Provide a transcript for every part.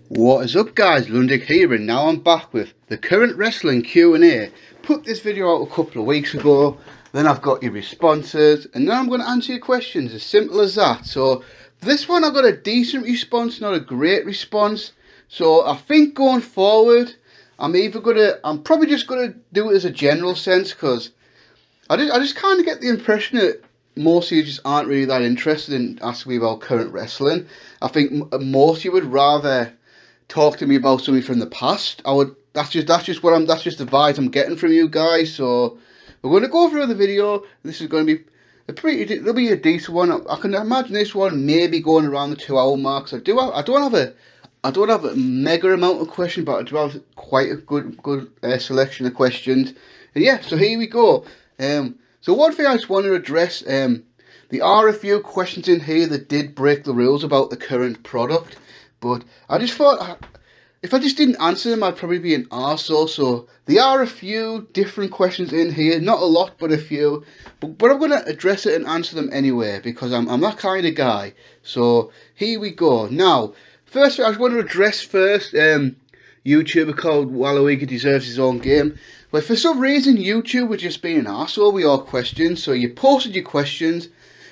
What is up guys, Londrick here, and now I'm back with the current wrestling Q&A. Put this video out a couple of weeks ago, then I've got your responses, and now I'm going to answer your questions, as simple as that. So this one I got a decent response, not a great response. So I think going forward, I'm probably just going to do it as a general sense, because I just kind of get the impression that most of you just aren't really that interested in asking me about current wrestling. I think most of you would rather talk to me about something from the past. That's just the vibes I'm getting from you guys. So we're going to go through the video. This is going to be it'll be a decent one. I can imagine this one maybe going around the 2 hour mark. So I don't have a mega amount of questions, but I do have quite a good selection of questions. And yeah, so here we go. So one thing I just want to address, there are a few questions in here that did break the rules about the current product, but I just thought if I just didn't answer them, I'd probably be an arsehole. So there are a few different questions in here, not a lot, but a few. But I'm going to address it and answer them anyway, because I'm that kind of guy. So here we go. Now, first I just want to address first YouTuber called Waluigi deserves his own game. But for some reason, YouTube was just being an arsehole with your questions. So you posted your questions.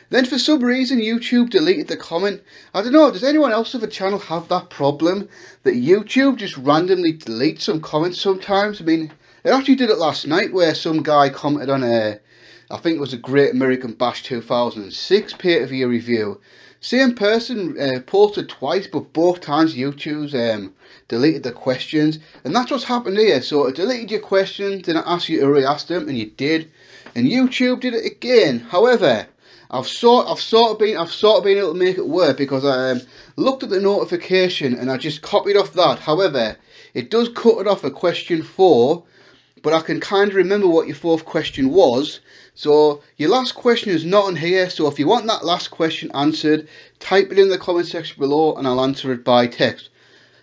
Then for some reason, YouTube deleted the comment. I don't know, does anyone else of a channel have that problem? That YouTube just randomly deletes some comments sometimes? I mean, it actually did it last night where some guy commented on I think it was a Great American Bash 2006 pay-per-view review. Same person posted twice, but both times YouTube's deleted the questions. And that's what's happened here. So it deleted your questions, didn't ask you to re-ask them, and you did. And YouTube did it again. However, I've sort of been able to make it work, because I looked at the notification and I just copied off that. However, it does cut it off at question 4, but I can kind of remember what your 4th question was. So your last question is not on here. So if you want that last question answered, type it in the comment section below and I'll answer it by text.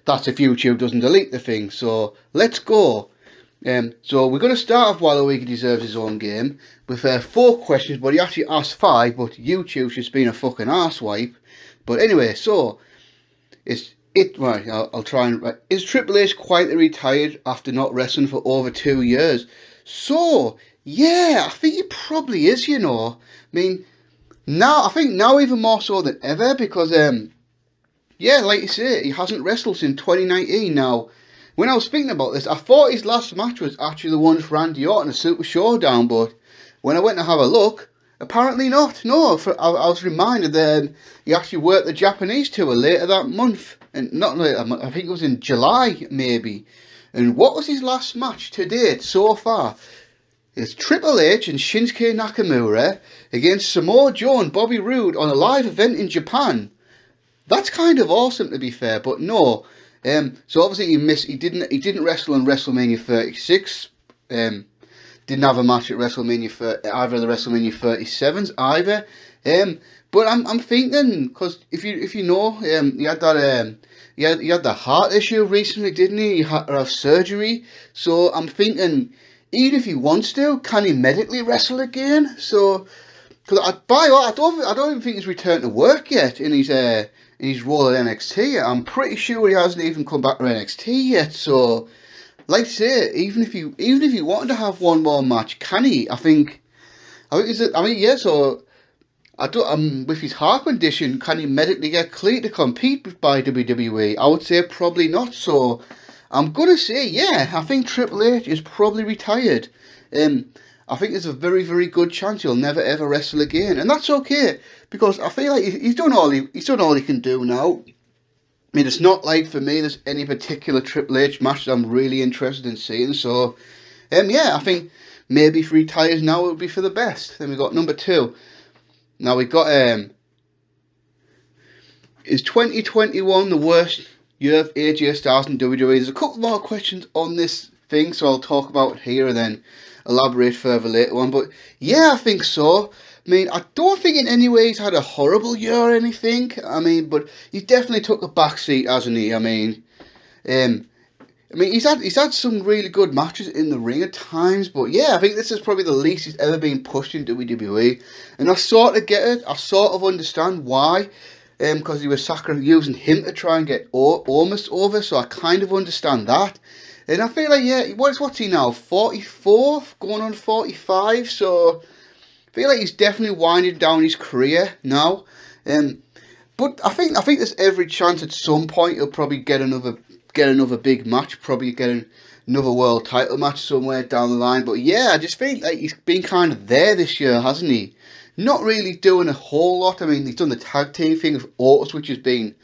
That's if YouTube doesn't delete the thing. So let's go. So we're going to start off Waluigi deserves his own game with 4 questions, but he actually asked 5, but YouTube's just been a fucking arsewipe. But anyway, so right, I'll try and is Triple H quietly retired after not wrestling for over 2 years? So yeah, I think he probably is, you know. I mean, I think now even more so than ever, because yeah, like you say, he hasn't wrestled since 2019 now. When I was thinking about this, I thought his last match was actually the one with Randy Orton, a Super Showdown, but when I went to have a look, apparently not. No, I was reminded that he actually worked the Japanese tour later that month, and not later, I think it was in July maybe. And what was his last match to date so far? It's Triple H and Shinsuke Nakamura against Samoa Joe and Bobby Roode on a live event in Japan. That's kind of awesome, to be fair, but no. So obviously he didn't wrestle in WrestleMania 36. Didn't have a match at WrestleMania either of the WrestleMania 37s either. But I'm thinking, because if you know, he had that heart issue recently, didn't he? He had to have surgery. So I'm thinking, even if he wants to, can he medically wrestle again? So, because I don't even think he's returned to work yet in his role at NXT. I'm pretty sure he hasn't even come back to NXT yet. So, like I say, even if he wanted to have one more match, can he? Yeah. So, with his heart condition, can he medically get cleared to compete by WWE? I would say probably not. So, I'm gonna say yeah. I think Triple H is probably retired. I think there's a very, very good chance he'll never ever wrestle again, and that's okay, because I feel like he's done all he can do now. I mean, it's not like for me there's any particular Triple H match that I'm really interested in seeing. So, yeah, I think maybe if he retires now, it would be for the best. Then we got number 2. Now we got is 2021 the worst year of AJ Styles in WWE? There's a couple more questions on this thing, so I'll talk about it here and then elaborate further later on. But yeah, I think so. I mean, I don't think in any way he's had a horrible year or anything. I mean, but he definitely took a back seat, hasn't he? I mean, he's had some really good matches in the ring at times, but yeah, I think this is probably the least he's ever been pushed in WWE, and I sort of get it. I sort of understand why. because he was using him to try and get Almost over, so I kind of understand that. And I feel like, yeah, what's he now, 44, going on 45, so I feel like he's definitely winding down his career now. But I think there's every chance at some point he'll probably get another big match, probably get another world title match somewhere down the line. But yeah, I just think like he's been kind of there this year, hasn't he? Not really doing a whole lot. I mean, he's done the tag team thing with Otis, which has been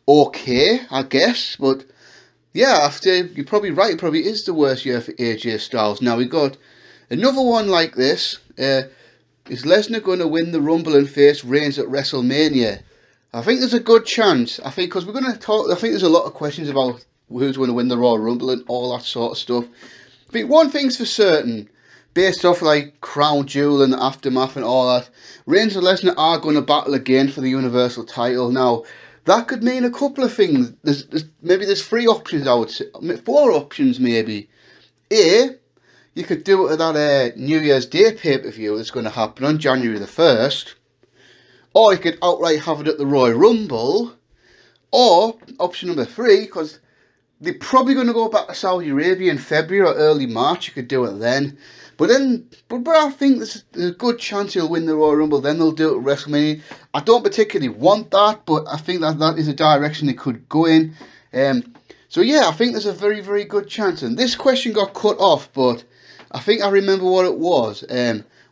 okay, I guess. But yeah, you're probably right, it probably is the worst year for AJ Styles. Now we got another one like this. Is Lesnar going to win the Rumble and face Reigns at WrestleMania? I think there's a good chance. I think because we're going to talk. I think there's a lot of questions about who's going to win the Royal Rumble and all that sort of stuff. I think one thing's for certain, based off like Crown Jewel and the Aftermath and all that, Reigns and Lesnar are going to battle again for the Universal title. Now, that could mean a couple of things. There's 3 options, I would say. 4 options, maybe. A, you could do it at that New Year's Day pay-per-view that's going to happen on January the 1st. Or you could outright have it at the Royal Rumble. Or, option number 3, because they're probably going to go back to Saudi Arabia in February or early March. You could do it then. But I think there's a good chance he'll win the Royal Rumble. Then they'll do it at WrestleMania. I don't particularly want that, but I think that is a direction they could go in. So yeah, I think there's a very, very good chance. And this question got cut off, but I think I remember what it was.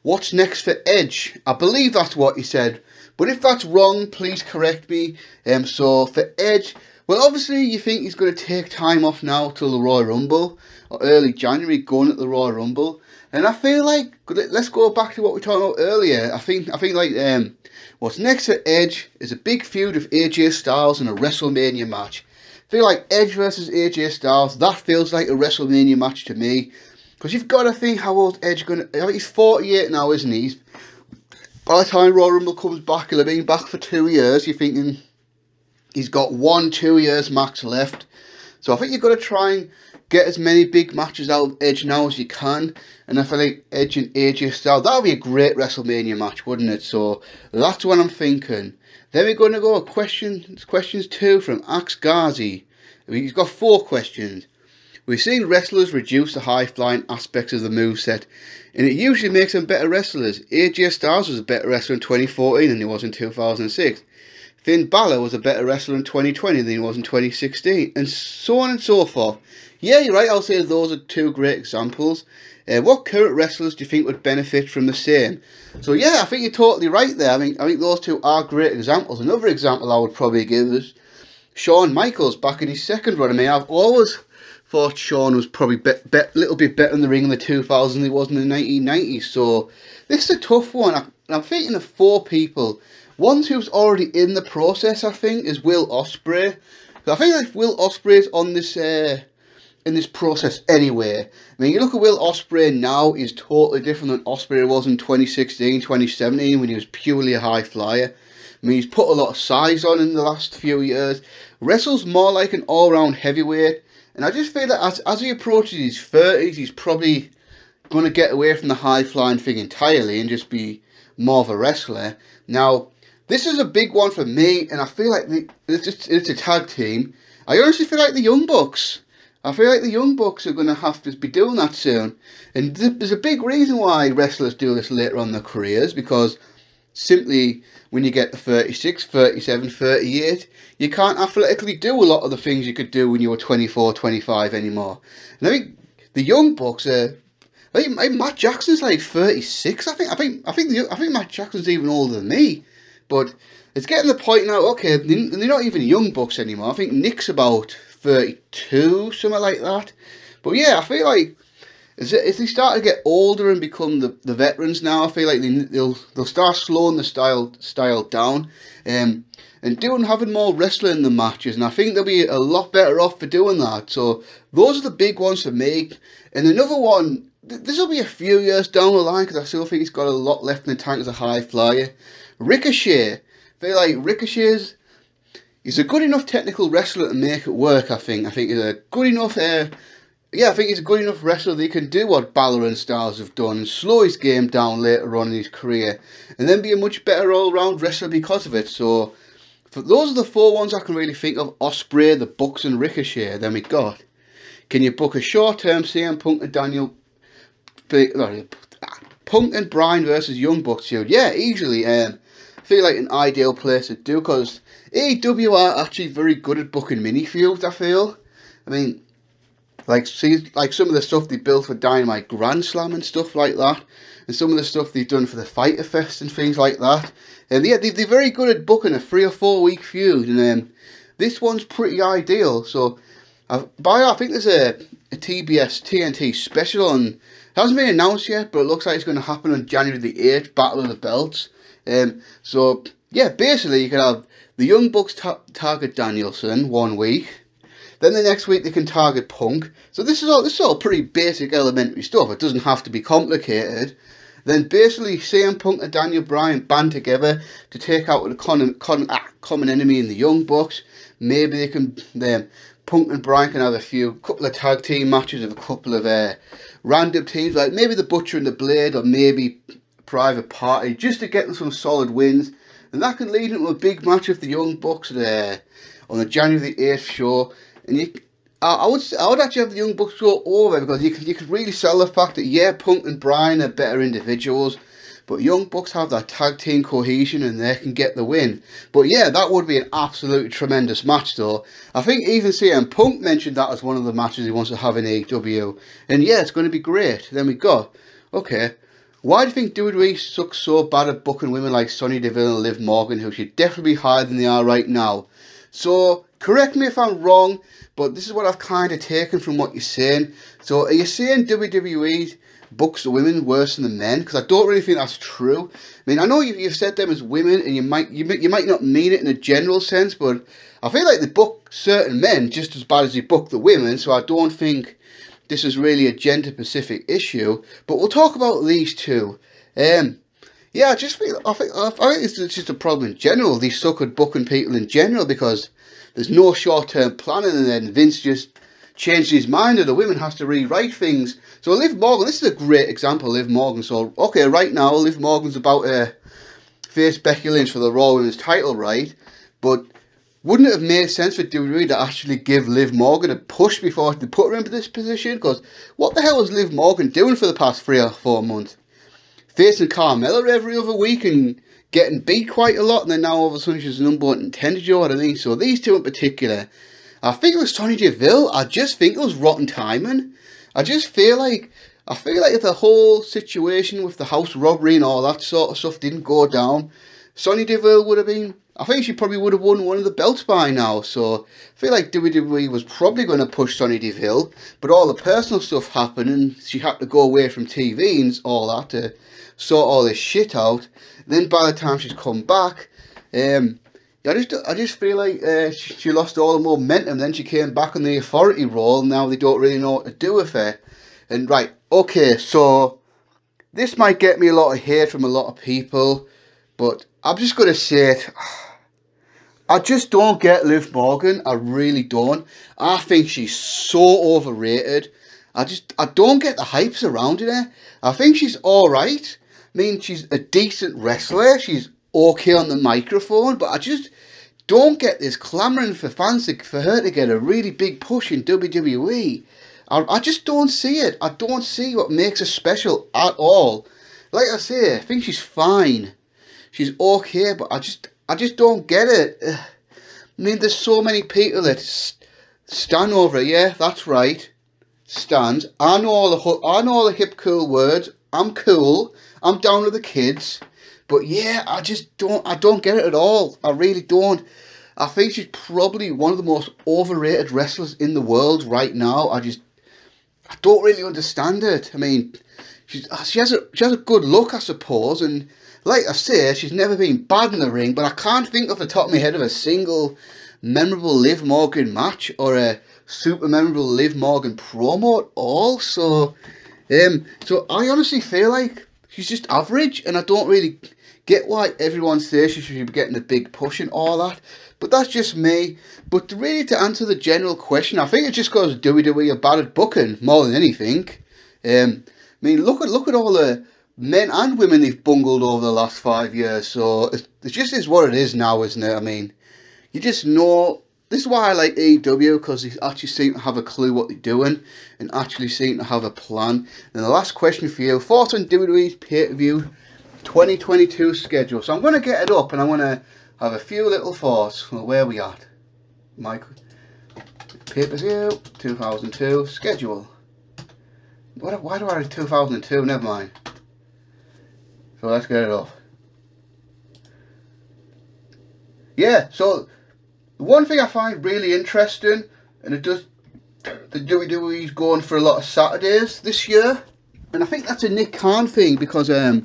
What's next for Edge? I believe that's what he said. But if that's wrong, please correct me. So for Edge, well, obviously you think he's going to take time off now till the Royal Rumble, or early January, going at the Royal Rumble. And I feel like, let's go back to what we talked about earlier. I think like what's next for Edge is a big feud with AJ Styles in a WrestleMania match. I feel like Edge versus AJ Styles, that feels like a WrestleMania match to me. Because you've got to think how old Edge going to... I mean, he's 48 now, isn't he? By the time Royal Rumble comes back, he'll have been back for 2 years. You're thinking he's got 1-2 years max left. So I think you've got to try and get as many big matches out of Edge now as you can. And I feel like Edge and AJ Styles, that would be a great WrestleMania match, wouldn't it? So that's what I'm thinking. Then we're going to go questions 2 from Axe Ghazi. He's got 4 questions. We've seen wrestlers reduce the high-flying aspects of the moveset, and it usually makes them better wrestlers. AJ Styles was a better wrestler in 2014 than he was in 2006. Finn Balor was a better wrestler in 2020 than he was in 2016, and so on and so forth. Yeah, you're right, I'll say those are 2 great examples. What current wrestlers do you think would benefit from the same? So yeah, I think you're totally right there. I think those 2 are great examples. Another example I would probably give is Shawn Michaels back in his second run. I mean, I've always thought Shawn was probably a little bit better in the ring in the 2000s than he was in the 1990s. So this is a tough one. I'm thinking of 4 people. One who's already in the process, I think, is Will Ospreay. So I think like Will Ospreay's on this in this process anyway. I mean, you look at Will Ospreay now, he's totally different than Ospreay was in 2016, 2017 when he was purely a high flyer. I mean, he's put a lot of size on in the last few years. Wrestles more like an all-round heavyweight. And I just feel that as he approaches his 30s, he's probably going to get away from the high-flying thing entirely and just be more of a wrestler. Now, this is a big one for me, and I feel like it's a tag team. I honestly feel like the Young Bucks. I feel like the Young Bucks are going to have to be doing that soon. And there's a big reason why wrestlers do this later on in their careers, because simply when you get to 36, 37, 38, you can't athletically do a lot of the things you could do when you were 24, 25 anymore. And I think the Young Bucks are... I think Matt Jackson's like 36. I think Matt Jackson's even older than me. But it's getting the point now, okay, they're not even Young Bucks anymore. I think Nick's about 32, something like that. But yeah, I feel like as they start to get older and become the veterans now, I feel like they'll start slowing the style down and having more wrestling in the matches. And I think they'll be a lot better off for doing that. So those are the big ones for me. And another one, this will be a few years down the line because I still think he's got a lot left in the tank as a high flyer. Ricochet. I feel like Ricochet's... He's a good enough technical wrestler to make it work, I think. I think he's a good enough... I think he's a good enough wrestler that he can do what Balor and Styles have done and slow his game down later on in his career and then be a much better all-round wrestler because of it. So, those are the four ones I can really think of: Ospreay, the Bucks, and Ricochet. Then we got, can you book a short-term CM Punk and Punk and Bryan versus Young Bucks feud? Yeah, easily. I feel like an ideal place to do, because AEW are actually very good at booking mini feuds. I feel. I mean, like some of the stuff they built for Dynamite Grand Slam and stuff like that, and some of the stuff they've done for the Fyter Fest and things like that. And yeah, they're very good at booking a 3 or 4 week feud, and this one's pretty ideal. So, I think there's a TBS TNT special, and it hasn't been announced yet, but it looks like it's going to happen on January the 8th, Battle of the Belts. So yeah, basically you can have the Young Bucks target Danielson 1 week, then the next week they can target Punk. So this is all pretty basic elementary stuff. It doesn't have to be complicated. Then basically CM Punk and Daniel Bryan band together to take out the common enemy in the Young Bucks. Maybe they can Punk and Bryan can have a couple of tag team matches of a couple of random teams, like maybe the Butcher and the Blade, or maybe Private Party, just to get them some solid wins. And that can lead into a big match with the Young Bucks on the January the 8th show. And I would actually have the Young Bucks go over, because you could really sell the fact that, yeah, Punk and Bryan are better individuals, but Young Bucks have that tag team cohesion and they can get the win. But yeah, that would be an absolutely tremendous match though. I think even CM Punk mentioned that as one of the matches he wants to have in AEW. And yeah, it's going to be great. Then we go, okay, why do you think WWE sucks so bad at booking women like Sonya Deville and Liv Morgan, who should definitely be higher than they are right now? So, correct me if I'm wrong, but this is what I've kind of taken from what you're saying. So, are you saying WWE books the women worse than the men? Because I don't really think that's true. I mean, I know you've said them as women, and you might not mean it in a general sense, but I feel like they book certain men just as bad as they book the women, so I don't think this is really a gender-specific issue. But we'll talk about these two. Yeah, I think it's just a problem in general. They suck at booking people in general, because there's no short-term planning, and then Vince just changed his mind, and the women has to rewrite things. So Liv Morgan, this is a great example of Liv Morgan. So, okay, right now, Liv Morgan's about to face Becky Lynch for the Raw Women's title, right? But wouldn't it have made sense for WWE to actually give Liv Morgan a push before they put her into this position? Because what the hell was Liv Morgan doing for the past 3 or 4 months? Facing Carmella every other week and getting beat quite a lot, and then now all of a sudden she's the number 1 contender, you know what I mean? So these two in particular, I think it was Sonya Deville. I just think it was rotten timing. I feel like if the whole situation with the house robbery and all that sort of stuff didn't go down, Sonya Deville would have been, I think she probably would have won one of the belts by now. So I feel like WWE was probably going to push Sonya Deville, but all the personal stuff happened and she had to go away from TV and all that to sort all this shit out. Then by the time she's come back, I just feel like she lost all the momentum. Then she came back on the authority role. Now they don't really know what to do with her. And right, okay, so this might get me a lot of hate from a lot of people, but I'm just going to say it. I just don't get Liv Morgan. I really don't. I think she's so overrated. I don't get the hype surrounding her. I think she's alright. I mean, she's a decent wrestler. She's okay on the microphone, but I just don't get this clamouring for fans for her to get a really big push in WWE. I just don't see it. I don't see what makes her special at all. Like I say, I think she's fine. She's okay, but I just don't get it. I mean, there's so many people that stand over it. Yeah, that's right. Stands. I know all the hip cool words. I'm cool. I'm down with the kids. But yeah, I don't get it at all. I really don't. I think she's probably one of the most overrated wrestlers in the world right now. I don't really understand it. I mean, she has a good look, I suppose, and like I say, she's never been bad in the ring, but I can't think off the top of my head of a single memorable Liv Morgan match or a super memorable Liv Morgan promo at all. So I honestly feel like she's just average, and I don't really get why everyone says she should be getting a big push and all that. But that's just me. But really, to answer the general question, I think it's just because WWE are bad at booking more than anything. I mean, look at all the men and women they've bungled over the last 5 years. So it just is what it is now, isn't it? I mean, you just know. This is why I like AEW, because they actually seem to have a clue what they're doing and actually seem to have a plan. And the last question for you, thoughts on WWE's pay-per-view 2022 schedule. So I'm going to get it up and I'm going to have a few little thoughts. Well, where are we at? Mike, pay-per-view 2002 schedule. Why do I have 2002? Never mind. So let's get it up. Yeah, so one thing I find really interesting, and it does, the WWE's going for a lot of Saturdays this year, and I think that's a Nick Khan thing, because I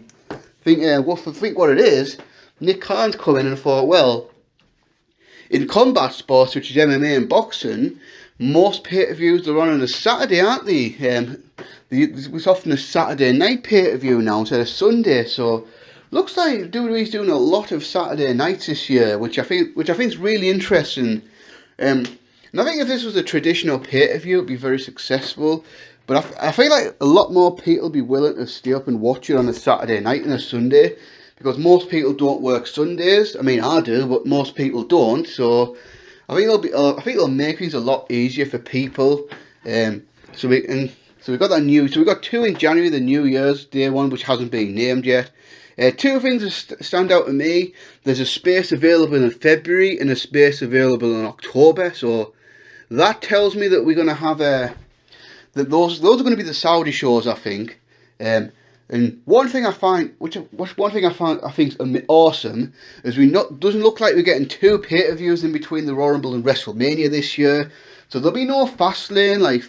think what it is, Nick Khan's come in and thought, well, in combat sports, which is MMA and boxing, most pay-per-views are on a Saturday, aren't they? It's often a Saturday night pay-per-view now instead of Sunday, so looks like WWE's doing a lot of Saturday nights this year, which I think is really interesting. And I think if this was a traditional pay-per-view, it'd be very successful. But I feel like a lot more people would be willing to stay up and watch it on a Saturday night than a Sunday, because most people don't work Sundays. I mean, I do, but most people don't. So I think it'll make things a lot easier for people. So we've got that new. So we've got two in January, the New Year's Day one, which hasn't been named yet. Two things that stand out to me. There's a space available in February and a space available in October. So that tells me that we're going to have that those are going to be the Saudi shows, I think. And one thing I find, I think is awesome, is doesn't look like we're getting two pay-per-views in between the Royal Rumble and WrestleMania this year. So there'll be no Fastlane. Like,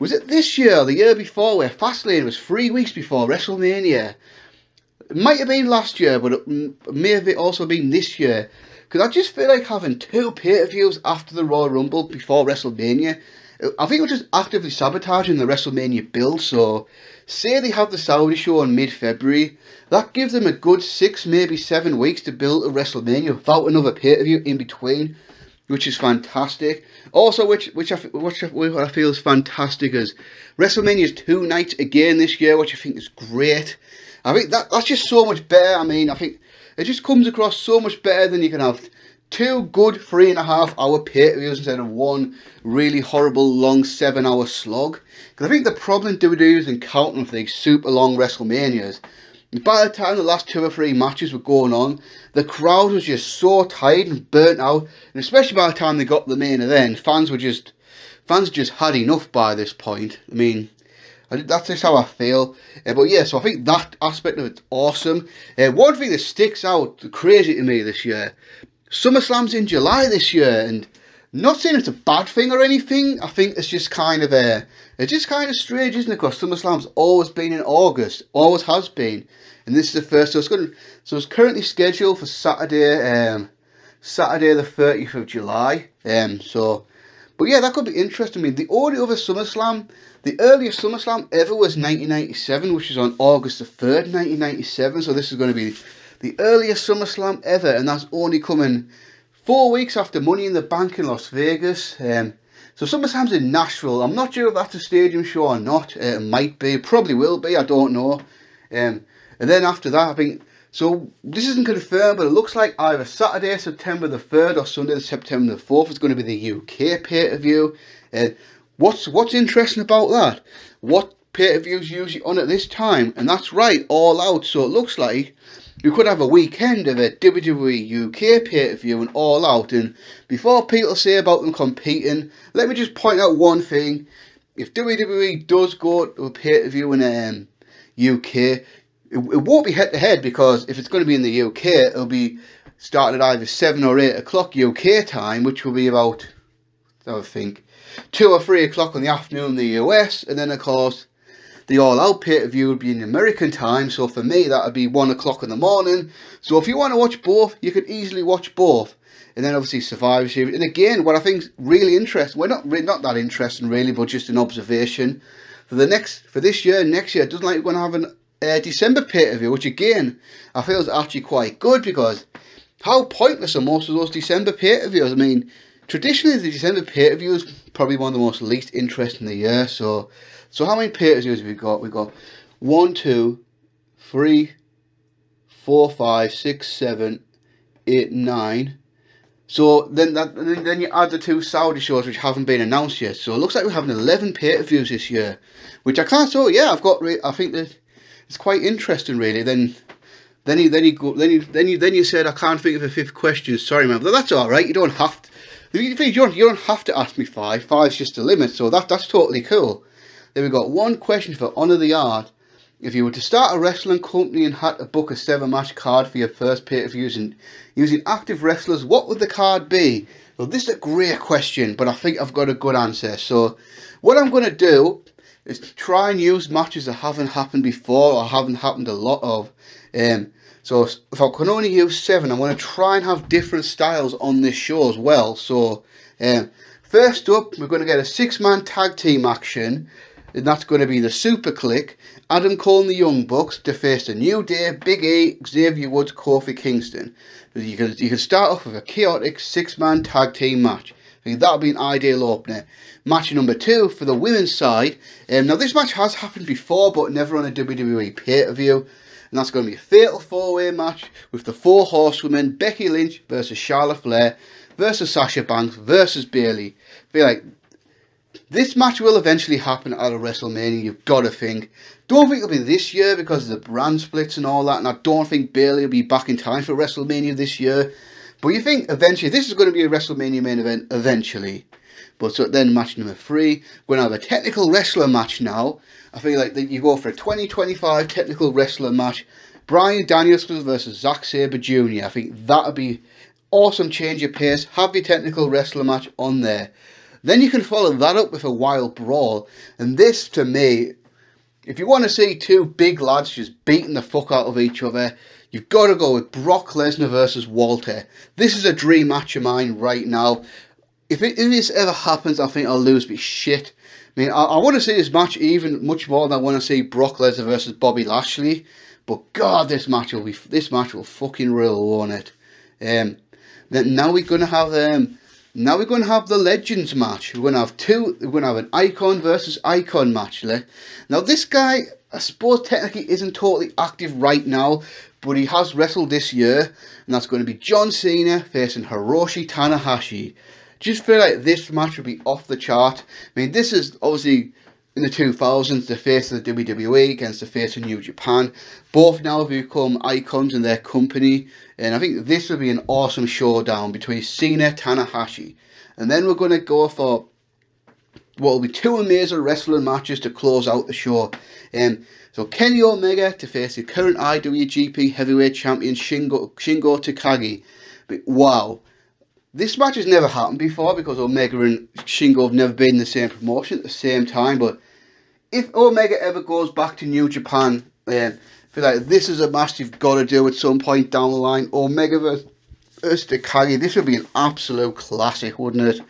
was it this year or the year before, where Fastlane was 3 weeks before WrestleMania? It might have been last year, but it may have also been this year. Because I just feel like having two pay-per-views after the Royal Rumble before WrestleMania, I think we're just actively sabotaging the WrestleMania build. So, say they have the Saudi show in mid-February, that gives them a good 6, maybe 7 weeks to build a WrestleMania without another pay-per-view in between, which is fantastic. Also, what I feel is fantastic is WrestleMania's 2 nights again this year, which I think is great. I think that's just so much better. I mean, I think it just comes across so much better than you can have 2 good 3.5-hour pay-per-views instead of one really horrible long 7-hour slog. Because I think the problem WWE is encountering for these super long WrestleManias, by the time the last 2 or 3 matches were going on, the crowd was just so tired and burnt out, and especially by the time they got to the main event, fans just had enough by this point. I mean, that's just how I feel. But yeah, so I think that aspect of it's awesome. One thing that sticks out crazy to me this year, SummerSlam's in July this year, and not saying it's a bad thing or anything. I think it's just kind of strange, isn't it? Because SummerSlam's always been in August, always has been, and this is the first. So it's currently scheduled for Saturday the 30th of July. But yeah, that could be interesting. I mean, the only other SummerSlam, the earliest SummerSlam ever was 1997, which is on August the 3rd, 1997. So this is going to be the earliest SummerSlam ever, and that's only coming 4 weeks after Money in the Bank in Las Vegas. So SummerSlam's in Nashville. I'm not sure if that's a stadium show or not. It might be, probably will be, I don't know. And then after that, I think, so this isn't confirmed, but it looks like either Saturday, September the 3rd, or Sunday, September the 4th is going to be the UK pay-per-view. What's interesting about that? What pay-per-view's usually on at this time? And that's right, All Out. So it looks like you could have a weekend of a WWE UK pay-per-view and All Out. And before people say about them competing, let me just point out one thing. If WWE does go to a pay-per-view in UK, it won't be head-to-head, because if it's going to be in the UK, it'll be started at either 7 or 8 o'clock UK time, which will be about, I think, 2 or 3 o'clock in the afternoon in the US. And then, of course, the All Out pay-per-view would be in American time, so for me that would be 1 o'clock in the morning. So if you want to watch both, you could easily watch both. And then obviously Survivor Series. And again, what I think is really interesting, well, not that interesting really, but just an observation, for this year, next year, it doesn't like we're going to have a December pay-per-view, which again, I feel is actually quite good, because how pointless are most of those December pay-per-views? I mean, traditionally the December pay-per-view is probably one of the most least interesting of the year. So how many pay-per-views have we got? We've got 1, 2, 3, 4, 5, 6, 7, 8, 9. So then you add the 2 Saudi shows which haven't been announced yet. So it looks like we're having 11 pay-per-views this year, which I can't. So yeah, I think that it's quite interesting, really. Then you said I can't think of a 5th question. Sorry, man, but that's all right. You don't have to. You don't have to ask me 5. 5's just the limit. So that's totally cool. Then we got one question for Honor the Art. If you were to start a wrestling company and had to book a 7-match card for your first pay-per-view using active wrestlers, what would the card be? Well, this is a great question, but I think I've got a good answer. So what I'm going to do is try and use matches that haven't happened before or haven't happened a lot of. So if I can only use 7, I'm going to try and have different styles on this show as well. So first up, we're going to get a 6-man tag team action. And that's going to be the Super Click, Adam Cole and the Young Bucks to face the New Day, Big E, Xavier Woods, Kofi Kingston. You can start off with a chaotic 6-man tag team match. I think that'll be an ideal opener. Match number 2 for the women's side. Now this match has happened before, but never on a WWE pay-per-view. And that's going to be a fatal 4-way match with the 4 horsewomen, Becky Lynch versus Charlotte Flair versus Sasha Banks versus Bayley. I feel like this match will eventually happen at a WrestleMania, you've got to think. Don't think it'll be this year because of the brand splits and all that, and I don't think Bayley will be back in time for WrestleMania this year. But you think eventually, this is going to be a WrestleMania main event eventually. But so then match number 3, we're going to have a technical wrestler match now. I feel like that you go for a 2025 technical wrestler match. Bryan Danielson versus Zack Sabre Jr. I think that would be awesome change of pace. Have your technical wrestler match on there. Then you can follow that up with a wild brawl. And this, to me, if you want to see 2 big lads just beating the fuck out of each other, you've got to go with Brock Lesnar versus Walter. This is a dream match of mine right now. If this ever happens, I think I'll lose my shit. I mean, I want to see this match even much more than I want to see Brock Lesnar versus Bobby Lashley. But God, this match will fucking rule, won't it? Then now we're going to have Now we're going to have the Legends match. We're going to have an Icon versus Icon match. Now this guy, I suppose technically isn't totally active right now, but he has wrestled this year, and that's going to be John Cena facing Hiroshi Tanahashi. Just feel like this match would be off the chart. I mean, this is obviously in the 2000s, the face of the WWE against the face of New Japan. Both now have become icons in their company. And I think this would be an awesome showdown between Cena and Tanahashi. And then we're going to go for what will be 2 amazing wrestling matches to close out the show. So Kenny Omega to face the current IWGP Heavyweight Champion Shingo Takagi. But wow. This match has never happened before because Omega and Shingo have never been in the same promotion at the same time. But if Omega ever goes back to New Japan, I feel like this is a match you've got to do at some point down the line. Omega versus Takagi, this would be an absolute classic, wouldn't it?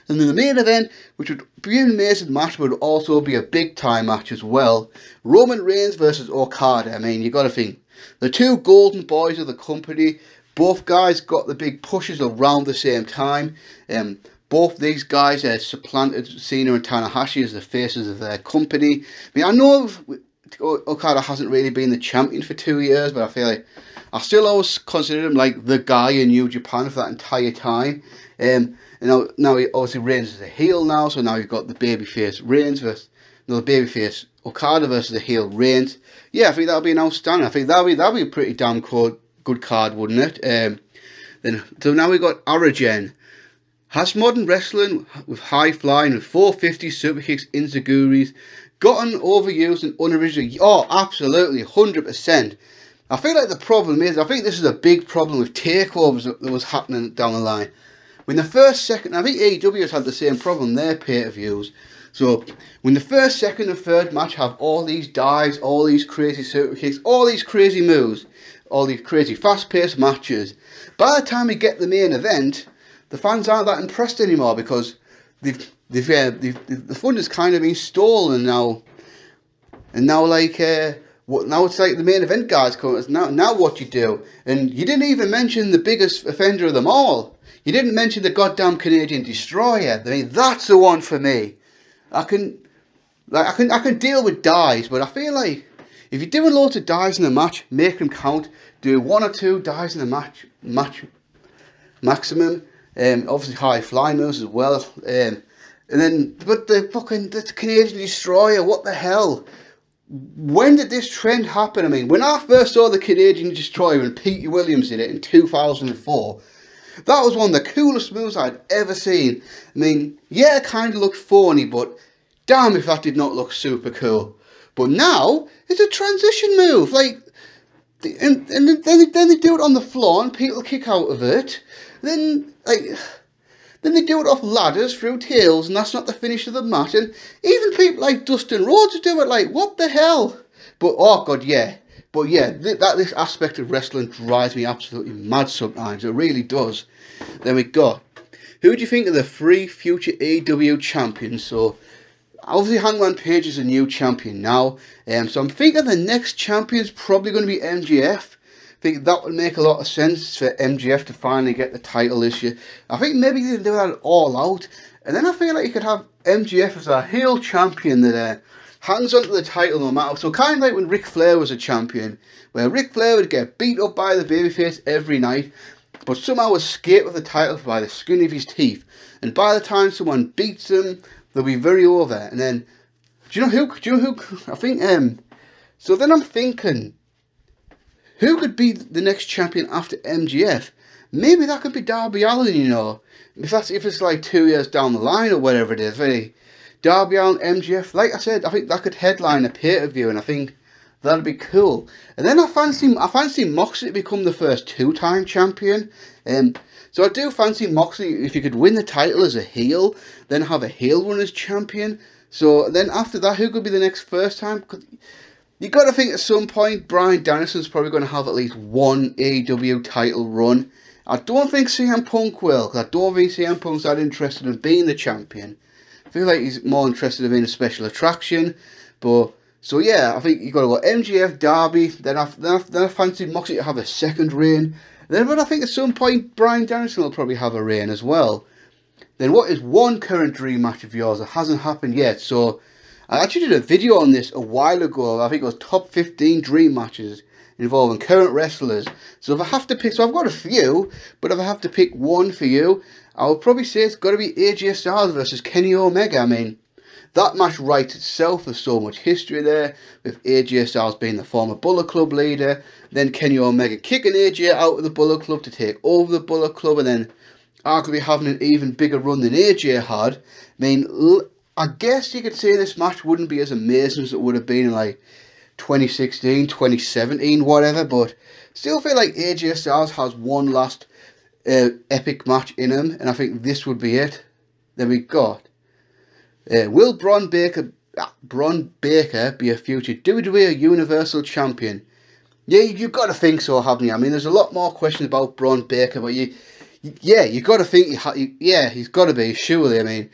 And then the main event, which would be an amazing match, but would also be a big time match as well. Roman Reigns versus Okada. I mean, you got to think, the 2 golden boys of the company. Both guys got the big pushes around the same time. Both these guys supplanted Cena and Tanahashi as the faces of their company. I mean, I know Okada hasn't really been the champion for 2 years, but I feel like I still always consider him like the guy in New Japan for that entire time. And now he obviously Reigns as a heel now, so now you've got the babyface Reigns versus the babyface Okada versus the heel Reigns. Yeah, I think that'll be an outstanding. I think that'll be a pretty damn good card, wouldn't it? So now we got Origin. Has modern wrestling with high flying and 450 super kicks inziguris gotten overused and unoriginal? Oh, absolutely, 100%. I feel like the problem is, I think this is a big problem with takeovers that was happening down the line. When the first, second, I think AEW has had the same problem in their pay-per-views. So when the first, second and third match have all these dives, all these crazy super kicks, all these crazy moves, all these crazy fast-paced matches, by the time we get the main event, the fans aren't that impressed anymore because the fun has kind of been stolen now. And now now it's like the main event guys come. Now what you do? And you didn't even mention the biggest offender of them all. You didn't mention the goddamn Canadian Destroyer. I mean, that's the one for me. I can deal with dives, but I feel like if you're doing loads of dives in a match, make them count. Do 1 or 2 dives in a match maximum. Obviously high fly moves as well. And then, but the Canadian Destroyer, what the hell? When did this trend happen? I mean, when I first saw the Canadian Destroyer and Pete Williams did it in 2004, that was one of the coolest moves I'd ever seen. I mean, yeah, it kind of looked phony, but damn if that did not look super cool. But now, it's a transition move. Like, and then they do it on the floor and people kick out of it. Then they do it off ladders through tails, and that's not the finish of the match. And even people like Dustin Rhodes do it. Like, what the hell? But oh god, yeah. But yeah, this aspect of wrestling drives me absolutely mad sometimes. It really does. Then we got, who do you think are the 3 future AEW champions? So obviously Hangman Page is a new champion now. So I'm thinking the next champion is probably going to be MJF. I think that would make a lot of sense for MJF to finally get the title this year. I think maybe they can do that all out. And then I feel like you could have MJF as a heel champion that hangs onto the title no matter. So kind of like when Ric Flair was a champion, where Ric Flair would get beat up by the babyface every night, but somehow escape with the title by the skin of his teeth. And by the time someone beats him, they'll be very over. And then, do you know who? I think. So then I'm thinking, who could be the next champion after MJF? Maybe that could be Darby Allin. You know, if it's like 2 years down the line or whatever it is. Really, Darby Allin, MJF. Like I said, I think that could headline a pay-per-view, and I think that'd be cool. And then I fancy Moxley to become the first 2-time champion. So I do fancy Moxley, if you could win the title as a heel, then have a heel run as champion. So then after that, who could be the next first time? You got to think at some point Bryan Danielson's probably going to have at least one AEW title run. I don't think CM Punk will, because I don't think CM Punk's that interested in being the champion. I feel like he's more interested in being a special attraction. But so yeah, I think you got to go MJF, Darby. Then I fancy Moxley to have a second reign. But I think at some point Bryan Danielson will probably have a reign as well. Then what is one current dream match of yours that hasn't happened yet? So I actually did a video on this a while ago. I think it was top 15 dream matches involving current wrestlers. So if I have to pick, so I've got a few, but if I have to pick one for you, I would probably say it's got to be AJ Styles versus Kenny Omega. I mean, that match writes itself. There's so much history there, with AJ Styles being the former Bullet Club leader, then Kenny Omega kicking AJ out of the Bullet Club to take over the Bullet Club, and then arguably having an even bigger run than AJ had. I mean, I guess you could say this match wouldn't be as amazing as it would have been in like 2016, 2017, whatever, but still feel like AJ Styles has one last epic match in him, and I think this would be it. Then we got, will Braun Baker be a future WWE Universal Champion? Yeah, you've got to think so, haven't you? I mean, there's a lot more questions about Braun Baker, but you got to think, he's got to be, surely. I mean,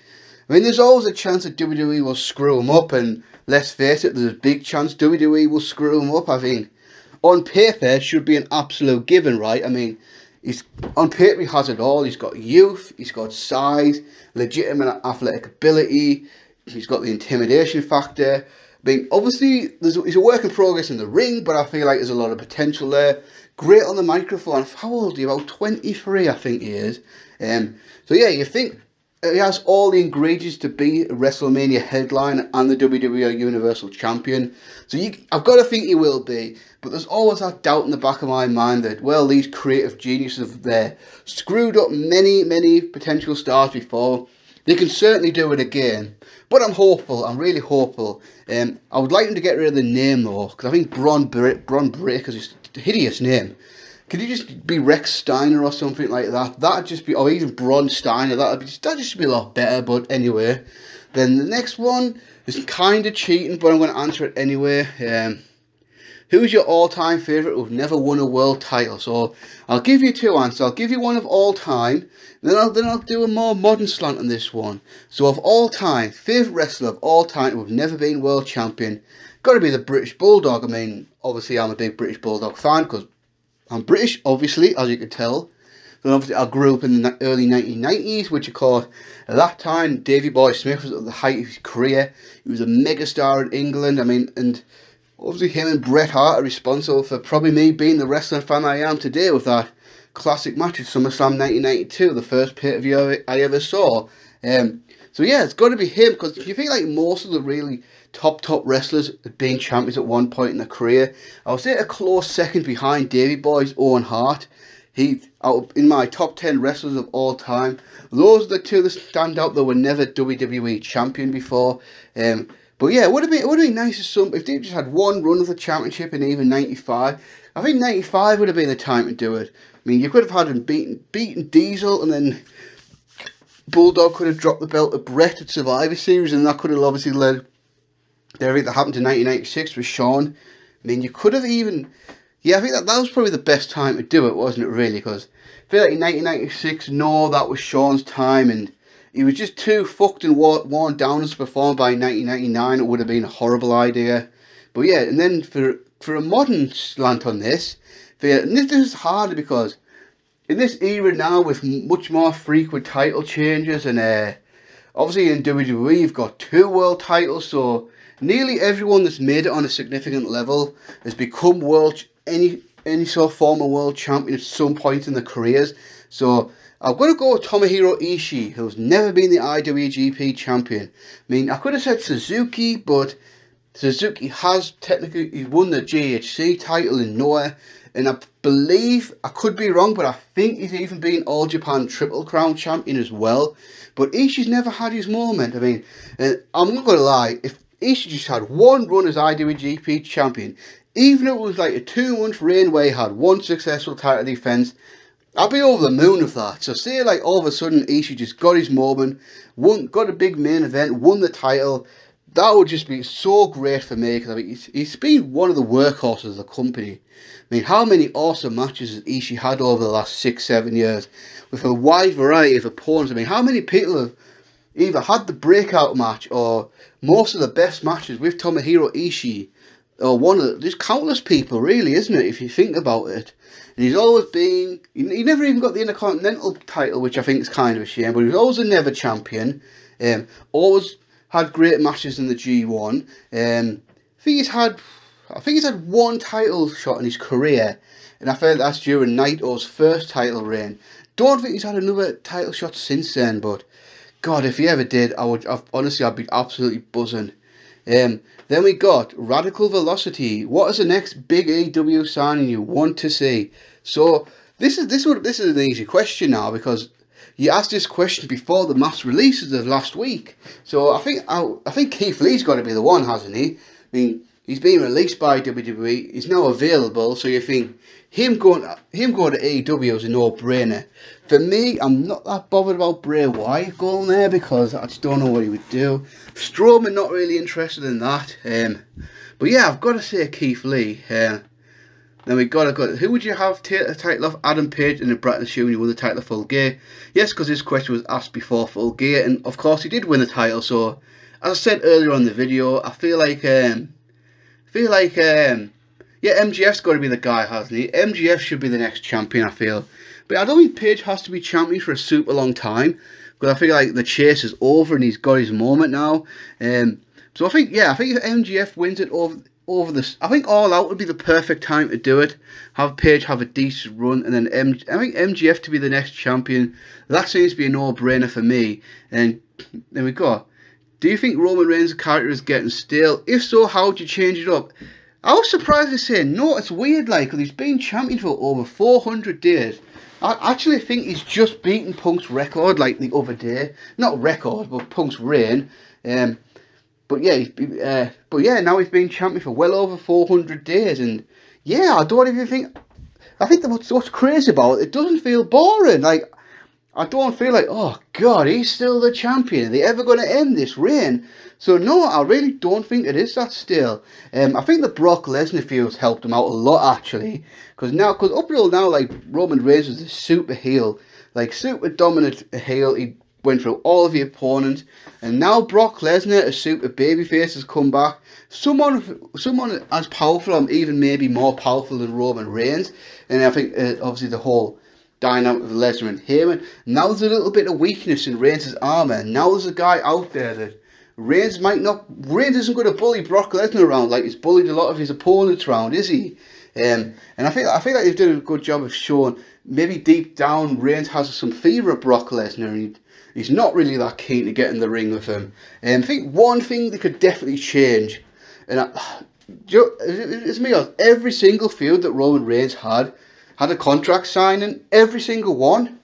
there's always a chance that WWE will screw him up, and let's face it, there's a big chance WWE will screw him up. I think on paper it should be an absolute given, right? I mean, on paper he has it all. He's got youth, he's got size, legitimate athletic ability, he's got the intimidation factor. I mean, obviously he's a work in progress in the ring, but I feel like there's a lot of potential there. Great on the microphone. How old are you? About 23, I think he is. So yeah, you think he has all the ingredients to be a WrestleMania headliner and the WWE Universal Champion. So I've got to think he will be. But there's always that doubt in the back of my mind that, well, these creative geniuses have there screwed up many potential stars before. They can certainly do it again. But I'm hopeful. I'm really hopeful. I would like him to get rid of the name, though, because I think Braun Breaker is a hideous name. Could he just be Rex Steiner or something like that? That'd just be, or even Braun Steiner. That'd just be a lot better. But anyway, then the next one is kind of cheating, but I'm going to answer it anyway. Who's your all-time favourite who've never won a world title? So I'll give you two answers. I'll give you one of all time, then I'll do a more modern slant on this one. So of all time, favourite wrestler of all time who've never been world champion, got to be the British Bulldog. I mean, obviously I'm a big British Bulldog fan because I'm British, obviously, as you can tell. And obviously I grew up in the early 1990s, which of course, at that time, Davey Boy Smith was at the height of his career. He was a megastar in England. I mean, and obviously him and Bret Hart are responsible for probably me being the wrestling fan I am today, with that classic match at SummerSlam 1992, the first pay-per-view I ever saw. So yeah, it's got to be him, because if you think like most of the really top wrestlers have been champions at one point in their career, I would say a close second behind Davey Boy's Owen Hart. He, in my top 10 wrestlers of all time, those are the two that stand out that were never WWE champion before. But yeah, it would have been nice if they just had one run of the championship in even 95. I think 95 would have been the time to do it. I mean, you could have had him beaten Diesel, and then Bulldog could have dropped the belt to Brett at Survivor Series, and that could have obviously led to everything that happened in 1996 with Shawn. I mean, you could have even... Yeah, I think that was probably the best time to do it, wasn't it, really? Because I feel like in 1996, no, that was Shawn's time, and he was just too fucked and worn down as a performer by 1999. It would have been a horrible idea. But yeah, and then for a modern slant on this, and this is harder because in this era now with much more frequent title changes, and obviously in WWE you've got 2 world titles, so nearly everyone that's made it on a significant level has become any sort of former world champion at some point in their careers. So I'm going to go with Tomohiro Ishii, who's never been the IWGP champion. I mean, I could have said Suzuki, but Suzuki has technically won the GHC title in Noah, and I believe, I could be wrong, but I think he's even been All Japan Triple Crown champion as well. But Ishii's never had his moment. I mean, I'm not going to lie, if Ishii just had one run as IWGP champion, even if it was like a 2-month reign where he had one successful title defense, I'd be over the moon with that. So say like all of a sudden Ishii just got his moment, got a big main event, won the title. That would just be so great for me, because I mean, he's been one of the workhorses of the company. I mean, how many awesome matches has Ishii had over the last 6-7 years with a wide variety of opponents? I mean, how many people have either had the breakout match or most of the best matches with Tomohiro Ishii? Or there's countless people, really, isn't it, if you think about it. And he's always been, he never even got the Intercontinental title, which I think is kind of a shame, but he was always a never champion. Always had great matches in the G1. I think he's had one title shot in his career, and I felt that's during Naito's first title reign. Don't think he's had another title shot since then, but God, if he ever did, I'd be absolutely buzzing. Then we got Radical Velocity. What is the next big AEW signing you want to see? So this is an easy question now, because you asked this question before the mass releases of last week. So I think Keith Lee's got to be the one, hasn't he? I mean, he's been released by WWE. He's now available. So you think him going to AEW is a no-brainer. For me, I'm not that bothered about Bray Wyatt going there, because I just don't know what he would do. Strowman, not really interested in that. But yeah, I've got to say Keith Lee. Then we got who would you have take the title of? Adam Page, and Bret assuming he won the title of Full Gear. Yes, because this question was asked before Full Gear, and of course he did win the title. So as I said earlier on in the video, I feel like yeah, MJF's got to be the guy, hasn't he? MJF should be the next champion, I feel. But I don't think Page has to be champion for a super long time, because I feel like the chase is over and he's got his moment now. So I think if MJF wins it over this, I think All Out would be the perfect time to do it. Have Page have a decent run, and then I think MJF to be the next champion. That seems to be a no-brainer for me. And then we go. Do you think Roman Reigns' character is getting stale? If so, how would you change it up? I was surprised to say no. It's weird, like, because he's been champion for over 400 days. I actually think he's just beaten Punk's record, like, the other day. Not record, but Punk's reign. But yeah, now he's been champion for well over 400 days, and yeah, I don't even think. I think what's crazy about it doesn't feel boring. Like, I don't feel like, oh God, he's still the champion. Are they ever going to end this reign? So no, I really don't think it is that still. I think the Brock Lesnar feud's helped him out a lot, actually, because up till now, like, Roman Reigns was a super heel, like super dominant heel. He went through all of the opponents, and now Brock Lesnar, a super babyface, has come back. Someone as powerful, or even maybe more powerful than Roman Reigns. And I think obviously the whole dynamic of Lesnar and Heyman. Now there's a little bit of weakness in Reigns' armour. Now there's a guy out there that Reigns isn't going to bully Brock Lesnar around like he's bullied a lot of his opponents around, is he? And I feel like they've done a good job of showing maybe deep down Reigns has some fever of Brock Lesnar, and he's not really that keen to get in the ring with him. I think one thing they could definitely change, and it's me, every single feud that Roman Reigns had a contract signing, every single one.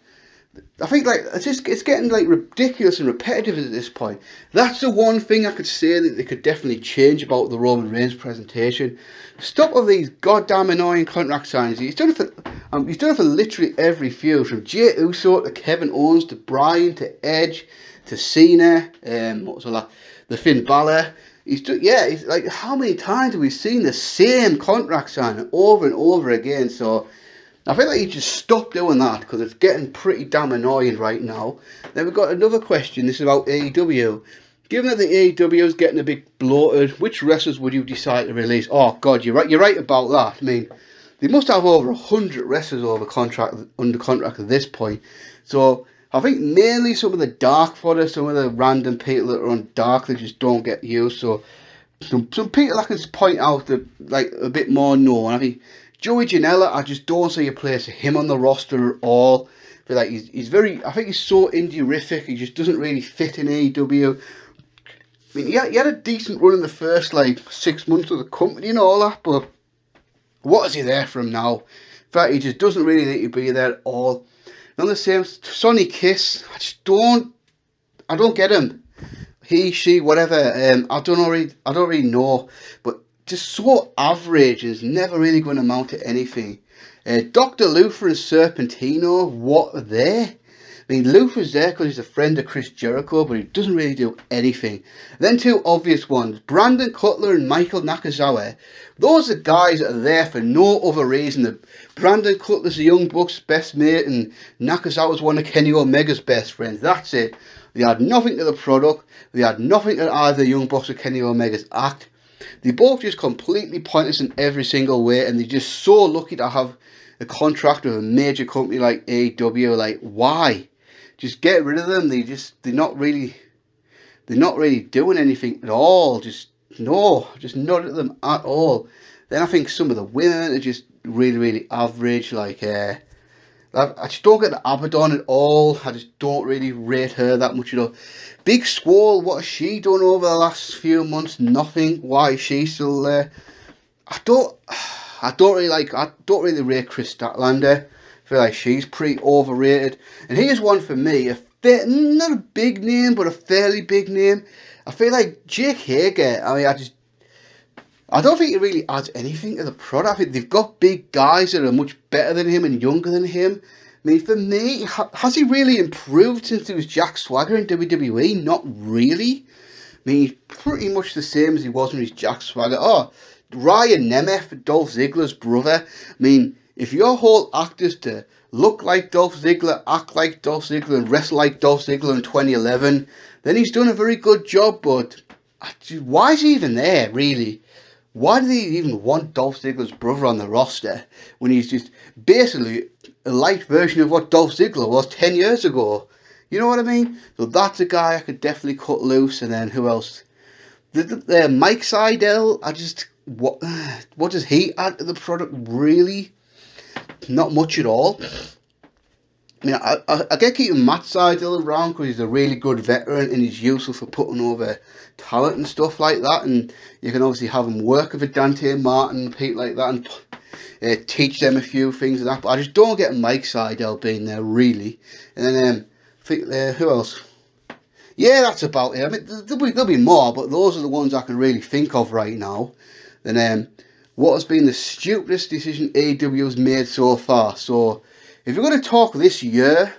I think like it's getting like ridiculous and repetitive at this point. That's the one thing I could say that they could definitely change about the Roman Reigns presentation. Stop with these goddamn annoying contract signings. He's done it for literally every feud, from Jey Uso to Kevin Owens to Bryan to Edge to Cena. What was the Finn Balor. He's like, how many times have we seen the same contract signing over and over again? So I feel like he just stopped doing that, because it's getting pretty damn annoying right now. Then we've got another question. This is about AEW. Given that the AEW is getting a bit bloated, which wrestlers would you decide to release? Oh God, you're right about that. I mean, they must have over 100 wrestlers under contract at this point. So I think mainly some of the dark fodder, some of the random people that are on dark that just don't get used. So some people I can point out that like a bit more known. I think Joey Janela, I just don't see a place for him on the roster at all. I feel like I think he's so indie-rific, he just doesn't really fit in AEW. I mean, he had a decent run in the first, 6 months of the company and all that, but what is he there from now? In fact, he just doesn't really need to be there at all. And on the same, Sonny Kiss, I don't get him. He, she, whatever, I don't really know, but just so average and is never really going to amount to anything. Dr. Luther and Serpentino, what are they? I mean, Luther's there because he's a friend of Chris Jericho, but he doesn't really do anything. Then two obvious ones, Brandon Cutler and Michael Nakazawa. Those are guys that are there for no other reason than Brandon Cutler's the Young Bucks' best mate and Nakazawa's one of Kenny Omega's best friends. That's it. They had nothing to the product. They had nothing to either Young Bucks or Kenny Omega's act. They both just completely pointless in every single way, and they're just so lucky to have a contract with a major company like AEW. Like, why? Just get rid of them. They're not really doing anything at all. Just not at them at all. Then I think some of the women are just really, really average. Like, I just don't get the Abaddon at all. I just don't really rate her that much, Big Swole, what has she done over the last few months? Nothing. Why is she still there? I don't really rate Chris Statlander. I feel like she's pretty overrated. And here's one for me, not a big name, but a fairly big name. I feel like Jake Hager. I mean, I don't think he really adds anything to the product. I think they've got big guys that are much better than him and younger than him. I mean, for me, has he really improved since he was Jack Swagger in WWE? Not really. I mean, he's pretty much the same as he was when he was Jack Swagger. Oh, Ryan Nemeth, Dolph Ziggler's brother. I mean, if your whole act is to look like Dolph Ziggler, act like Dolph Ziggler, and wrestle like Dolph Ziggler in 2011, then he's done a very good job, but why is he even there, really? Why do they even want Dolph Ziggler's brother on the roster when he's just basically a light version of what Dolph Ziggler was 10 years ago? You know what I mean? So that's a guy I could definitely cut loose. And then who else? Mike Seidel, what does he add to the product, really? Not much at all. I mean, I get keeping Matt Seidel around because he's a really good veteran and he's useful for putting over talent and stuff like that. And you can obviously have him work with Dante Martin and people like that and teach them a few things and that. But I just don't get Mike Seidel being there, really. And then who else? Yeah, that's about it. I mean, there'll be more, but those are the ones I can really think of right now. Then what has been the stupidest decision AEW has made so far? So if you're going to talk this year,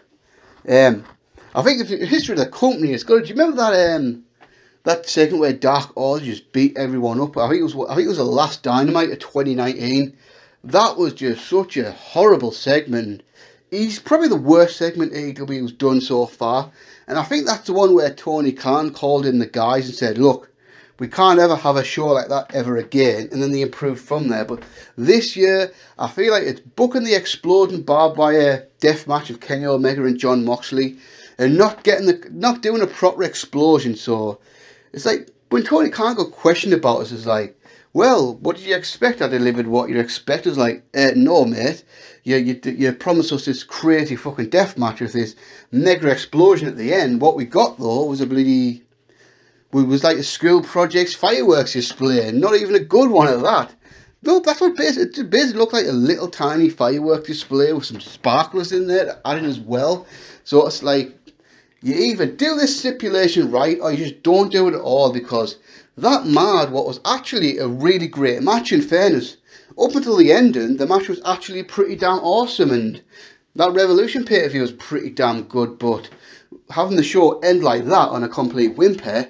I think the history of the company is good. Do you remember that segment where Dark Order just beat everyone up? I think it was the last Dynamite of 2019. That was just such a horrible segment. He's probably the worst segment AEW's done so far. And I think that's the one where Tony Khan called in the guys and said, look, we can't ever have a show like that ever again. And then they improved from there. But this year, I feel like it's booking the exploding barbed wire death match of Kenny Omega and Jon Moxley and not doing a proper explosion. So it's like when Tony Khan got questioned about us, it's like, Well, what did you expect? I delivered what you expect. It was like, no, mate. You promised us this crazy fucking death match with this mega explosion at the end. What we got, though, was a bloody... It was like a school project's fireworks display. Not even a good one at that. No, that's what it basically looked like, a little tiny firework display with some sparklers in there to add in as well. So it's like, you either do this stipulation right or you just don't do it at all, because that marred what was actually a really great match, in fairness. Up until the ending, the match was actually pretty damn awesome, and that Revolution pay-per-view was pretty damn good, but having the show end like that on a complete whimper,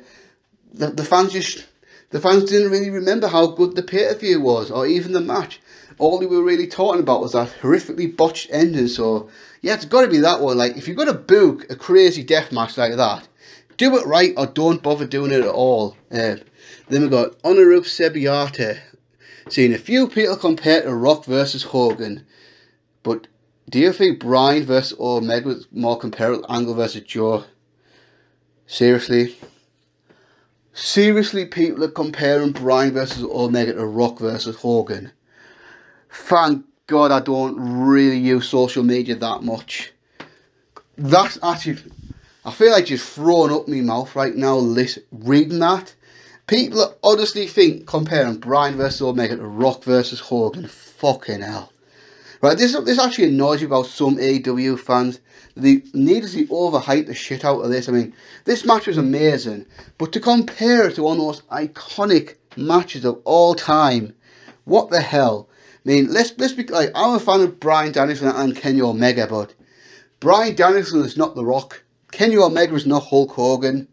the fans didn't really remember how good the pay-per-view was, or even the match. All they were really talking about was that horrifically botched ending. So yeah, it's got to be that one. Like, if you're going to book a crazy death match like that, do it right or don't bother doing it at all. Then we got Honoru Sebiate saying, a few people compare to Rock versus Hogan, but do you think Bryan versus Omega was more comparable to Angle versus Joe? Seriously? Seriously, people are comparing Bryan versus Omega to Rock versus Hogan. Thank God I don't really use social media that much. That's actually... I feel like just throwing up my mouth right now reading that. People honestly think comparing Bryan versus Omega to Rock versus Hogan. Fucking hell. Right, this actually annoys me about some AEW fans. They needlessly overhype the shit out of this. I mean, this match was amazing, but to compare it to one of the most iconic matches of all time, what the hell? I mean, let's be like, I'm a fan of Bryan Danielson and Kenny Omega, but Bryan Danielson is not The Rock. Kenny Omega is not Hulk Hogan.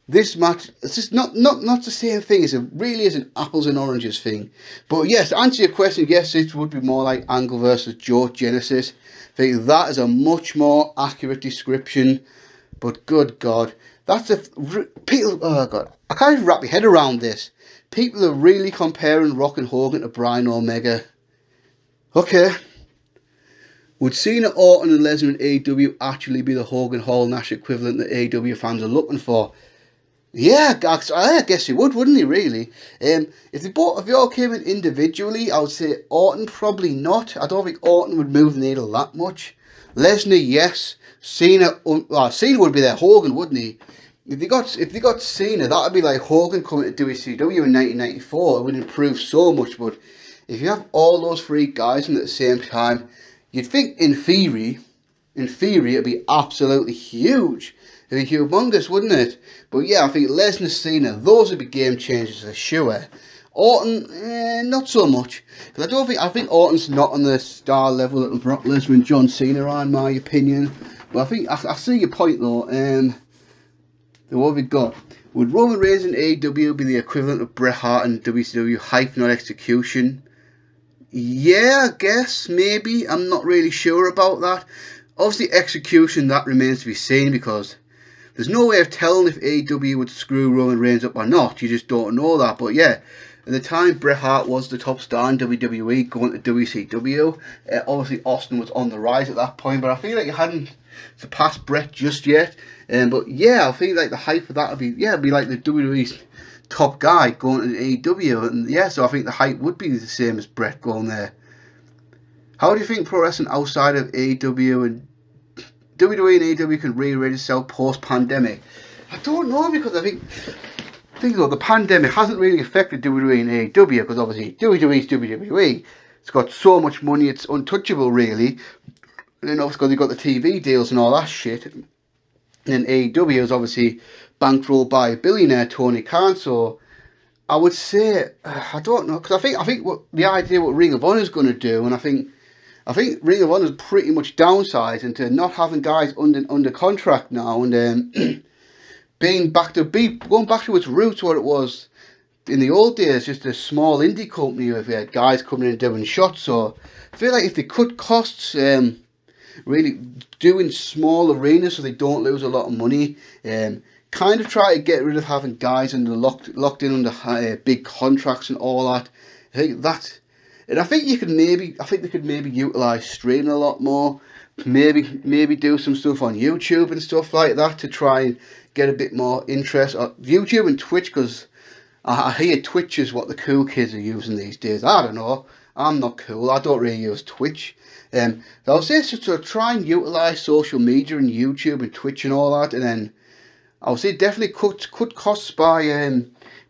This match, it's just not the same thing. It really is an apples and oranges thing. But yes, to answer your question, yes, it would be more like Angle versus Joe Genesis. I think that is a much more accurate description. But good God, that's people. Oh God, I can't even wrap my head around this. People are really comparing Rock and Hogan to Bryan Omega. Okay. Would Cena, Orton and Lesnar in AEW actually be the Hogan Hall Nash equivalent that AEW fans are looking for? Yeah, I guess he would, wouldn't he, really? If they all came in individually, I would say Orton probably not. I don't think Orton would move the needle that much. Lesnar, yes. Cena would be there. Hogan, wouldn't he? If they got Cena, that would be like Hogan coming to WCW in 1994. It would improve so much, but if you have all those three guys in at the same time, you'd think in theory it'd be absolutely huge. It'd be humongous, wouldn't it? But yeah, I think Lesnar, Cena, those would be game changers for sure. Orton, not so much. Because I think Orton's not on the star level that Brock Lesnar and John Cena are, in my opinion. But I think, I see your point though. What have we got? Would Roman Reigns in AEW be the equivalent of Bret Hart in WCW, hype, not execution? Yeah, I guess, maybe. I'm not really sure about that. Obviously, execution, that remains to be seen, because there's no way of telling if AEW would screw Roman Reigns up or not. You just don't know that. But yeah, at the time, Bret Hart was the top star in WWE going to WCW. Obviously, Austin was on the rise at that point, but I feel like you hadn't surpassed Bret just yet. But yeah, I feel like the hype for that would be, it'd be like the WWE's top guy going to AEW. And yeah, so I think the hype would be the same as Bret going there. How do you think pro wrestling outside of AEW and WWE and AEW can re-raise itself post-pandemic? I don't know, because I think though, the pandemic hasn't really affected WWE and AEW, because obviously WWE's WWE. It's got so much money, it's untouchable, really. And then obviously they've got the TV deals and all that shit. And then AEW is obviously bankrolled by a billionaire, Tony Khan. So I would say, I don't know, because I think what the idea what Ring of Honor is going to do, and I think Ring of Honor is pretty much downsized into not having guys under contract now, and going back to its roots, what it was in the old days, just a small indie company with guys coming in and doing shots. So I feel like if they cut costs, really doing small arenas so they don't lose a lot of money, kind of try to get rid of having guys locked in under big contracts and all that. I think that's. And I think they could maybe utilise streaming a lot more. Maybe do some stuff on YouTube and stuff like that to try and get a bit more interest. Or YouTube and Twitch, because I hear Twitch is what the cool kids are using these days. I don't know. I'm not cool. I don't really use Twitch. So I'll say to try and utilise social media and YouTube and Twitch and all that, and then I'll say definitely cut costs by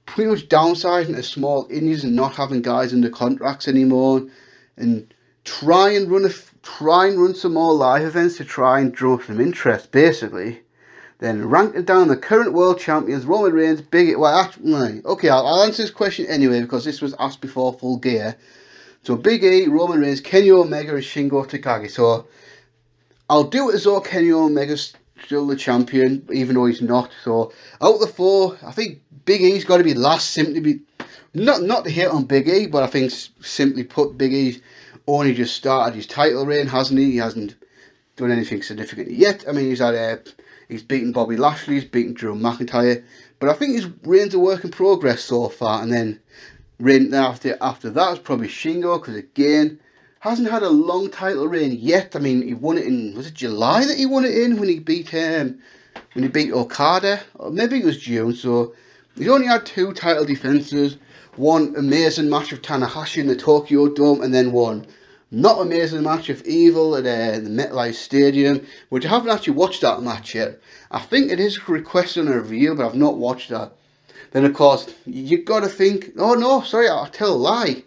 pretty much downsizing to small indies and not having guys under contracts anymore, and try and run some more live events to try and draw some interest, basically. Then ranking down the current world champions: Roman Reigns, Big E. Well, actually, okay, I'll answer this question anyway because this was asked before Full Gear. So Big E, Roman Reigns, Kenny Omega, and Shingo Takagi. So I'll do it as though Kenny Omega's still the champion, even though he's not. So out of the four, I think Big E's got to be last. Simply be not to hate on Big E, but I think simply put, Big E's only just started his title reign, hasn't he? He hasn't done anything significant yet. I mean, he's beaten Bobby Lashley, he's beaten Drew McIntyre, but I think his reign's a work in progress so far. And then reign after that is probably Shingo, because again, hasn't had a long title reign yet. I mean, he won it in, was it July that he won it in, when he beat Okada? Or maybe it was June. So he's only had 2 title defences, one amazing match of Tanahashi in the Tokyo Dome, and then one not amazing match of Evil at the MetLife Stadium, which I haven't actually watched that match yet. I think it is requested on a review, but I've not watched that. Then of course, you've got to think, oh no, sorry, I'll tell a lie.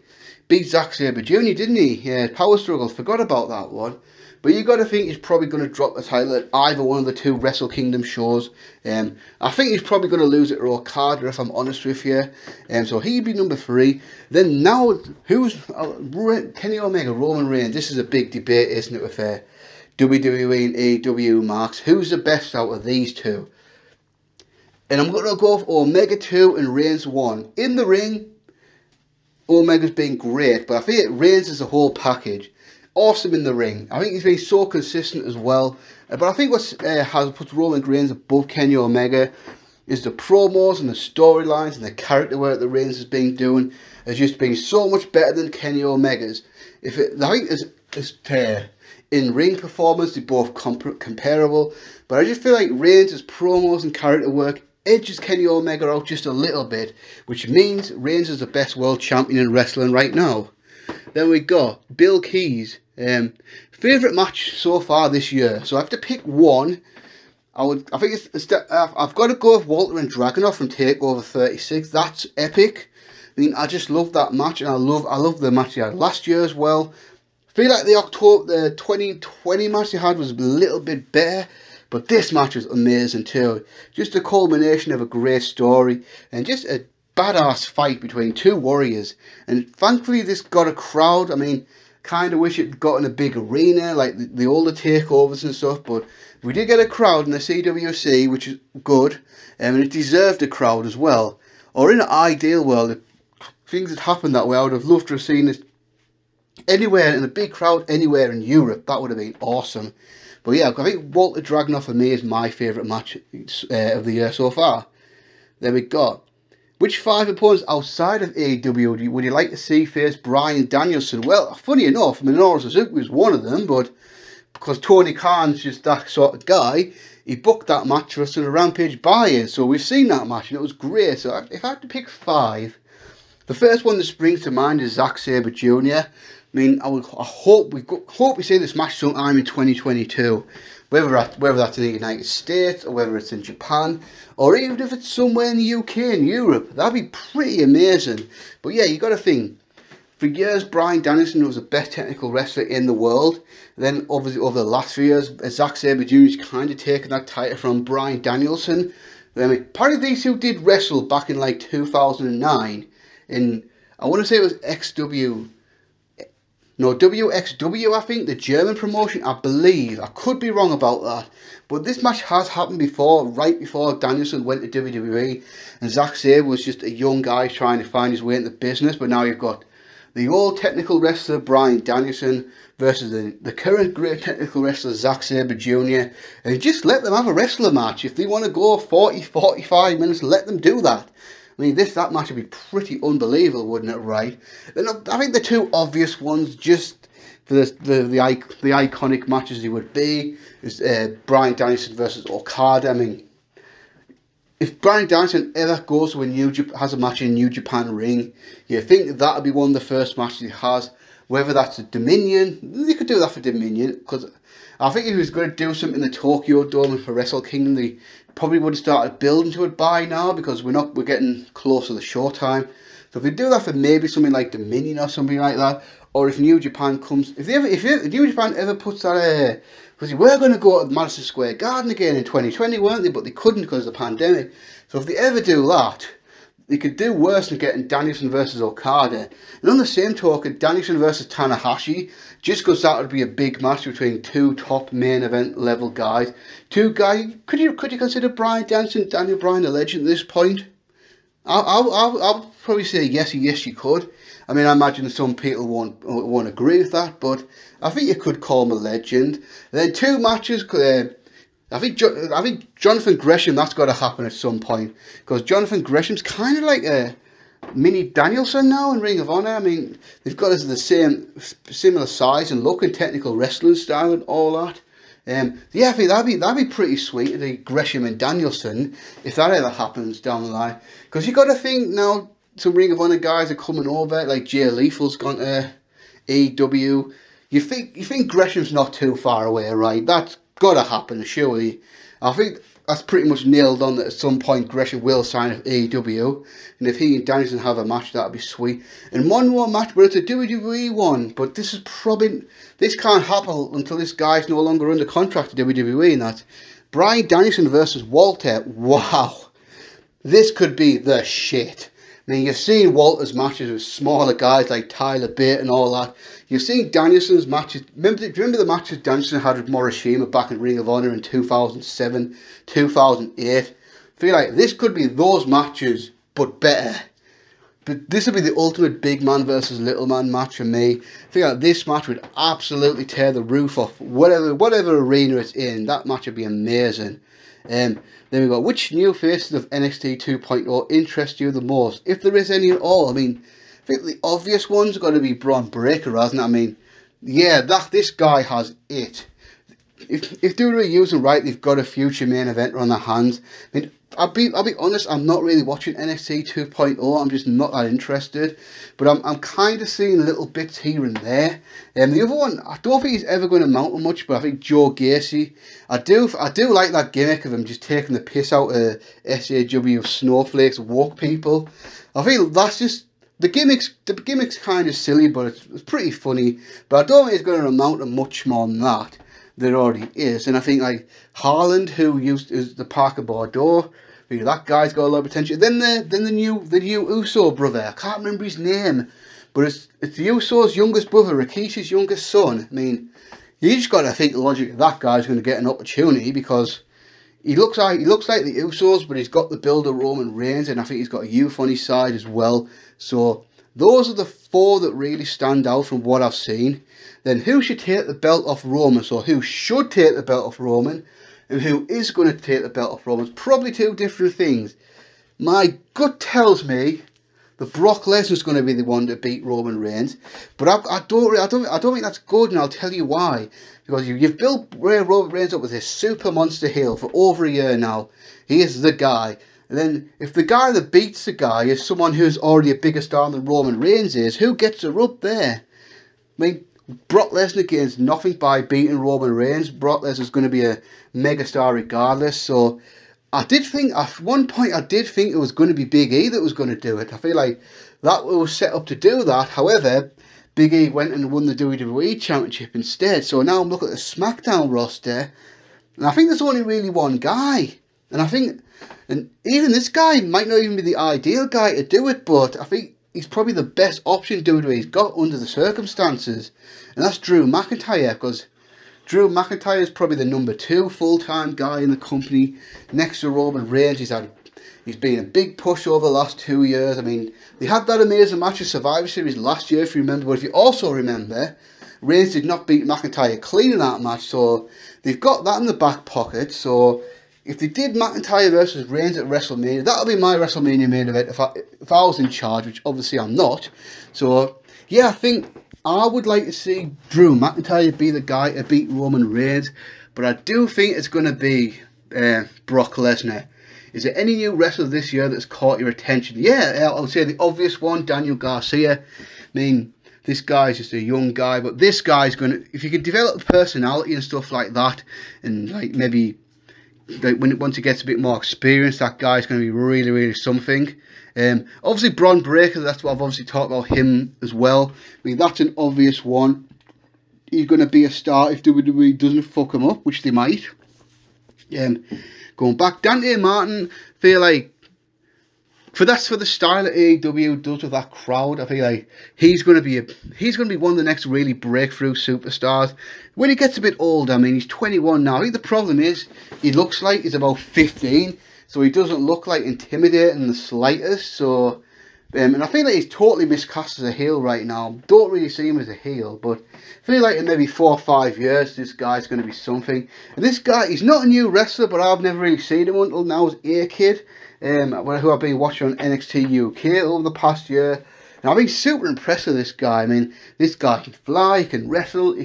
Beat Zack Sabre Jr., didn't he? Yeah, Power Struggle, forgot about that one. But you got to think he's probably going to drop the title at either one of the 2 Wrestle Kingdom shows. I think he's probably going to lose it to Okada, if I'm honest with you. So he'd be number 3. Then now, who's Kenny Omega, Roman Reigns? This is a big debate, isn't it, with WWE and AEW marks? Who's the best out of these 2? And I'm going to go for Omega 2 and Reigns 1. In the ring, Omega's been great, but I think Reigns is a whole package. Awesome in the ring. I think he's been so consistent as well. But I think what has put Roman Reigns above Kenny Omega is the promos and the storylines and the character work that Reigns has been doing has just been so much better than Kenny Omega's. I think in ring performance, they're both comparable, but I just feel like Reigns' promos and character work edges Kenny Omega out just a little bit, which means Reigns is the best world champion in wrestling right now. Then we got Bill Keys. Favourite match so far this year. So I have to pick one. I've got to go with Walter and Dragunov from TakeOver 36. That's epic. I mean, I just love that match, and I love the match he had last year as well. I feel like the 2020 match he had was a little bit better, but this match was amazing too. Just a culmination of a great story and just a badass fight between 2 warriors. And thankfully this got a crowd. I mean, kind of wish it got in a big arena like the older takeovers and stuff, but we did get a crowd in the CWC, which is good, and it deserved a crowd as well. Or in an ideal world, if things had happened that way, I would have loved to have seen this anywhere in a big crowd anywhere in Europe. That would have been awesome. But yeah, I think Walter Dragunov for me is my favourite match of the year so far. There we go. Which 5 opponents outside of AEW would you like to see face Bryan Danielson? Well, funny enough, Minoru Suzuki was one of them, but because Tony Khan's just that sort of guy, he booked that match for us in a Rampage buy-in. So we've seen that match and it was great. So if I had to pick 5, the first one that springs to mind is Zack Sabre Jr. I mean, I hope we see this match sometime in 2022. Whether that's in the United States, or whether it's in Japan, or even if it's somewhere in the UK and Europe. That'd be pretty amazing. But yeah, you got to think, for years Bryan Danielson was the best technical wrestler in the world. Then obviously over the last few years, Zack Sabre Jr. has kind of taken that title from Bryan Danielson. I mean, part of these 2 did wrestle back in like 2009. In, I want to say it was WXW, I think, the German promotion, I believe. I could be wrong about that. But this match has happened before, right before Danielson went to WWE. And Zack Sabre was just a young guy trying to find his way into business. But now you've got the old technical wrestler, Bryan Danielson, versus the current great technical wrestler, Zack Sabre Jr. And just let them have a wrestler match. If they want to go 40-45 minutes, let them do that. I mean, that match would be pretty unbelievable, wouldn't it, right? Then I think the 2 obvious ones, just for the iconic matches they would be, is Bryan Danielson versus Okada. I mean, if Bryan Danielson ever goes to has a match in New Japan ring, you think that would be one of the first matches he has. Whether that's a Dominion, they could do that for Dominion, because I think if he was going to do something in the Tokyo Dome for Wrestle Kingdom, they probably would have started building to it by now, because we're getting close to the showtime. So if they do that for maybe something like Dominion or something like that, or if New Japan comes, if New Japan ever puts that, because they were going to go to Madison Square Garden again in 2020, weren't they? But they couldn't because of the pandemic. So if they ever do that, they could do worse than getting Danielson versus Okada. And on the same token, Danielson versus Tanahashi, just because that would be a big match between two top main event level guys. Two guys, could you consider Bryan Danielson, Daniel Bryan a legend at this point? I'll probably say yes, you could. I mean, I imagine some people won't agree with that, but I think you could call him a legend. And then two matches. I think Jonathan Gresham, that's got to happen at some point, because Jonathan Gresham's kind of like a mini Danielson now in Ring of Honor. I mean, they've got the similar size and look and technical wrestling style and all that. Yeah, I think that'd be pretty sweet, the Gresham and Danielson, if that ever happens down the line. Because you got to think now, some Ring of Honor guys are coming over, like Jay Lethal's gone to AEW. You think Gresham's not too far away, right? That's got to happen, surely. I think that's pretty much nailed on that at some point Gresham will sign for AEW, and if he and Danielson have a match, that'd be sweet. And one more match, but it's a WWE one, but this can't happen until this guy's no longer under contract to WWE, and that's Bryan Danielson versus Walter. Wow, this could be the shit. I mean, you've seen Walter's matches with smaller guys like Tyler Bate and all that. You've seen Danielson's matches. Remember the matches Danielson had with Morishima back in Ring of Honor in 2007, 2008? I feel like this could be those matches, but better. But this would be the ultimate big man versus little man match for me. I feel like this match would absolutely tear the roof off whatever arena it's in. That match would be amazing. Then we got, which new faces of NXT 2.0 interest you the most, if there is any at all? I mean, I think the obvious one's got to be Braun Breaker, hasn't it? I mean, yeah, this guy has it. If WWE use him right, they've got a future main eventer on their hands. I mean, I'll be honest, I'm not really watching NXT 2.0. I'm just not that interested. But I'm kind of seeing little bits here and there. The other one, I don't think he's ever going to mount much, but I think Joe Gacy, I do like that gimmick of him just taking the piss out of SAW snowflakes, woke people. I feel that's just the gimmick's kind of silly, but it's pretty funny. But I don't think it's going to amount to much more than that. There already is, and I think like Haaland, who is the Parker Bordeaux, that guy's got a lot of potential. Then the new Uso brother, I can't remember his name, but it's the Uso's youngest brother, Rikishi's youngest son. I mean, you just got to think the logic that guy's going to get an opportunity, because he looks like the Usos, but he's got the build of Roman Reigns, and I think he's got a youth on his side as well. So those are the four that really stand out from what I've seen. Then who should take the belt off Roman? So who should take the belt off Roman, and who is going to take the belt off Roman? It's probably two different things. My gut tells me that Brock Lesnar's going to be the one to beat Roman Reigns, but I don't think that's good, and I'll tell you why. Because you've built Roman Reigns up as this super monster heel for over a year now. He is the guy. And then if the guy that beats the guy is someone who's already a bigger star than Roman Reigns is, who gets a rub there? I mean, Brock Lesnar gains nothing by beating Roman Reigns. Brock Lesnar's going to be a megastar regardless. So I did think, at one point, it was going to be Big E that was going to do it. I feel like that was set up to do that. However, Big E went and won the WWE Championship instead. So now I'm looking at the SmackDown roster, and I think there's only really one guy. And even this guy might not even be the ideal guy to do it, but I think he's probably the best option WWE's got under the circumstances. And that's Drew McIntyre, because Drew McIntyre is probably the number 2 full-time guy in the company, next to Roman Reigns. He's been a big push over the last 2 years. I mean, they had that amazing match at Survivor Series last year, if you remember. But if you also remember, Reigns did not beat McIntyre clean in that match. So they've got that in the back pocket. So if they did McIntyre versus Reigns at WrestleMania, that would be my WrestleMania main event if I was in charge, which obviously I'm not. So yeah, I think I would like to see Drew McIntyre be the guy to beat Roman Reigns. But I do think it's going to be Brock Lesnar. Is there any new wrestler this year that's caught your attention? Yeah, I would say the obvious one, Daniel Garcia. I mean, this guy's just a young guy, but this guy's going to, if you can develop personality and stuff like that, and like maybe once he gets a bit more experience, that guy's going to be really, really something. Obviously, Bron Breakker, that's what I've obviously talked about him as well. I mean, that's an obvious one. He's going to be a star if WWE doesn't fuck him up, which they might. Going back, Dante Martin, feel like for the style that AEW does with that crowd, I feel like he's going to be one of the next really breakthrough superstars. When he gets a bit older, I mean, he's 21 now. I think the problem is he looks like he's about 15, so he doesn't look like intimidating in the slightest. So, and I feel like he's totally miscast as a heel right now. Don't really see him as a heel, but I feel like in maybe 4 or 5 years, this guy's going to be something. And this guy, he's not a new wrestler, but I've never really seen him until now as A-Kid. Who I've been watching on NXT UK over the past year. And I've been super impressed with this guy. I mean, this guy can fly, he can wrestle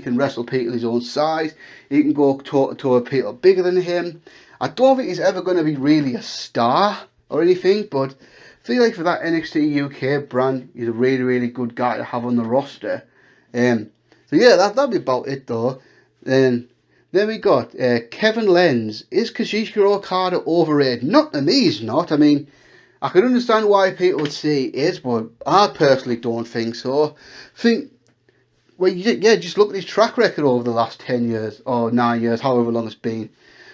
people his own size, he can go toe-to-toe with people bigger than him. I don't think he's ever going to be really a star or anything, but I feel like for that NXT UK brand, he's a really, really good guy to have on the roster. So yeah, that'll be about it though. Then we got Kevin Lenz. Is Kazuchika Okada overrated? Not to me, he's not. I mean, I can understand why people would say he is, but I personally don't think so. Just look at his track record over the last 10 years, or 9 years, however long it's been.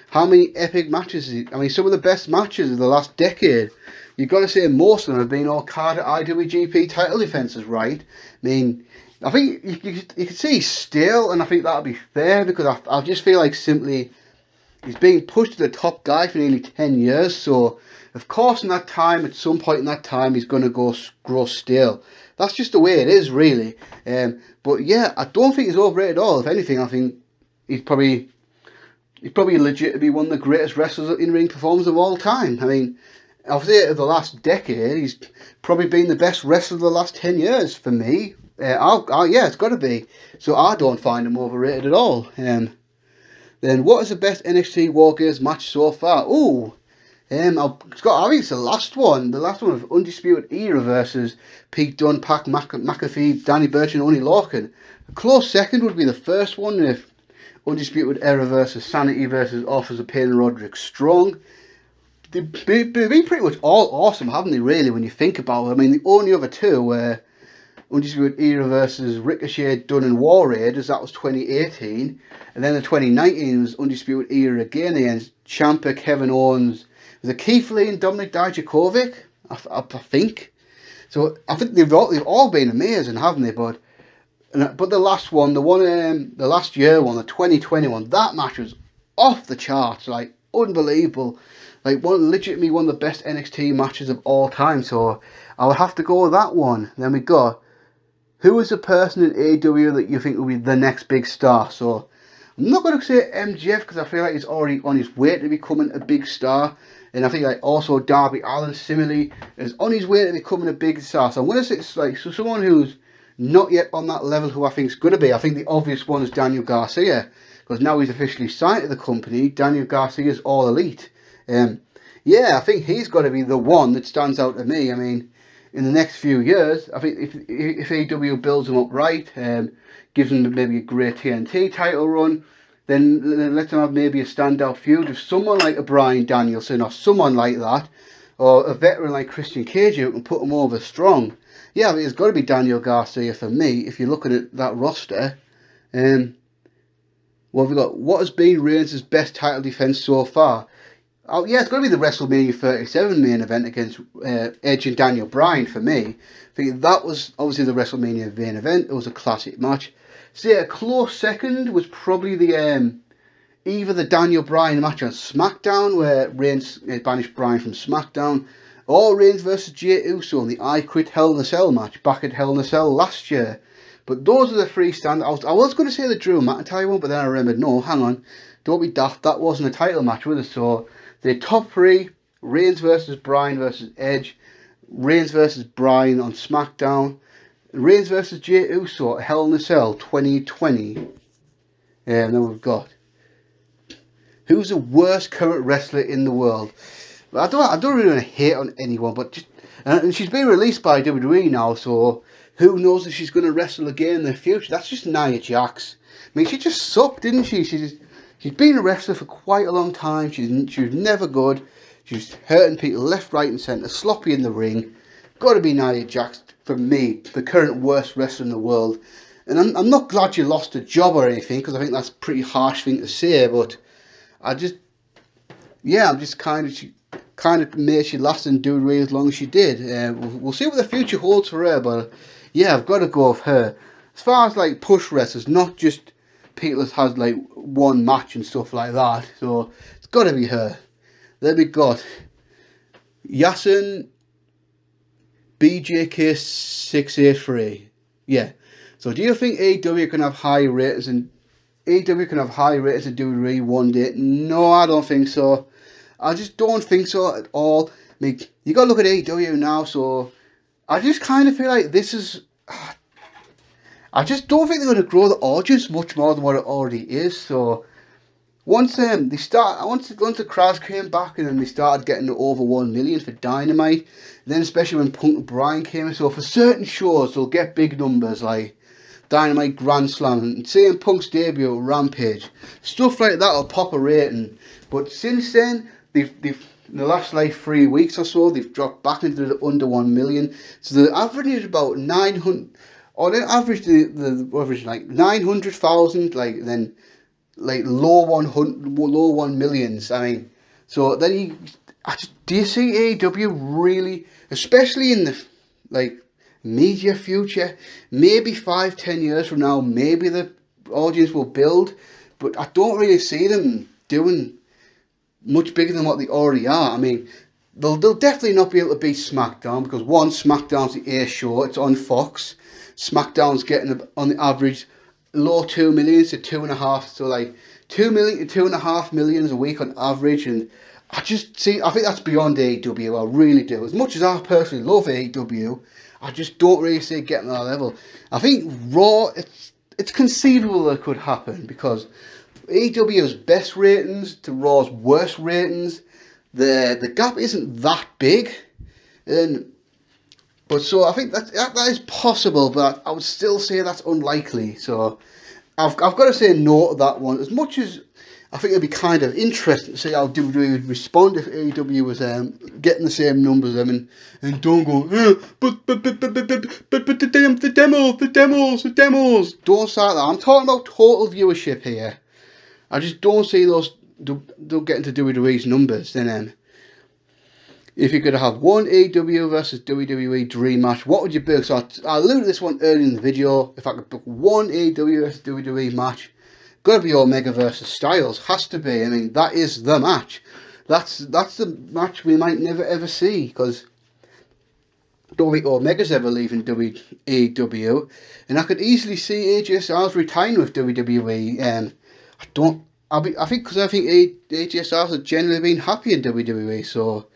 How many epic matches is he? I mean, some of the best matches of the last decade. You've got to say most of them have been Okada IWGP title defences, right? I mean, I think you can see he's stale, and I think that'll be fair, because I just feel like simply he's being pushed to the top guy for nearly 10 years, so of course at some point in that time, he's going to grow stale. That's just the way it is, really. But yeah, I don't think he's overrated at all. If anything, I think he's probably legit to be one of the greatest wrestlers in ring performers of all time. I mean, I'll say of the last decade, he's probably been the best wrestler of the last 10 years for me. Yeah, it's got to be. So I don't find him overrated at all. Then what is the best NXT War Games match so far? Scott, I think it's the last one. The last one of Undisputed Era versus Pete Dunne, Pat McAfee, Danny Burch and Oney Lorcan. A close second would be the first one if Undisputed Era versus Sanity versus Authors of Pain and Roderick Strong. They've been pretty much all awesome, haven't they, really, when you think about it? I mean, the only other two were Undisputed Era versus Ricochet, Dunne and War Raiders, that was 2018. And then the 2019 was Undisputed Era again against Ciampa, Kevin Owens, was it Keith Lee and Dominik Dijakovic? I think. So I think they've all been amazing, haven't they? But the last one, the last year one, the 2021, that match was off the charts, like unbelievable. Like legitimately one of the best NXT matches of all time. So I would have to go with that one. Then we got, who is the person in AEW that you think will be the next big star? So I'm not going to say MJF because I feel like he's already on his way to becoming a big star. And I think like also Darby Allin similarly is on his way to becoming a big star. So I'm going to say it's like someone who's not yet on that level who I think is going to be. I think the obvious one is Daniel Garcia, because now he's officially signed to the company. Daniel Garcia is All Elite. Yeah, I think he's got to be the one that stands out to me. I mean, in the next few years, I think if AEW builds him up right, gives him maybe a great TNT title run, then let them have maybe a standout feud with someone like a Bryan Danielson or someone like that, or a veteran like Christian Cage who can put him over strong. Yeah, I mean, it's got to be Daniel Garcia for me if you're looking at that roster. What have we got? What has been Reigns' best title defense so far? Oh yeah, it's got to be the WrestleMania 37 main event against Edge and Daniel Bryan for me. I think that was obviously the WrestleMania main event. It was a classic match. So yeah, a close second was probably the either the Daniel Bryan match on SmackDown, where Reigns banished Bryan from SmackDown, or Reigns versus Jey Uso in the I Quit Hell in a Cell match back at Hell in a Cell last year. But those are the three standouts. I was going to say the Drew McIntyre one, but then I remembered, no, hang on, don't be daft, that wasn't a title match, was it? So the top three, Reigns versus Bryan versus Edge, Reigns versus Bryan on SmackDown, Reigns versus Jey Uso at Hell in a Cell 2020. And then we've got, who's the worst current wrestler in the world? I don't really want to hate on anyone, but just and she's been released by WWE now, so who knows if she's going to wrestle again in the future? That's just Nia Jax. I mean, she just sucked, didn't she? She's been a wrestler for quite a long time. She was never good. She was hurting people left, right, and centre, sloppy in the ring. Got to be Nia Jax for me, the current worst wrestler in the world. And I'm not glad you lost a job or anything, because I think that's a pretty harsh thing to say. But I'm just kind of made she last in WWE as long as she did. We'll see what the future holds for her, but yeah, I've got to go with her. As far as like push wrestlers, not just people that has like one match and stuff like that. So it's got to be her. Then we got Yasin BJK683. Yeah. So do you think AEW can have high ratings and WWE one day? No, I don't think so. I just don't think so at all. I mean, you got to look at AEW now, so I just kind of feel like this is. I just don't think they're going to grow the audience much more than what it already is. So once the crowds came back and then they started getting to over 1 million for Dynamite, then especially when Punk and Bryan came in, so for certain shows they'll get big numbers like Dynamite Grand Slam and CM Punk's debut at Rampage, stuff like that will pop a rating. But since then, they've in the last like 3 weeks or so, they've dropped back into the under 1 million. So the average is about 900, or the average the average like 900,000, like then like low 1 millions. I mean, so then do you see AEW really, especially in the like media future, maybe 5-10 years from now, maybe the audience will build, but I don't really see them doing much bigger than what they already are. I mean, they'll definitely not be able to beat SmackDown, because one, SmackDown's the A show, it's on Fox. SmackDown's getting on the average low 2 million to 2.5, so like 2 million to 2.5 million a week on average, and I think that's beyond AEW. I really do. As much as I personally love AEW, I just don't really see it getting to that level. I think Raw, it's conceivable that it could happen, because AEW's best ratings to Raw's worst ratings, the gap isn't that big, but so I think that is possible, but I would still say that's unlikely. So I've got to say no to that one. As much as I think it'd be kind of interesting to see how WWE would respond if AEW was getting the same numbers, and don't go, but the demos. Don't start that. I'm talking about total viewership here. I just don't see those don't get into WWE's numbers. Then if you could have one AEW versus WWE dream match, what would you book? So I alluded to this one earlier in the video. If I could book one AEW versus WWE match, gotta be Omega versus Styles. Has to be. I mean, that is the match. That's the match we might never ever see, because I don't think Omega's ever leaving AEW, and I could easily see AJ Styles retiring with WWE. I think AJ Styles has generally been happy in WWE, so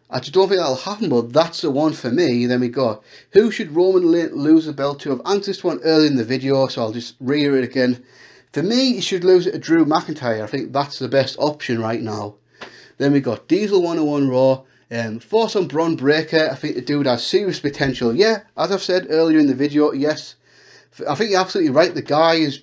I just don't think that'll happen, but that's the one for me. Then we got, who should Roman lose the belt to? I've answered this one early in the video, so I'll just reiterate it again. For me, he should lose it to Drew McIntyre. I think that's the best option right now. Then we got Diesel 101 Raw. Force on Braun Breaker. I think the dude has serious potential. Yeah, as I've said earlier in the video, yes. I think you're absolutely right. The guy he's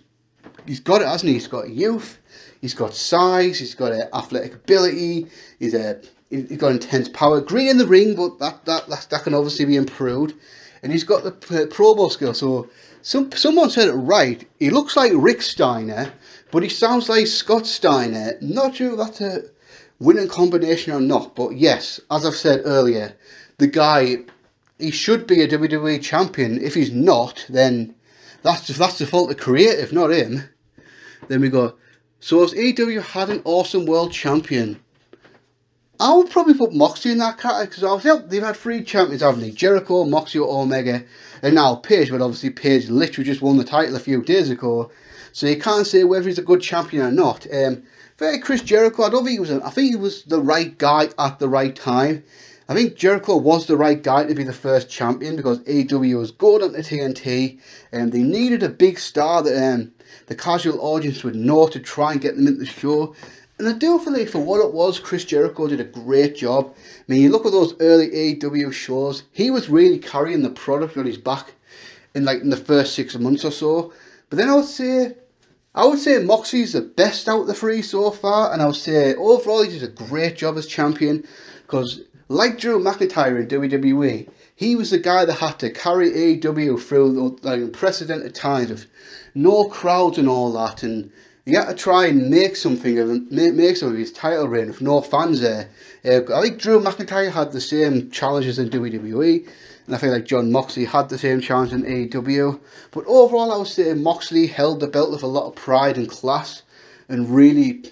got it, hasn't he? He's got youth. He's got size. He's got athletic ability. He's got intense power. Green in the ring, but that can obviously be improved. And he's got the promo skill. So someone said it right. He looks like Rick Steiner, but he sounds like Scott Steiner. Not sure if that's a winning combination or not. But yes, as I've said earlier, the guy, he should be a WWE champion. If he's not, then that's the fault of creative, not him. Then we go, so has AEW had an awesome world champion? I would probably put Moxley in that category, because obviously they've had 3 champions, haven't they? Jericho, Moxley, Omega, and now Page. But obviously Page literally just won the title a few days ago, so you can't say whether he's a good champion or not. Chris Jericho, I think he was the right guy at the right time. I think Jericho was the right guy to be the first champion, because AEW was going on to TNT, and they needed a big star that the casual audience would know to try and get them into the show. And I do feel like for what it was, Chris Jericho did a great job. I mean, you look at those early AEW shows, he was really carrying the product on his back in the first 6 months or so. But then I would say Moxley's the best out of the three so far, and I would say overall he did a great job as champion, because like Drew McIntyre in WWE, he was the guy that had to carry AEW through unprecedented times of no crowds and all that, and he had to try and make something of his title reign with no fans there. I think Drew McIntyre had the same challenges in WWE, and I feel like Jon Moxley had the same challenge in AEW. But overall, I would say Moxley held the belt with a lot of pride and class, and really,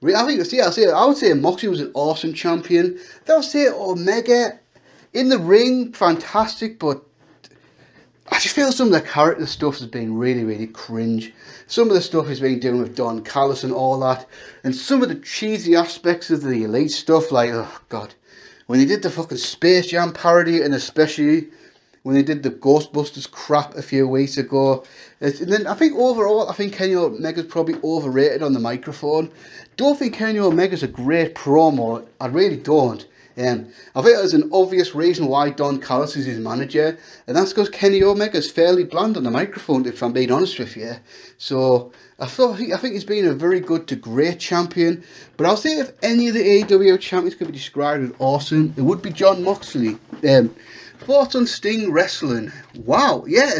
I would say Moxley was an awesome champion. Then I would say Omega in the ring, fantastic, but I just feel some of the character stuff has been really, really cringe. Some of the stuff he's been doing with Don Callis and all that, and some of the cheesy aspects of the Elite stuff, like, oh god, when they did the fucking Space Jam parody, and especially when they did the Ghostbusters crap a few weeks ago. And then I think overall, I think Kenny Omega's probably overrated on the microphone. Don't think Kenny Omega's a great promo, I really don't. I think there's an obvious reason why Don Callis is his manager, and that's because Kenny Omega's fairly bland on the microphone, if I'm being honest with you. So I think he's been a very good to great champion. But I'll say if any of the AEW champions could be described as awesome, it would be Jon Moxley. Thoughts on Sting wrestling? Wow, yeah,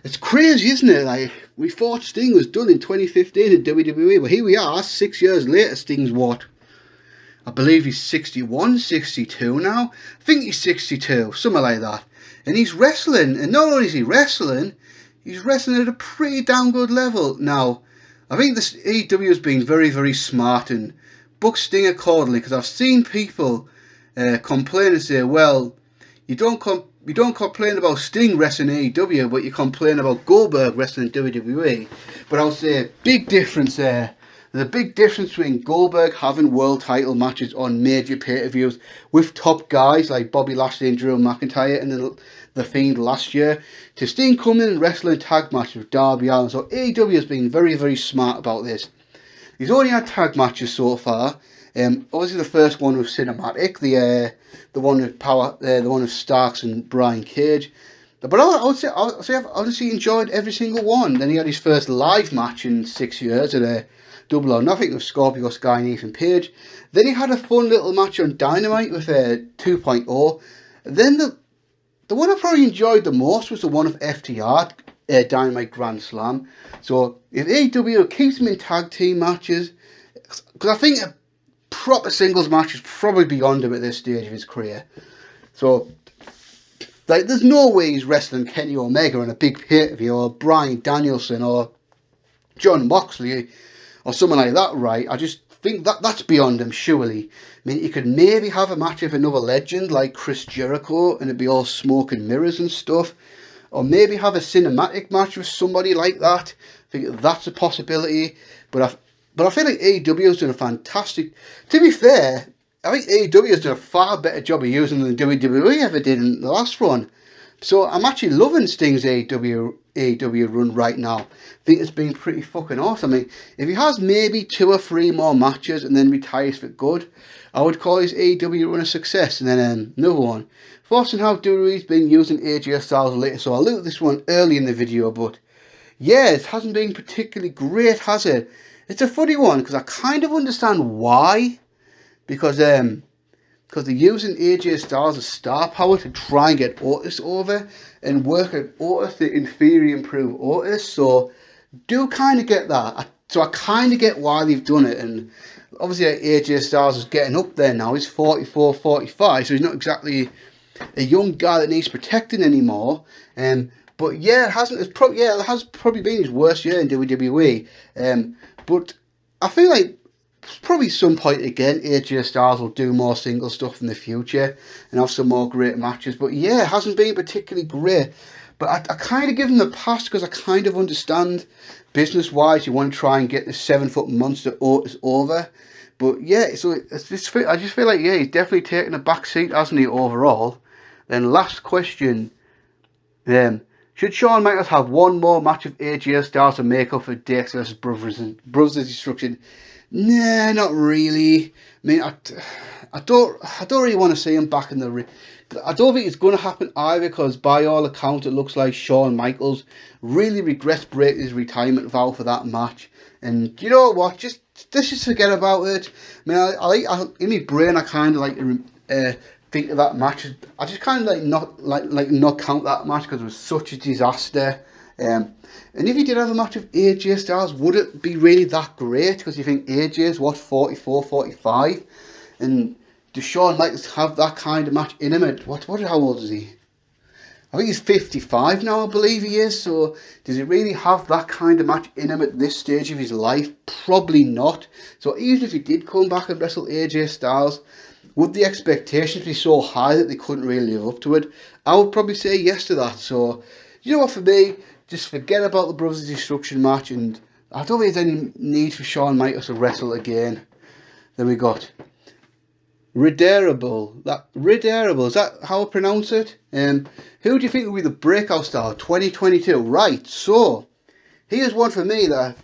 it's crazy, isn't it? Like, we thought Sting was done in 2015 in WWE, but here we are, 6 years later. Sting's what? I believe he's 61, 62 now. I think he's 62, something like that. And he's wrestling, and not only is he wrestling, he's wrestling at a pretty damn good level. Now, I think this AEW has been very, very smart and booked Sting accordingly, because I've seen people complain and say, well, you don't complain about Sting wrestling AEW, but you complain about Goldberg wrestling WWE. But I'll say, big difference there. There's a big difference between Goldberg having world title matches on major pay-per-views with top guys like Bobby Lashley and Drew McIntyre and the Fiend last year, to Sting coming and wrestling tag matches with Darby Allin. So AEW has been very, very smart about this. He's only had tag matches so far. Obviously the first one with Cinematic, the one with Starks and Brian Cage. But I would say I've honestly enjoyed every single one. Then he had his first live match in 6 years at Double or Nothing with Scorpio Sky and Ethan Page. Then he had a fun little match on Dynamite with 2.0. Then the one I probably enjoyed the most was the one with FTR, Dynamite Grand Slam. So if AEW keeps him in tag team matches, because I think a proper singles match is probably beyond him at this stage of his career. So there's no way he's wrestling Kenny Omega in a big pay-per-view, or Bryan Danielson, or Jon Moxley, or someone like that, right? I just think that's beyond him, surely. I mean, he could maybe have a match with another legend like Chris Jericho, and it'd be all smoke and mirrors and stuff. Or maybe have a cinematic match with somebody like that. I think that's a possibility. But I feel like AEW has done a fantastic... To be fair, I think AEW has done a far better job of using them than WWE ever did in the last run. So I'm actually loving Sting's AEW run right now. I think it's been pretty fucking awesome. I mean, if he has maybe 2 or 3 more matches and then retires for good, I would call his AEW run a success. And then another one. Thoughts on how WWE's been using AJ Styles lately. So I looked at this one early in the video, but yeah, it hasn't been particularly great, has it? It's a funny one, because I kind of understand why. Because they're using AJ Styles as star power to try and get Otis over and work at Otis to in theory improve Otis. So do kind of get that. I kind of get why they've done it. And obviously AJ Styles is getting up there now. He's 44, 45, so he's not exactly a young guy that needs protecting anymore. But yeah, it has probably been his worst year in WWE. But I feel like probably some point again AJ Styles will do more single stuff in the future and have some more great matches. But yeah, it hasn't been particularly great. But I kind of give him the pass, because I kind of understand business wise you want to try and get the 7-foot monster Otis over. But yeah, so I just feel like, yeah, he's definitely taken a back seat, hasn't he, overall. Then last question. Should Shawn Michaels have one more match of AJ Styles to make up for Dax vs. Brothers Destruction? Nah, not really. I mean, I don't really want to see him back in the ring. I don't think it's going to happen either, because by all accounts it looks like Shawn Michaels really regrets breaking his retirement vow for that match. And you know what? Let's just forget about it. I mean, in my brain I kind of like think of that match. I just kind of not count that match because it was such a disaster. And if you did have a match with AJ Styles, would it be really that great? Because you think AJ's what, 44, 45? And does Shawn Michaels have that kind of match in him? How old is he? I think he's 55 now, I believe he is. So does he really have that kind of match in him at this stage of his life? Probably not. So even if he did come back and wrestle AJ Styles, would the expectations be so high that they couldn't really live up to it? I would probably say yes to that. So, you know what, for me, just forget about the Brothers Destruction match, and I don't think there's any need for Shawn Michaels to wrestle again. Then we got Redarable. Is that how I pronounce it? Who do you think will be the breakout star 2022? Right, so here's one for me that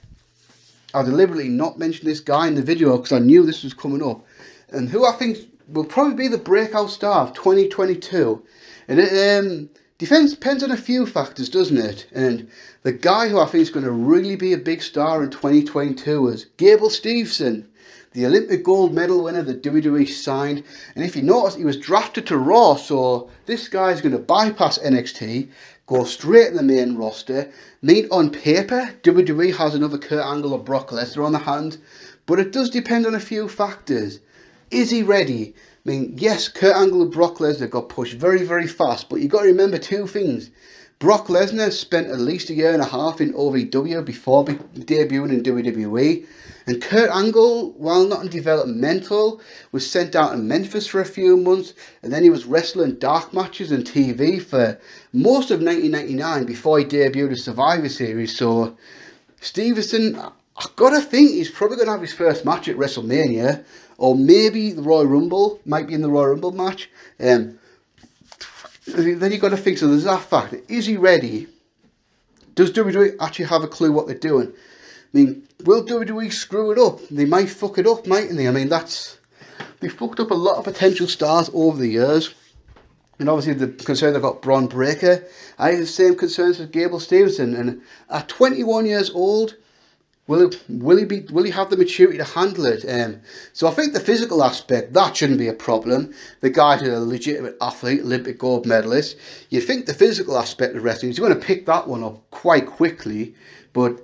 I deliberately not mentioned this guy in the video because I knew this was coming up, and who I think will probably be the breakout star of 2022. And it depends on a few factors, doesn't it? And the guy who I think is going to really be a big star in 2022 is Gable Steveson, the Olympic gold medal winner that WWE signed. And if you notice, he was drafted to Raw, so this guy is going to bypass NXT, go straight to the main roster. Mean on paper, WWE has another Kurt Angle or Brock Lesnar on the hand, but it does depend on a few factors. Is he ready? I mean, yes, Kurt Angle and Brock Lesnar got pushed very, very fast, but you've got to remember two things. Brock Lesnar spent at least a year and a half in OVW before debuting in WWE. And Kurt Angle, while not in developmental, was sent out to Memphis for a few months, and then he was wrestling dark matches on TV for most of 1999 before he debuted a Survivor Series. So Stevenson, I've got to think he's probably going to have his first match at WrestleMania, or maybe the Royal Rumble, might be in the Royal Rumble match. Then you've got to think, so there's that factor. Is he ready? Does WWE actually have a clue what they're doing? I mean, will WWE screw it up? They might fuck it up, mightn't they? I mean, they fucked up a lot of potential stars over the years. And obviously the concern they've got Braun Breaker. I have the same concerns with Gable Steveson. And at 21 years old, will he have the maturity to handle it? So I think the physical aspect, that shouldn't be a problem. The guy's a legitimate athlete, Olympic gold medalist. You think the physical aspect of wrestling, he's going to pick that one up quite quickly. But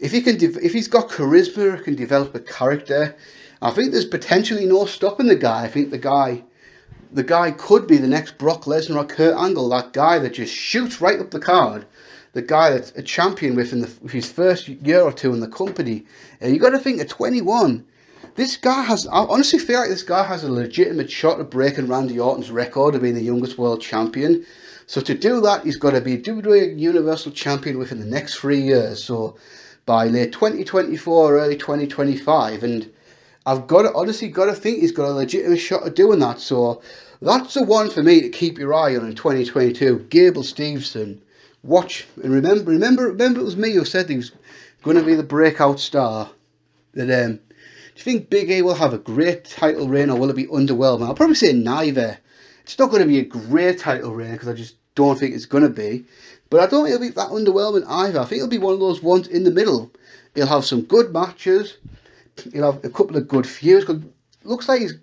if he's got charisma, can develop a character, I think there's potentially no stopping the guy. I think the guy could be the next Brock Lesnar or Kurt Angle, that guy that just shoots right up the card, the guy that's a champion with his first year or two in the company. You got to think at 21, this guy I honestly feel like this guy has a legitimate shot at breaking Randy Orton's record of being the youngest world champion. So to do that, he's got to be WWE Universal Champion within the next 3 years. So by late 2024 or early 2025, and I've honestly got to think he's got a legitimate shot at doing that. So that's the one for me to keep your eye on in 2022. Gable Steveson. Watch and remember it was me who said he was going to be the breakout star. That do you think Big E will have a great title reign, or will it be underwhelming? I'll probably say neither. It's not going to be a great title reign because I just don't think it's going to be. But I don't think it'll be that underwhelming either. I think it'll be one of those ones in the middle. He'll have some good matches. He'll have a couple of good feuds. Cause it looks like his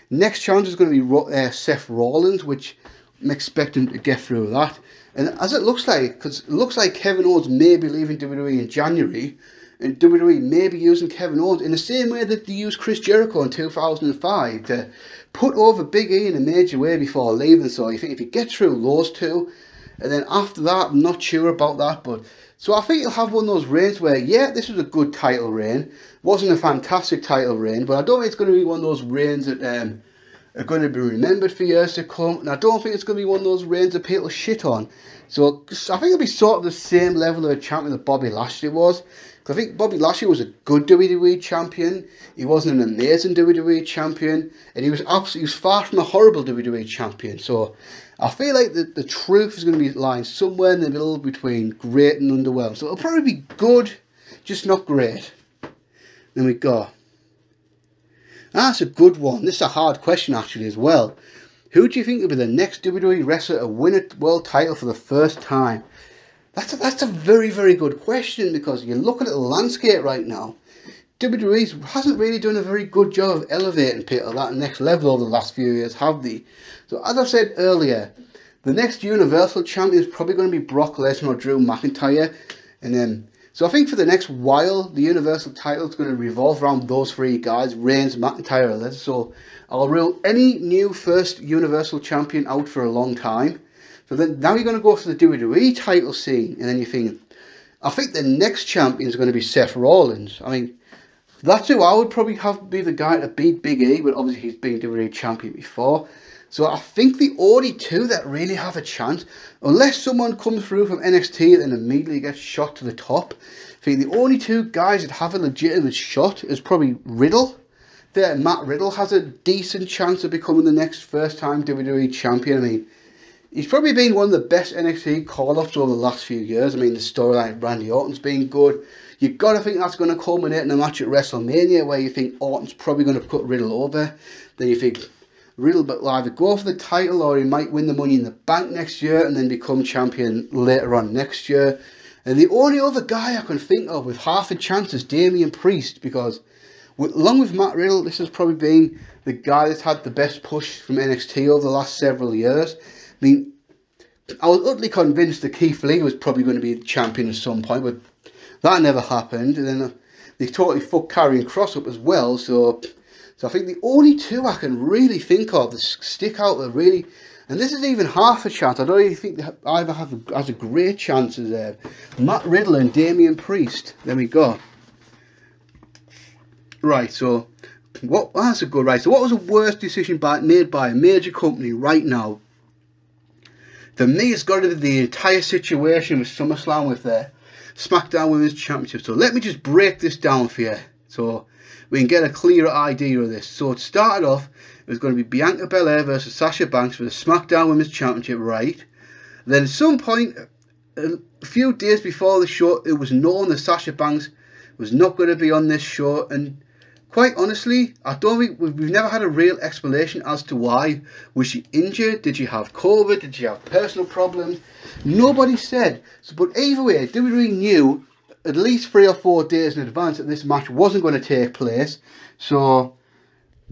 next challenge is going to be Seth Rollins, which I'm expecting to get through that. And as it looks like, because it looks like Kevin Owens may be leaving WWE in January, and WWE may be using Kevin Owens in the same way that they used Chris Jericho in 2005 to put over Big E in a major way before leaving. So you think if you get through those two, and then after that, I'm not sure about that, but so I think you'll have one of those reigns where, yeah, this was a good title reign, wasn't a fantastic title reign, but I don't think it's going to be one of those reigns that are going to be remembered for years to come, and I don't think it's going to be one of those reigns that people shit on. So I think it'll be sort of the same level of a champion that Bobby Lashley was. Because I think Bobby Lashley was a good WWE champion. He wasn't an amazing WWE champion, and he was far from a horrible WWE champion. So I feel like the truth is going to be lying somewhere in the middle between great and underwhelming. So it'll probably be good, just not great. Then we go That's a good one. This is a hard question actually as well. Who do you think will be the next WWE wrestler to win a world title for the first time? That's a very, very good question, because you're looking at the landscape right now. WWE hasn't really done a very good job of elevating people to that next level over the last few years, have they? So as I said earlier, the next Universal Champion is probably going to be Brock Lesnar or Drew McIntyre. And then, so I think for the next while, the Universal title is going to revolve around those three guys, Reigns, McIntyre, and Lesnar. So I'll rule any new first Universal Champion out for a long time. So then now you're going to go for the WWE title scene, and then you think, I think the next champion is going to be Seth Rollins. I mean, that's who I would probably have be the guy to beat Big E, but obviously he's been WWE champion before. So I think the only two that really have a chance, unless someone comes through from NXT and immediately gets shot to the top, I think the only two guys that have a legitimate shot is probably Riddle. Matt Riddle has a decent chance of becoming the next first-time WWE champion. I mean, he's probably been one of the best NXT call-ups over the last few years. I mean, the storyline of Randy Orton's been good. You've got to think that's going to culminate in a match at WrestleMania, where you think Orton's probably going to put Riddle over. Then you think Riddle will either go for the title, or he might win the Money in the Bank next year and then become champion later on next year. And the only other guy I can think of with half a chance is Damian Priest, because along with Matt Riddle, this has probably been the guy that's had the best push from NXT over the last several years. I mean, I was utterly convinced that Keith Lee was probably going to be the champion at some point, but that never happened. And then they totally fucked Karrion Kross up as well. So I think the only two I can really think of that stick out that really, and this is even half a chance, I don't even think either has a great chance as Matt Riddle and Damian Priest. There we go. Right, so that's a good right. So what was the worst decision made by a major company right now? For me, it's got to be the entire situation with SummerSlam with their SmackDown Women's Championship. So let me just break this down for you, so we can get a clearer idea of this. So it started off, it was going to be Bianca Belair versus Sasha Banks for the SmackDown Women's Championship, right? Then at some point, a few days before the show, it was known that Sasha Banks was not going to be on this show, and quite honestly, I don't think we've never had a real explanation as to why. Was she injured? Did she have COVID? Did she have personal problems? Nobody said. So, but either way, WWE knew at least 3 or 4 days in advance that this match wasn't going to take place. So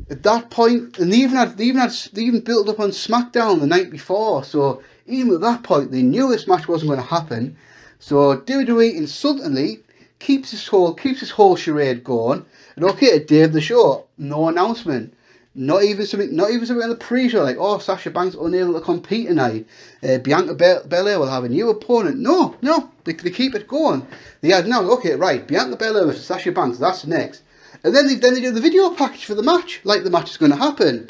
at that point, and they even built up on SmackDown the night before. So even at that point, they knew this match wasn't going to happen. So WWE insultingly keeps this whole charade going. And okay, day of the show, no announcement. Not even something on the pre-show like, oh, Sasha Banks unable to compete tonight. Bianca Belair will have a new opponent. No, they keep it going. They had now, okay, right, Bianca Belair versus Sasha Banks, that's next. And then they do the video package for the match, like the match is going to happen.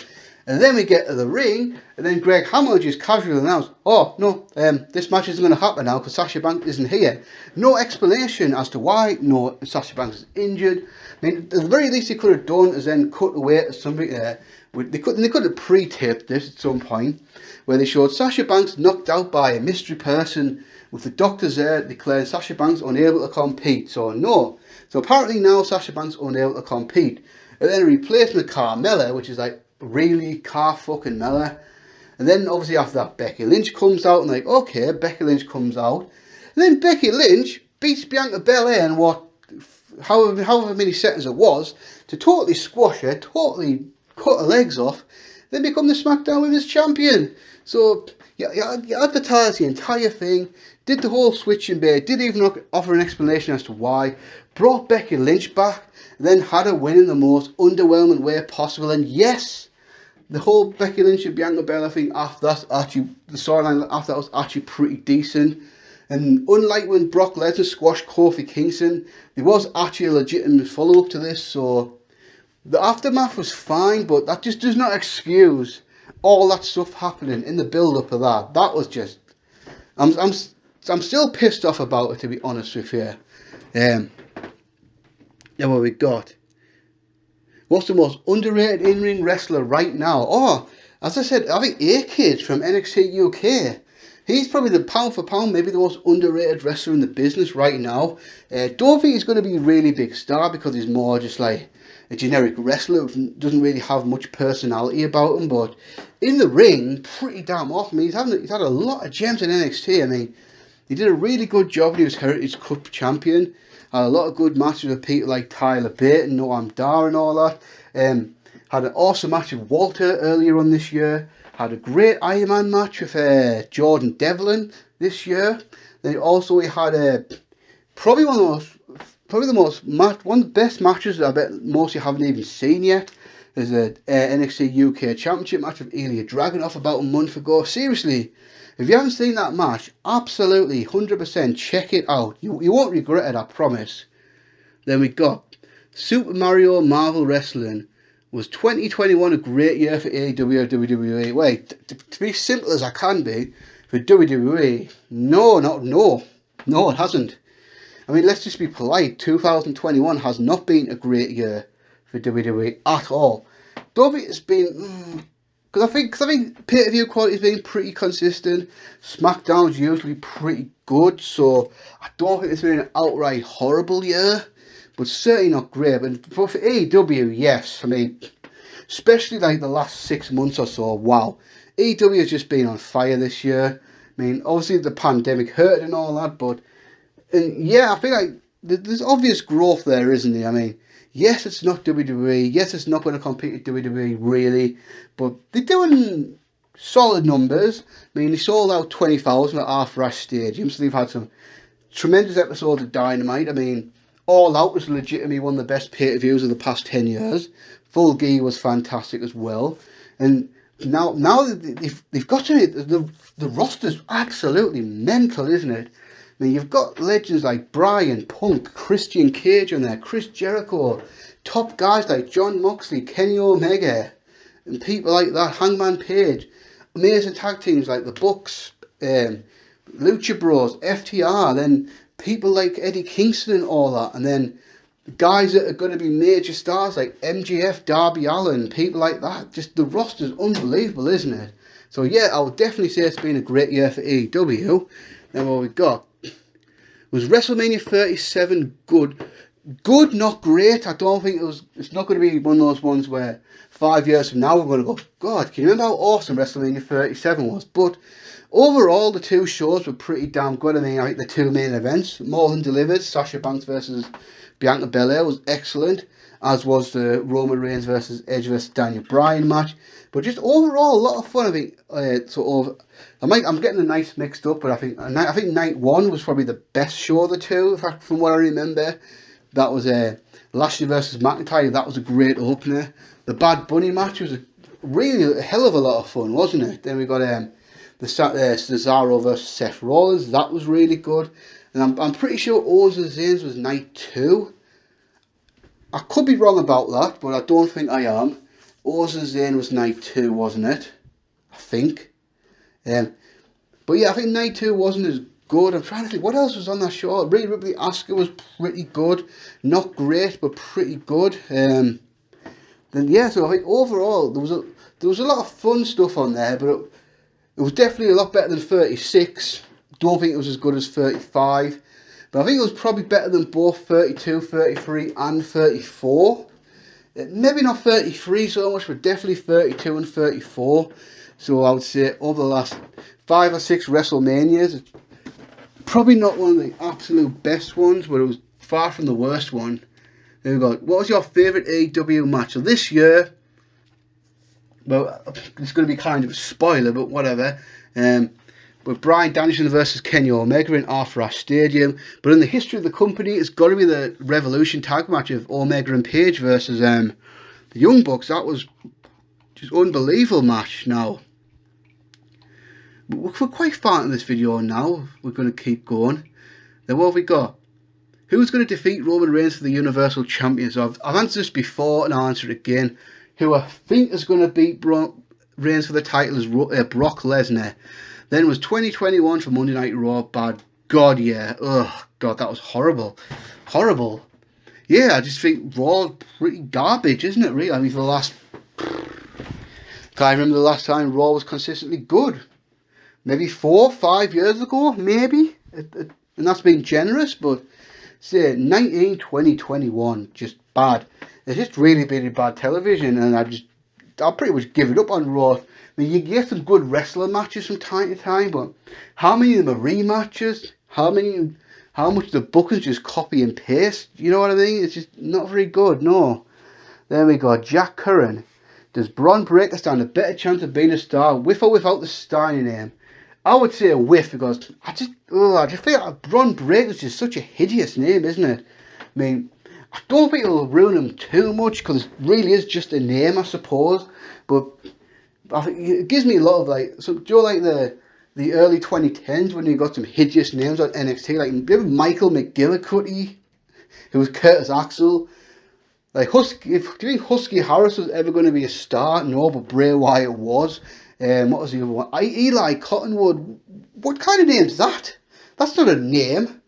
And then we get to the ring, and then Greg Hamill just casually announced, oh, no, this match isn't going to happen now because Sasha Banks isn't here. No explanation as to why. No, Sasha Banks is injured. I mean, at the very least they could have done is then cut away to something there. They could have pre-taped this at some point, where they showed Sasha Banks knocked out by a mystery person with the doctors there declaring Sasha Banks unable to compete. So no. So apparently now Sasha Banks unable to compete. And then a replacement Carmella, which is like, really car fucking Mella. And then obviously after that Becky Lynch comes out, and like, okay, Becky Lynch comes out, and then Becky Lynch beats Bianca Belair in what, however many seconds it was, to totally squash her, totally cut her legs off, then become the SmackDown Women's Champion. So you advertised the entire thing, did the whole switch and bait, didn't even offer an explanation as to why, brought Becky Lynch back, then had her win in the most underwhelming way possible. And yes, the whole Becky Lynch and Bianca Belair thing after that, actually, the storyline after that was actually pretty decent. And unlike when Brock Lesnar squashed Kofi Kingston, there was actually a legitimate follow-up to this. So the aftermath was fine, but that just does not excuse all that stuff happening in the build-up of that. That was just, I'm still pissed off about it, to be honest with you. Yeah, what we got? What's the most underrated in-ring wrestler right now? Oh, as I said, I think A-Kid from NXT UK. He's probably the pound for pound, maybe the most underrated wrestler in the business right now. Don't think he's going to be a really big star because he's more just like a generic wrestler who doesn't really have much personality about him, but in the ring, pretty damn off. I mean, he's had a lot of gems in NXT. I mean, he did a really good job when he was Heritage Cup champion. Had a lot of good matches with people like Tyler Bate and Noam Dar and all that. Had an awesome match with Walter earlier on this year. Had a great Iron Man match with Jordan Devlin this year. Then also he had probably one of the best matches that I bet most of you haven't even seen yet. There's a NXT UK Championship match with Ilya Dragunov about a month ago. Seriously, if you haven't seen that match, absolutely 100% check it out. You won't regret it, I promise. Then we got Super Mario Marvel Wrestling. Was 2021 a great year for AEW or WWE? Wait, to be simple as I can be, for WWE, no, it hasn't. I mean, let's just be polite. 2021 has not been a great year for WWE at all. Though it's been, because I think pay-per-view quality has been pretty consistent. SmackDown's usually pretty good, so I don't think it's been an outright horrible year, but certainly not great. But for AEW, yes. I mean, especially like the last 6 months or so, wow. AEW has just been on fire this year. I mean, obviously the pandemic hurt and all that, but yeah, I feel like there's obvious growth there, isn't there? I mean, yes, it's not WWE. Yes, it's not going to compete with WWE, really. But they're doing solid numbers. I mean, they sold out 20,000 at Half-Rash Stadium, so they've had some tremendous episodes of Dynamite. I mean, All Out was legitimately one of the best pay-per-views of the past 10 years. Full Gear was fantastic as well. And now they've got to the roster's absolutely mental, isn't it? I mean, you've got legends like Bryan, Punk, Christian Cage on there, Chris Jericho, top guys like Jon Moxley, Kenny Omega, and people like that, Hangman Page, amazing tag teams like the Bucks, Lucha Bros, FTR, then people like Eddie Kingston and all that, and then guys that are going to be major stars like MJF, Darby Allin, people like that. Just the roster's unbelievable, isn't it? So yeah, I would definitely say it's been a great year for AEW. Then what we got was WrestleMania 37 good. Good, not great. I don't think it's not going to be one of those ones where 5 years from now we're going to go, God, can you remember how awesome WrestleMania 37 was? But overall, the two shows were pretty damn good. I mean, I think the two main events, more than delivered. Sasha Banks versus Bianca Belair was excellent, as was the Roman Reigns versus Edge versus Daniel Bryan match. But just overall, a lot of fun. I think I'm getting the nights mixed up, but I think night one was probably the best show of the two, from what I remember. That was Lashley versus McIntyre. That was a great opener. The Bad Bunny match was really a hell of a lot of fun, wasn't it? Then we got the Cesaro versus Seth Rollins. That was really good. And I'm pretty sure Owens and Zayn was night two. I could be wrong about that, but I don't think I am. Owens and Zayn was night two, wasn't it? I think. But yeah, I think night two wasn't as good. I'm trying to think what else was on that show. Rhea Ripley Asuka was pretty good. Not great, but pretty good. Then yeah, so I think overall there was a lot of fun stuff on there, but it was definitely a lot better than 36. Don't think it was as good as 35, but I think it was probably better than both 32, 33 and 34. Maybe not 33 so much, but definitely 32 and 34. So I would say over the last 5 or 6 WrestleManias, it's probably not one of the absolute best ones, but it was far from the worst one. There we go. What was your favourite AEW match? So this year, well, it's going to be kind of a spoiler, but whatever. But Bryan Danielson versus Kenny Omega in Half-Rash Stadium. But in the history of the company, it's got to be the Revolution tag match of Omega and Page versus the Young Bucks. That was just unbelievable match. Now, we're quite far in this video now. We're going to keep going. Then what have we got? Who's going to defeat Roman Reigns for the Universal Champion? So I've answered this before and I'll answer it again. Who I think is going to beat Reigns for the title is Brock Lesnar. Then was 2021 for Monday Night Raw. Bad God, yeah. Oh, God, that was horrible. Horrible. Yeah, I just think Raw pretty garbage, isn't it, really? I mean, for the last... Can't remember the last time Raw was consistently good. Maybe 4 or 5 years ago, maybe. And that's being generous, but say 19, 20, 21, just bad. It's just really, really bad television, and I pretty much give it up on Raw. I mean, you get some good wrestler matches from time to time, but how many of them are rematches? How much the bookings just copy and paste? You know what I mean? It's just not very good, no. There we go. Jack Curran. Does Bron Breakker stand a better chance of being a star with or without the Steiner name? I would say a whiff, because I just feel like Bron Breakker is just such a hideous name, isn't it? I mean, I don't think it'll ruin him too much, because it really is just a name, I suppose. But I think it gives me a lot of like, so do you know, like the early 2010s when you got some hideous names on NXT, like remember Michael McGillicuddy, who was Curtis Axel. Like do you think Husky Harris was ever going to be a star? No, but Bray Wyatt was. What was the other one? Eli Cottonwood. What kind of name's that? That's not a name.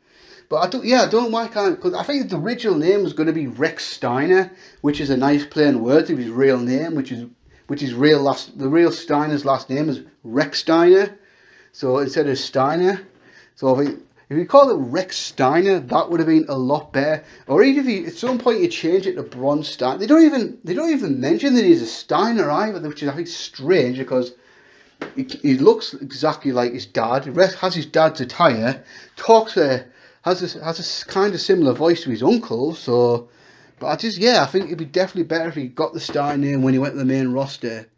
But I don't know why I can't, because I think the original name was going to be Rex Steiner, which is a nice play on words of his real name, the real Steiner's last name is Rex Steiner. So instead of Steiner, so if you call it Rex Steiner, that would have been a lot better. Or even if at some point you change it to Bron Steiner, they don't even mention that he's a Steiner either, which is I think strange, because he looks exactly like his dad. He has his dad's attire, has a kind of similar voice to his uncle. So, but I think it'd be definitely better if he got the Steiner name when he went to the main roster.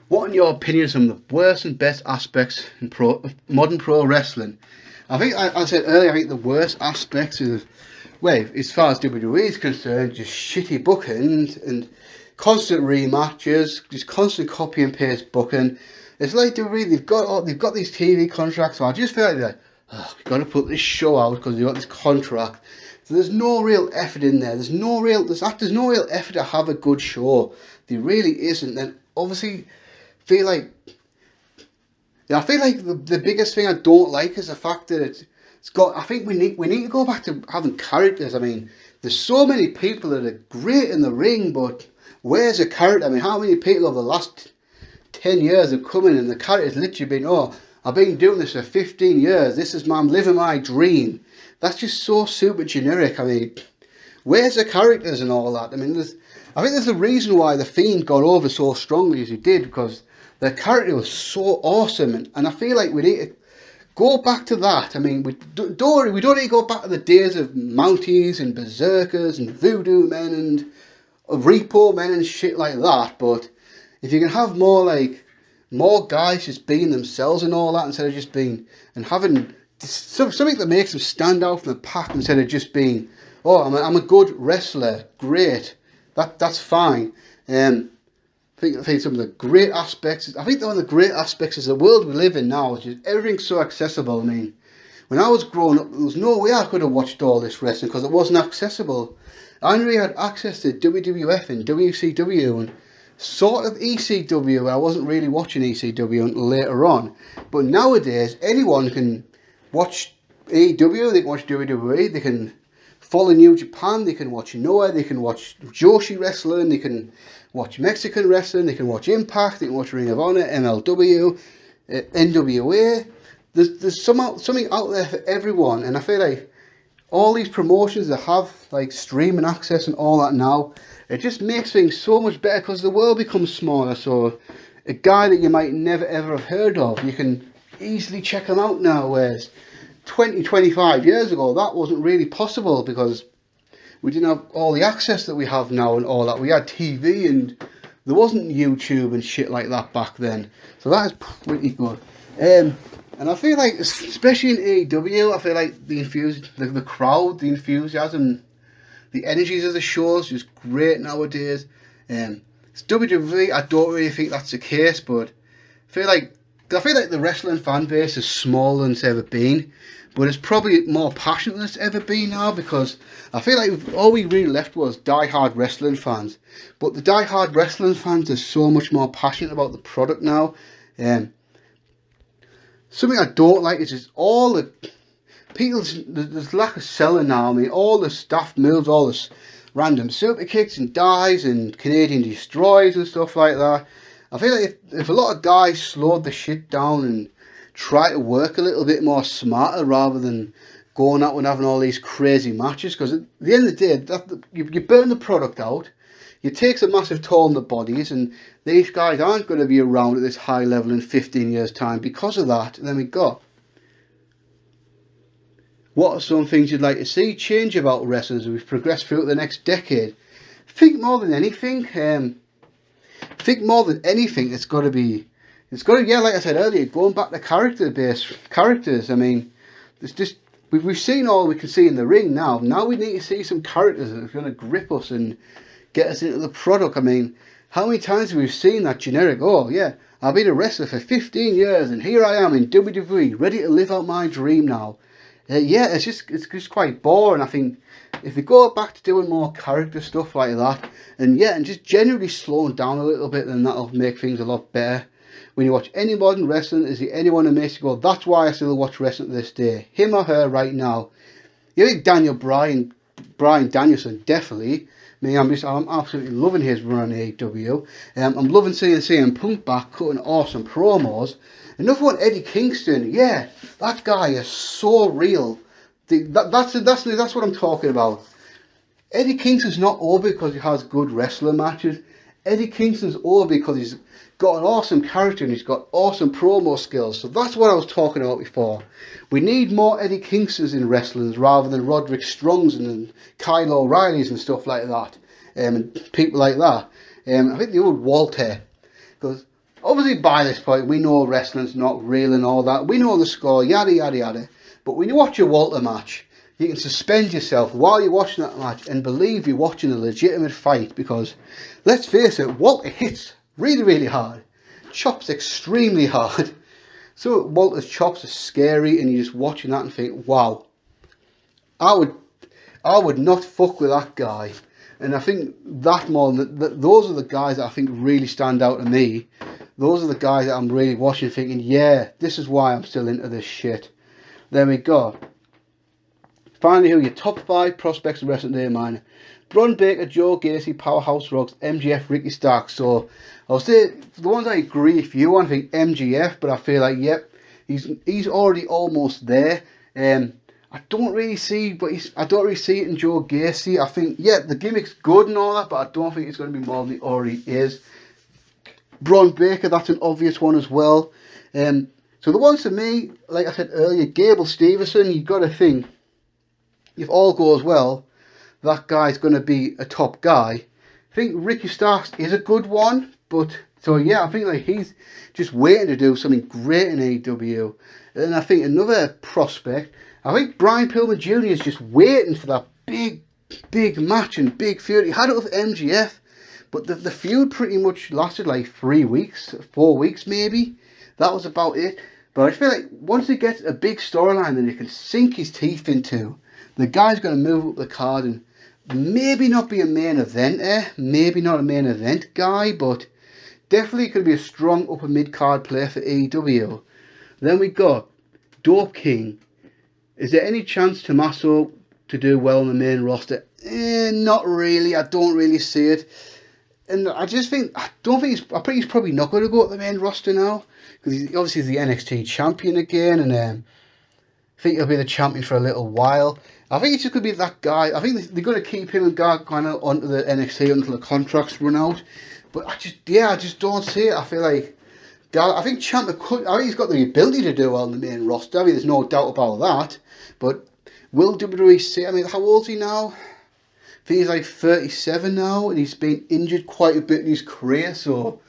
What, in your opinion, are some of the worst and best aspects in modern pro wrestling? I think I said earlier, I think the worst aspects is, well, as far as WWE is concerned, just shitty bookings and constant rematches, just constant copy and paste booking. It's like WWE, they've got these TV contracts, so I just feel like they're like, we've got to put this show out because they've got this contract. So there's no real effort in there. There's no real effort to have a good show. There really isn't. And obviously, I feel like the biggest thing I don't like is the fact that it's got. I think we need to go back to having characters. I mean, there's so many people that are great in the ring, but where's a character? I mean, how many people over the last 10 years have come in and the character's literally been, oh, I've been doing this for 15 years. I'm living my dream. That's just so super generic. I mean, where's the characters and all that? I mean, I think there's a reason why The Fiend got over so strongly as he did, because the character was so awesome, and I feel like we need to go back to that. I mean, we don't need to go back to the days of Mounties and Berserkers and Voodoo Men and Repo Men and shit like that, but if you can have more guys just being themselves and all that, instead of just being, and having something that makes them stand out from the pack, instead of just being, oh, I'm a good wrestler, great, that's fine. I think some of the great aspects, I think one of the great aspects is the world we live in now, which is everything's so accessible. I mean, when I was growing up, there was no way I could have watched all this wrestling because it wasn't accessible. I only had access to WWF and WCW and sort of ECW. I wasn't really watching ECW until later on. But nowadays, anyone can watch AEW, they can watch WWE, they can follow New Japan, they can watch Noah, they can watch Joshi wrestling, they can watch Mexican wrestling, they can watch Impact, they can watch Ring of Honor, MLW, NWA. There's something out there for everyone, and I feel like all these promotions that have like streaming access and all that now, it just makes things so much better because the world becomes smaller. So a guy that you might never ever have heard of, you can easily check him out now, whereas 25 years ago that wasn't really possible because we didn't have all the access that we have now and all that. We had TV and there wasn't YouTube and shit like that back then. So that is pretty good. And I feel like, especially in AEW, I feel like the crowd, the enthusiasm, the energies of the show is just great nowadays. It's WWE, I don't really think that's the case, but I feel like the wrestling fan base is smaller than it's ever been, but it's probably more passionate than it's ever been now, because I feel like all we really left was die-hard wrestling fans. But the die-hard wrestling fans are so much more passionate about the product now. Something I don't like is just all the people, there's lack of selling now. I mean, all the staff moves, all the random super kicks and dives and Canadian destroys and stuff like that. I feel like if a lot of guys slowed the shit down and try to work a little bit more smarter rather than going out and having all these crazy matches, because at the end of the day, you burn the product out. It takes a massive toll on the bodies, and these guys aren't going to be around at this high level in 15 years' time because of that. And then we got, what are some things you'd like to see change about wrestling as we progress through the next decade? I think more than anything, it's got to be, yeah, like I said earlier, going back to characters. I mean, it's just, we've seen all we can see in the ring now. Now we need to see some characters that are going to grip us and get us into the product. I mean, how many times have we seen that generic, oh yeah, I've been a wrestler for 15 years and here I am in WWE, ready to live out my dream now. Yeah, it's just quite boring. I think if we go back to doing more character stuff like that, and just generally slowing down a little bit, then that'll make things a lot better. When you watch any modern wrestling, is there anyone who makes you go, that's why I still watch wrestling to this day? Him or her right now? You think Brian Danielson, definitely. I mean, I'm absolutely loving his run on AEW. I'm loving seeing CM Punk back cutting awesome promos. Another one, Eddie Kingston. Yeah, that guy is so real. That's what I'm talking about. Eddie Kingston's not over because he has good wrestling matches. Eddie Kingston's over because he's got an awesome character and he's got awesome promo skills. So that's what I was talking about before. We need more Eddie Kingstons in wrestling rather than Roderick Strongs and Kyle O'Reillys and stuff like that. And people like that. I think the old Walter. Because obviously by this point we know wrestling's not real and all that. We know the score, yada yada yada. But when you watch a Walter match, you can suspend yourself while you're watching that match and believe you're watching a legitimate fight, because let's face it, Walter hits really, really hard, chops extremely hard. So Walter's chops are scary, and you're just watching that and think, wow, I would not fuck with that guy. And I think those are the guys that I think really stand out to me. Those are the guys that I'm really watching thinking, yeah, this is why I'm still into this shit. There we go. Finally, who are your top 5 prospects in wrestling today, man? Braun Baker, Joe Gacy, Powerhouse Rocks, MJF, Ricky Starks. So I'll say the ones I agree with you on, I think MJF, but I feel like, yep, he's already almost there. I don't really see it in Joe Gacy. I think, yeah, the gimmick's good and all that, but I don't think it's going to be more than it already is. Braun Baker, that's an obvious one as well. So the ones to me, like I said earlier, Gable Stevenson, you've got to think, if all goes well, that guy's going to be a top guy. I think Ricky Starks is a good one, but so yeah, I think like he's just waiting to do something great in AEW. And I think another prospect, I think Brian Pillman Jr. is just waiting for that big match and big feud. He had it with MGF, but the feud pretty much lasted like 3 weeks, 4 weeks maybe. That was about it. But I feel like once he gets a big storyline that he can sink his teeth into, the guy's going to move up the card and maybe not be a main eventer, maybe not a main event guy, but definitely could be a strong upper mid-card player for AEW. Then we got Dope King. Is there any chance Tommaso to do well on the main roster? Not really. I don't really see it. And I think he's probably not going to go to the main roster now, because he's obviously the NXT champion again, and I think he'll be the champion for a little while. I think it's just going to be that guy. I think they're going to keep him and Gargano onto the NXT until the contracts run out. But I just don't see it. I feel like I think Ciampa could. I think he's got the ability to do well on the main roster. I mean, there's no doubt about that. But will WWE see? I mean, how old is he now? I think he's like 37 now, and he's been injured quite a bit in his career. So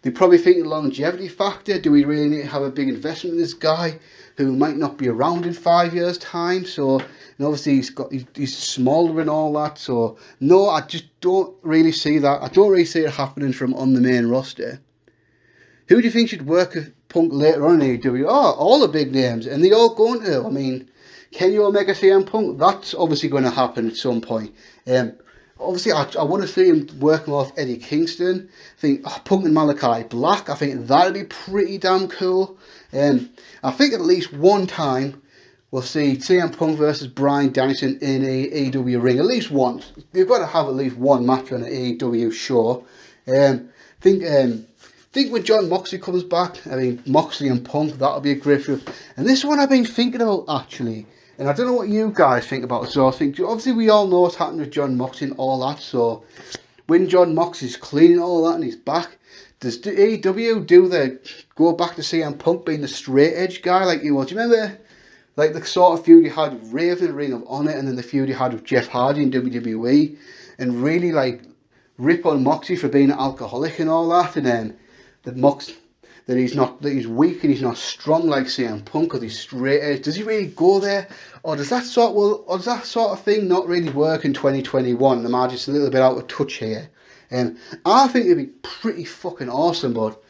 they probably think the longevity factor. Do we really need to have a big investment in this guy who might not be around in 5 years' time? So, and obviously he's smaller and all that. So no, I just don't really see that. I don't really see it happening from on the main roster. Who do you think should work with Punk later on in AEW? Oh, all the big names, and they all going to. I mean, Kenny Omega, CM Punk, that's obviously going to happen at some point. Obviously, I want to see him working off Eddie Kingston. I think Punk and Malachi Black, I think that'd be pretty damn cool. I think at least one time we'll see CM Punk versus Bryan Danielson in a AEW ring. At least once. You've got to have at least one match on an AEW show. I think think when John Moxley comes back, I mean, Moxley and Punk, that'll be a great feud. And this one I've been thinking about, actually. And I don't know what you guys think about it. So I think, obviously, we all know what's happened with John Moxley and all that. So when John Moxley's cleaning all that and he's back, does AEW go back to CM Punk being the straight edge guy like he was? Do you remember, like, the sort of feud he had with Raven, Ring of Honor, and then the feud he had with Jeff Hardy in WWE, and really, like, rip on Moxley for being an alcoholic and all that, and then that he's weak and he's not strong like CM Punk because he's straight edge. Does he really go there, or does that sort of thing not really work in 2021? Am I just a little bit out of touch here? I think it'd be pretty fucking awesome, but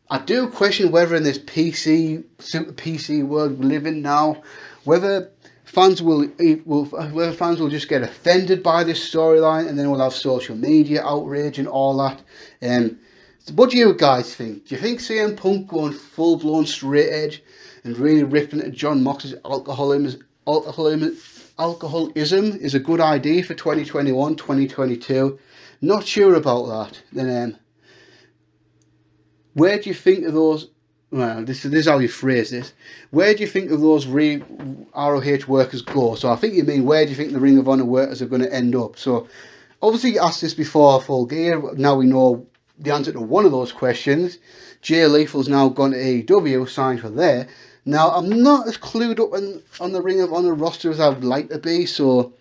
I do question whether in this super PC world we live in now, whether fans will just get offended by this storyline, and then we'll have social media outrage and all that. What do you guys think? Do you think CM Punk going full blown straight edge and really ripping at John Moxley's alcoholism is a good idea for 2021, 2022? Not sure about that. Then where do you think of those? Well, this is how you phrase this. Where do you think of those ROH workers go? So I think you mean, where do you think the Ring of Honor workers are going to end up? So obviously you asked this before Full Gear. Now we know the answer to one of those questions. Jay Lethal's now gone to AEW, signed for there. Now I'm not as clued up on the Ring of Honor roster as I would like to be, so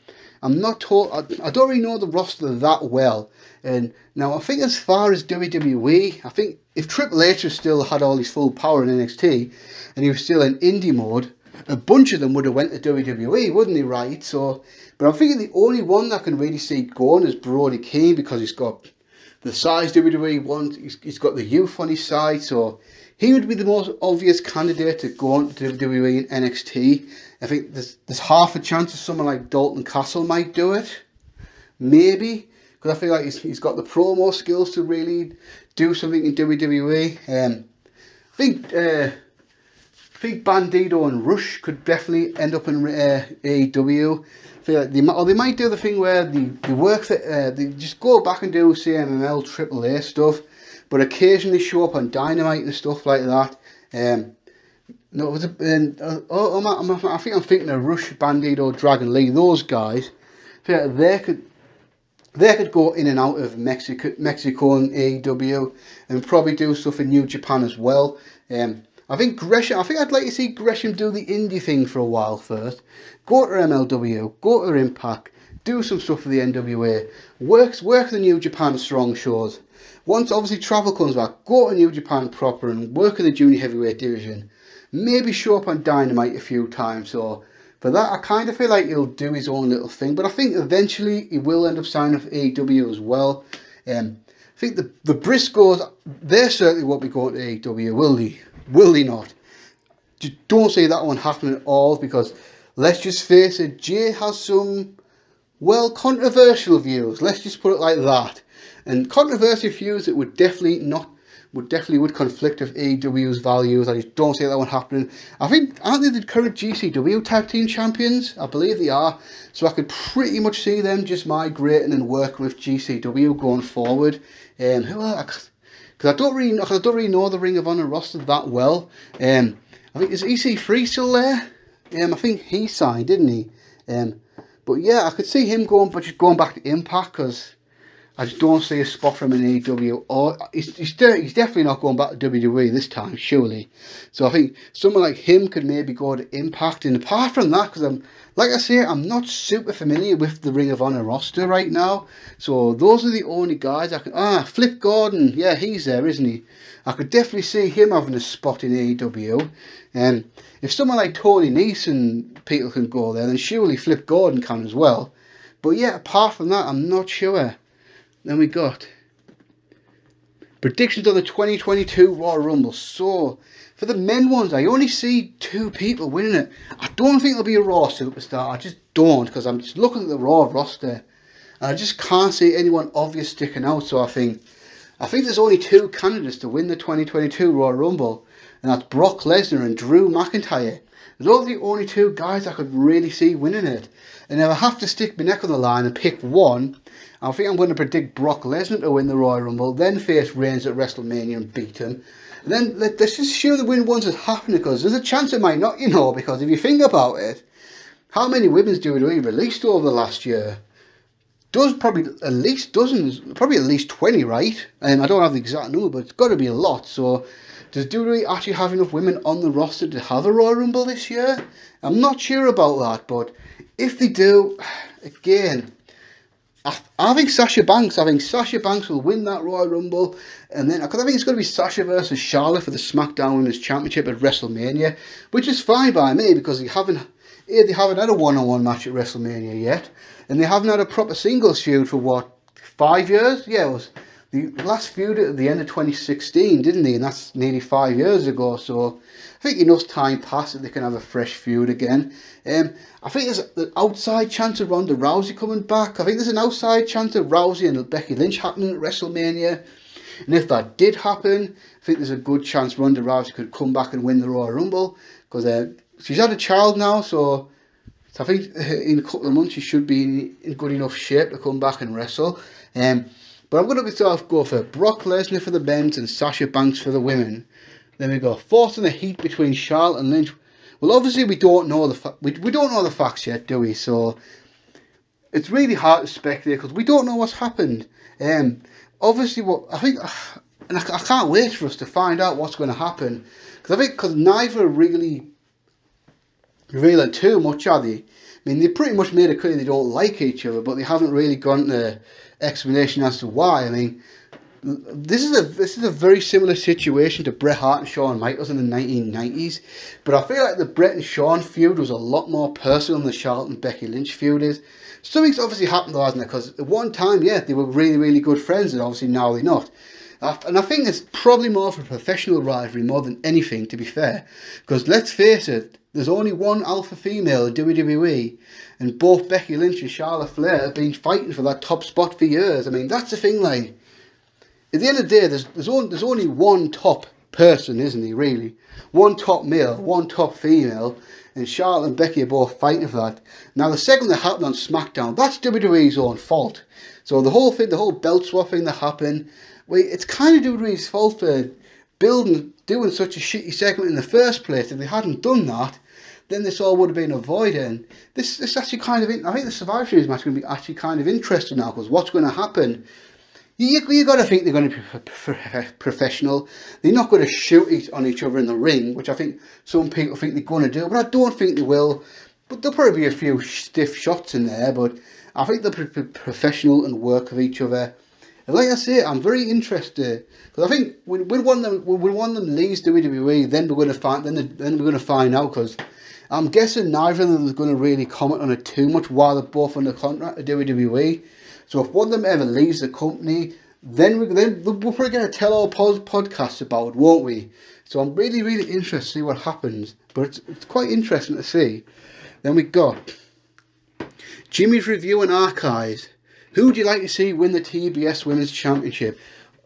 I'm not I don't really know the roster that well. And now I think as far as WWE, I think if Triple H still had all his full power in NXT and he was still in indie mode, a bunch of them would have went to WWE, wouldn't he, right? So, but I'm thinking the only one that I can really see going is Brody King, because he's got the size WWE wants, he's got the youth on his side, so he would be the most obvious candidate to go on to WWE and NXT. I think there's half a chance that someone like Dalton Castle might do it, maybe, because I feel like he's got the promo skills to really do something in WWE. I think Bandito and Rush could definitely end up in AEW. I feel like they might do the thing where they work they just go back and do CMLL AAA stuff, but occasionally show up on Dynamite and stuff like that. No, I think I'm thinking of Rush, Bandito, Dragon Lee. Those guys, I feel like they could go in and out of Mexico and AEW, and probably do stuff in New Japan as well. I think I'd like to see Gresham do the indie thing for a while first. Go to MLW, go to Impact, do some stuff for the NWA, work the New Japan strong shows. Once obviously travel comes back, go to New Japan proper and work in the junior heavyweight division. Maybe show up on Dynamite a few times. So for that, I kind of feel like he'll do his own little thing. But I think eventually he will end up signing for AEW as well. I think the Briscoes, they certainly won't be going to AEW, will they? Will they not? Just don't see that one happening at all, because let's just face it, Jay has some, well, controversial views. Let's just put it like that. And controversial views that would definitely conflict with AEW's values. I just don't see that one happening. I think, aren't they the current GCW tag team champions? I believe they are. So I could pretty much see them just migrating and working with GCW going forward. Because I don't really know the Ring of Honor roster that well. I think, is EC3 still there? I think he signed, didn't he? But yeah, I could see him going back to Impact, because I just don't see a spot for him in AEW. Or he's definitely not going back to WWE this time, surely. So I think someone like him could maybe go to Impact. And apart from that, because I'm not super familiar with the Ring of Honor roster right now. So those are the only guys I can... Flip Gordon. Yeah, he's there, isn't he? I could definitely see him having a spot in AEW. If someone like Tony Nese and people can go there, then surely Flip Gordon can as well. But yeah, apart from that, I'm not sure. Then we got predictions of the 2022 Royal Rumble. So, for the men ones, I only see 2 people winning it. I don't think there'll be a Raw superstar. I just don't, because I'm just looking at the Raw roster, and I just can't see anyone obvious sticking out. So I think there's only 2 candidates to win the 2022 Royal Rumble, and that's Brock Lesnar and Drew McIntyre. Those are the only two guys I could really see winning it. And if I have to stick my neck on the line and pick one, I think I'm going to predict Brock Lesnar to win the Royal Rumble, then face Reigns at WrestleMania and beat him. And then let's just show the win once it's happening, because there's a chance it might not, because if you think about it, how many women's WWE released over the last year? Probably at least dozens, probably at least 20, right? I don't have the exact number, but it's got to be a lot. So does WWE actually have enough women on the roster to have a Royal Rumble this year? I'm not sure about that, but if they do, again, I think Sasha Banks will win that Royal Rumble, and then because I think it's going to be Sasha versus Charlotte for the SmackDown Women's Championship at WrestleMania, which is fine by me because they haven't had a one-on-one match at WrestleMania yet, and they haven't had a proper singles feud for 5 years? Yeah, it was the last feud at the end of 2016, didn't they? And that's nearly 5 years ago. So I think enough time passed that they can have a fresh feud again. I think there's an outside chance of Ronda Rousey coming back. I think there's an outside chance of Rousey and Becky Lynch happening at WrestleMania. And if that did happen, I think there's a good chance Ronda Rousey could come back and win the Royal Rumble, because she's had a child now, so I think in a couple of months she should be in good enough shape to come back and wrestle. But I'm going to go for Brock Lesnar for the men's and Sasha Banks for the women. Then we go fourth in the heat between Charlotte and Lynch. Well, obviously we don't know we don't know the facts yet, do we? So it's really hard to speculate because we don't know what's happened. Obviously, what I think, and I can't wait for us to find out what's going to happen, because neither really revealing too much, are they? I mean, they pretty much made it clear they don't like each other, but they haven't really gone to explanation as to why. I mean, this is a very similar situation to Bret Hart and Shawn Michaels in the 1990s, but I feel like the Bret and Shawn feud was a lot more personal than the Charlotte and Becky Lynch feud is. Something's obviously happened though, hasn't it? Because at one time, yeah, they were really, really good friends, and obviously now they're not. And I think it's probably more of a professional rivalry more than anything, to be fair. Because let's face it, there's only one alpha female in WWE, and both Becky Lynch and Charlotte Flair have been fighting for that top spot for years. I mean, that's the thing, like, at the end of the day, there's only one top person, isn't there, really? One top male, one top female, and Charlotte and Becky are both fighting for that. Now, the second that happened on SmackDown, that's WWE's own fault. So the whole thing, the whole belt swapping that happened, well, it's kind of WWE's fault for doing such a shitty segment in the first place. If they hadn't done that, then this all would have been avoided. And this actually kind of, I think the Survivor Series match is going to be actually kind of interesting now, because what's going to happen? You got to think they're going to be professional. They're not going to shoot on each other in the ring, which I think some people think they're going to do, but I don't think they will. But there'll probably be a few stiff shots in there, but I think they'll be professional and work with each other. And like I say, I'm very interested, because I think when one of them leaves WWE, then we're going to find out, because I'm guessing neither of them is going to really comment on it too much while they're both under contract at WWE. So if one of them ever leaves the company, then we're probably going to tell our podcasts about it, won't we? So I'm really, really interested to see what happens. But it's quite interesting to see. Then we got Jimmy's Review and Archives. Who would you like to see win the TBS Women's Championship?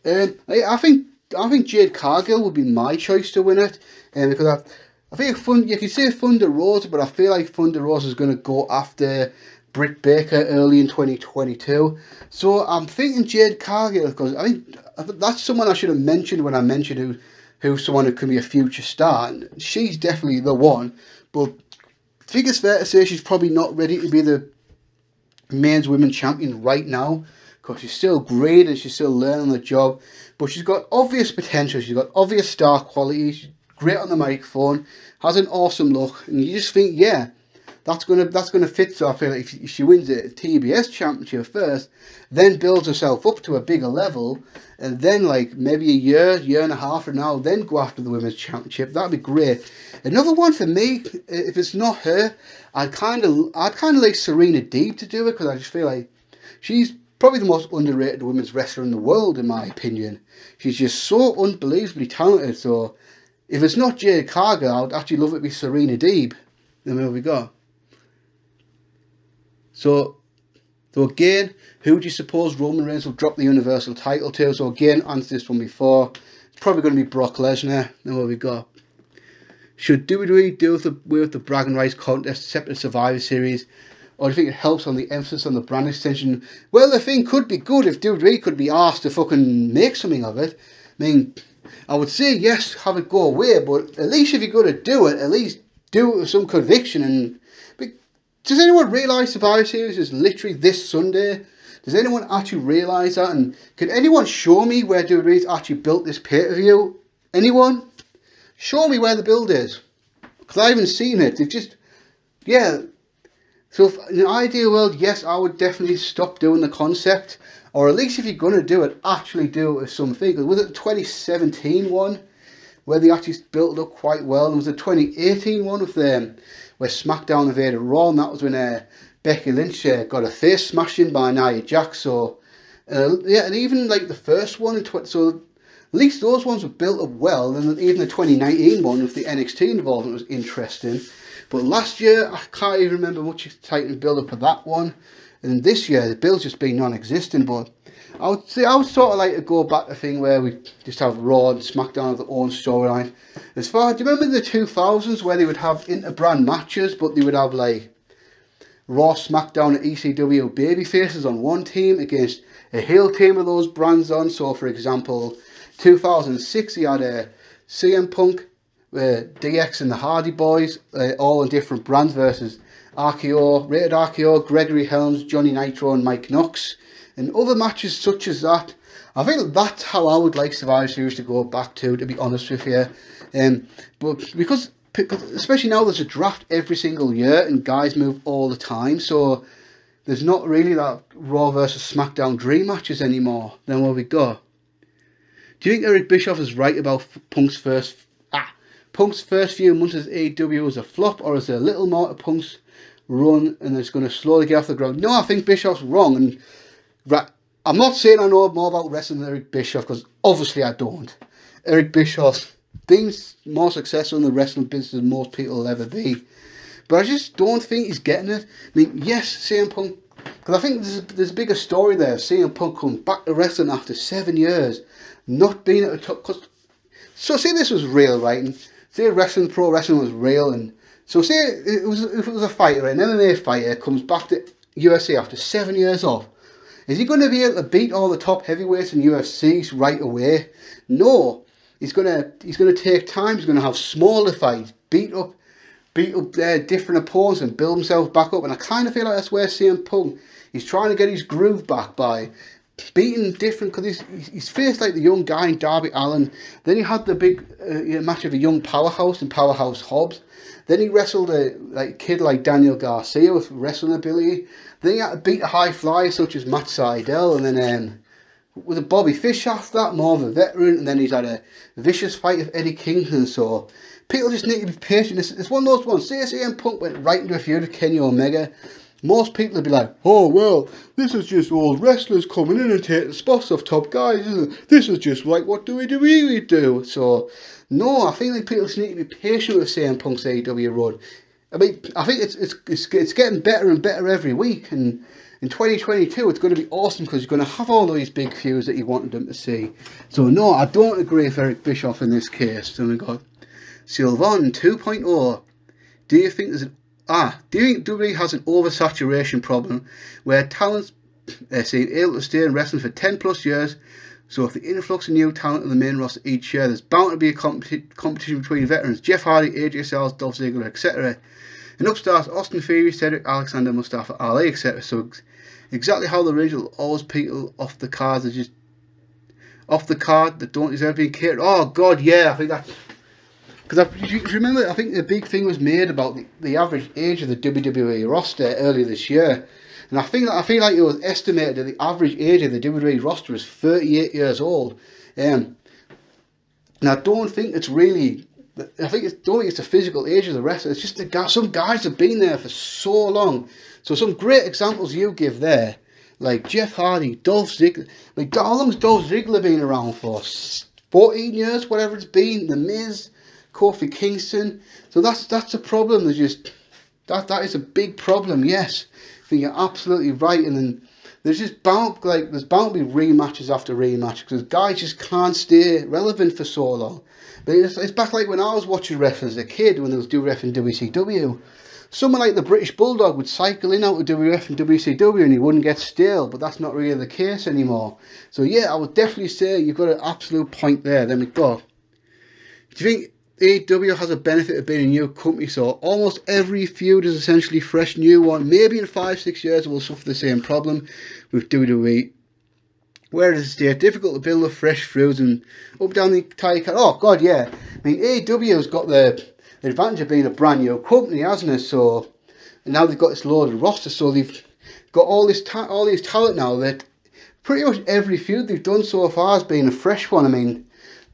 I think Jade Cargill would be my choice to win it, because I think you can say Thunder Rosa, but I feel like Thunder Rosa is going to go after Britt Baker early in 2022. So I'm thinking Jade Cargill, because I think that's someone I should have mentioned when I mentioned who someone who could be a future star. And she's definitely the one, but I think it's fair to say she's probably not ready to be the men's women's champion right now, because she's still great and she's still learning the job, but she's got obvious potential. She's got obvious star quality. She's great on the microphone, has an awesome look, and you just think, yeah, that's gonna fit. So I feel like if she wins the TBS championship first, then builds herself up to a bigger level, and then like maybe a year and a half from now, then go after the women's championship, that'd be great. Another one for me, if it's not her, I'd kind of like Serena Deeb to do it, because I just feel like she's probably the most underrated women's wrestler in the world, in my opinion. She's just so unbelievably talented. So if it's not Jade Cargill, I'd actually love it to be Serena Deeb. Then there we go. So again, who do you suppose Roman Reigns will drop the Universal title to? So again, answered this one before. It's probably going to be Brock Lesnar. Then there we go. Should WWE do away with the bragging rights contest, separate Survivor Series? Or do you think it helps on the emphasis on the brand extension? Well, the thing could be good if WWE could be asked to fucking make something of it. I mean, I would say yes, have it go away, but at least if you're going to do it, at least do it with some conviction. And does anyone realise Survivor Series is literally this Sunday? Does anyone actually realise that? And can anyone show me where WWE's actually built this pay-per-view? Anyone? Show me where the build is. Because I haven't seen it. They've just... Yeah. So if, in an ideal world, yes, I would definitely stop doing the concept. Or at least if you're going to do it, actually do it with something. Was it the 2017 one? Where they actually built it up quite well. And was the 2018 one with them, where SmackDown invaded Raw, and that was when Becky Lynch got her face smashed in by Nia Jax. So yeah, and even like the first one, so at least those ones were built up well. And even the 2019 one with the NXT involvement was interesting. But last year, I can't even remember much exciting build up of that one. And this year, the build's just been non-existent. But I would sort of like to go back to a thing where we just have Raw and SmackDown have their own storyline. Do you remember the 2000s where they would have inter-brand matches, but they would have like Raw, SmackDown, and ECW baby faces on one team against a heel team with those brands on? So, for example, 2006, you had CM Punk, DX and the Hardy Boys, all on different brands versus RKO, Rated RKO, Gregory Helms, Johnny Nitro, and Mike Knox. And other matches such as that. I think that's how I would like Survivor Series to go back to be honest with you. But because especially now there's a draft every single year and guys move all the time, so there's not really that Raw versus SmackDown dream matches anymore. Then what we got? Do you think Eric Bischoff is right about Punk's first few months as AEW was a flop, or is there a little more to Punk's run and it's going to slowly get off the ground? No, I think Bischoff's wrong, and I'm not saying I know more about wrestling than Eric Bischoff, because obviously I don't. Eric Bischoff's been more successful in the wrestling business than most people will ever be. But I just don't think he's getting it. I mean, yes, CM Punk, because I think there's a bigger story there. CM Punk coming back to wrestling after 7 years, not being at the top. So say this was real, right? And say pro wrestling was real, and so say if it was a fighter, an MMA fighter, comes back to UFC after 7 years off. Is he going to be able to beat all the top heavyweights in UFC right away? No. He's going to take time. He's going to have smaller fights, beat up different opponents and build himself back up. And I kind of feel like that's where CM Punk, he's trying to get his groove back by beating different, because he's faced like the young guy in Darby Allin. Then he had the big match of a young powerhouse in Powerhouse Hobbs. Then he wrestled a kid like Daniel Garcia with wrestling ability. Then he had to beat a high flyer such as Matt Sydal, and then with a Bobby Fish after that, more of a veteran, and then he's had a vicious fight with Eddie Kingston. So people just need to be patient. It's one of those ones. Say CM Punk went right into a feud with Kenny Omega, most people would be like, oh well, this is just old wrestlers coming in and taking spots off top guys, isn't it? This is just like what do we really do? So no, I think like people just need to be patient with CM Punk's AEW run. I mean, I think it's getting better and better every week, and in 2022 it's going to be awesome because you're going to have all these big feuds that you wanted them to see. So no, I don't agree with Eric Bischoff in this case. So we got Sylvan 2.0. Do you think WWE has an oversaturation problem where talents seem able to stay in wrestling for 10 plus years? So if the influx of new talent in the main roster each year, there's bound to be a competition between veterans, Jeff Hardy, AJ Styles, Dolph Ziggler, etc. And upstarts Austin Theory, Cedric Alexander, Mustafa Ali, etc. So exactly how the original always people off the card are just off the card that don't deserve being catered. Oh God, yeah, I think that's because if you remember, I think the big thing was made about the average age of the WWE roster earlier this year. And I feel like it was estimated that the average age of the WWE roster is 38 years old. And I don't think it's really, don't think it's the physical age of the wrestler. It's just some guys have been there for so long. So some great examples you give there, like Jeff Hardy, Dolph Ziggler. Like how long's Dolph Ziggler been around for? 14 years, whatever it's been. The Miz, Kofi Kingston. So that's a problem. There's just that is a big problem. Yes. I think you're absolutely right, and then there's bound to be rematches after rematch because guys just can't stay relevant for so long. But it's back like when I was watching wrestling as a kid when there was WWF and WCW. Someone like the British Bulldog would cycle in out of WWF and WCW and he wouldn't get stale, but that's not really the case anymore. So yeah, I would definitely say you've got an absolute point there. Then we go. Do you think AEW has a benefit of being a new company, so almost every feud is essentially fresh new one? Maybe in 5-6 years we'll suffer the same problem with WWE. Whereas it's difficult to build up fresh feuds and up down the entire oh god, yeah. I mean AEW's got the advantage of being a brand new company, hasn't it? So and now they've got this loaded roster, so they've got all this talent now that pretty much every feud they've done so far has been a fresh one. I mean,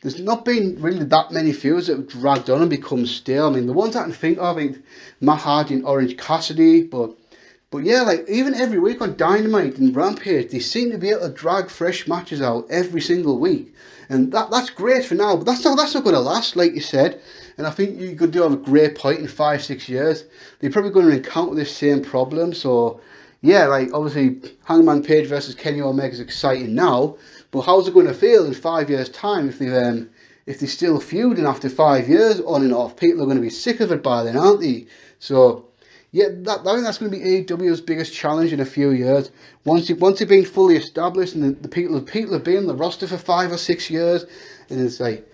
there's not been really that many feuds that have dragged on and become stale. I mean, the ones I can think of, I think Matt Hardy and Orange Cassidy, but yeah, like even every week on Dynamite and Rampage, they seem to be able to drag fresh matches out every single week, and that's great for now. But that's not going to last, like you said. And I think you could do have a great point in 5-6 years. They're probably going to encounter this same problem. So yeah, like obviously Hangman Page versus Kenny Omega is exciting now, but how's it going to feel in 5 years' time if they're still feuding after 5 years on and off? People are going to be sick of it by then, aren't they? So yeah, I think that's going to be AEW's biggest challenge in a few years. Once they've been fully established and the people have been on the roster for 5 or 6 years, and it's like,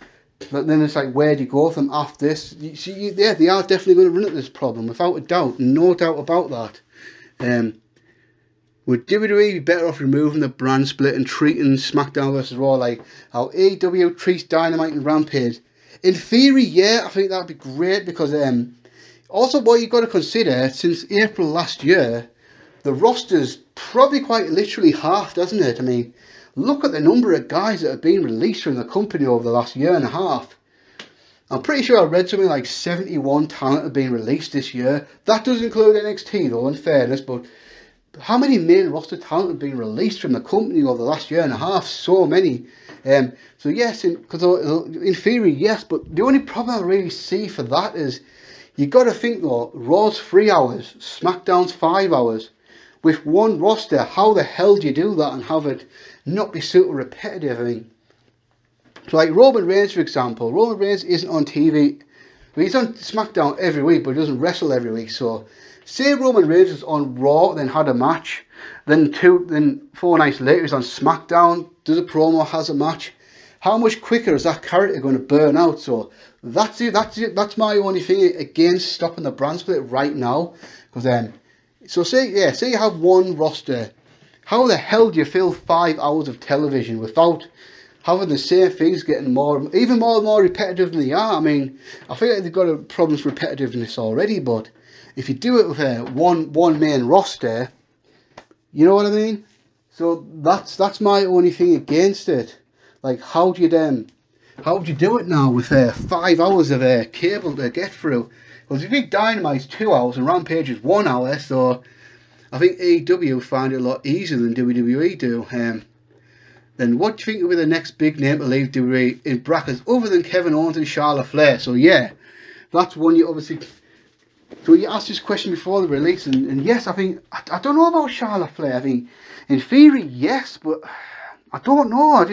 but then it's like, where do you go from after this? Yeah, they are definitely going to run into this problem without a doubt, no doubt about that. Would WWE be better off removing the brand split and treating SmackDown versus Raw like how AEW treats Dynamite and Rampage? In theory, yeah, I think that'd be great because also what you've got to consider, since April last year, the roster's probably quite literally halved, hasn't it? I mean, look at the number of guys that have been released from the company over the last year and a half. I'm pretty sure I read something like 71 talent have been released this year. That does include NXT though, in fairness, but how many main roster talent have been released from the company over the last year and a half? So many. So yes, in theory, yes, but the only problem I really see for that is you got to think though, Raw's 3 hours, SmackDown's 5 hours. With one roster, how the hell do you do that and have it not be super repetitive? I mean, so like Roman Reigns, for example, Roman Reigns isn't on TV. Well, he's on SmackDown every week, but he doesn't wrestle every week. So, say Roman Reigns is on Raw, then had a match, then 4 nights later he's on SmackDown, does a promo, has a match. How much quicker is that character going to burn out? So that's it. That's my only thing against stopping the brand split right now. Because so say you have one roster. How the hell do you fill 5 hours of television without having the same things getting even more repetitive than they are? I mean, I feel like they've got a problem with repetitiveness already, but if you do it with one main roster, you know what I mean? So that's my only thing against it. Like, how would you do it now with 5 hours of cable to get through? Because if you think Dynamite's 2 hours and Rampage is 1 hour, so I think AEW find it a lot easier than WWE do. Then what do you think will be the next big name to leave WWE in brackets other than Kevin Owens and Charlotte Flair? So yeah, that's one you obviously. So you asked this question before the release, and yes, I think I don't know about Charlotte Flair. I think in theory yes, but I don't know.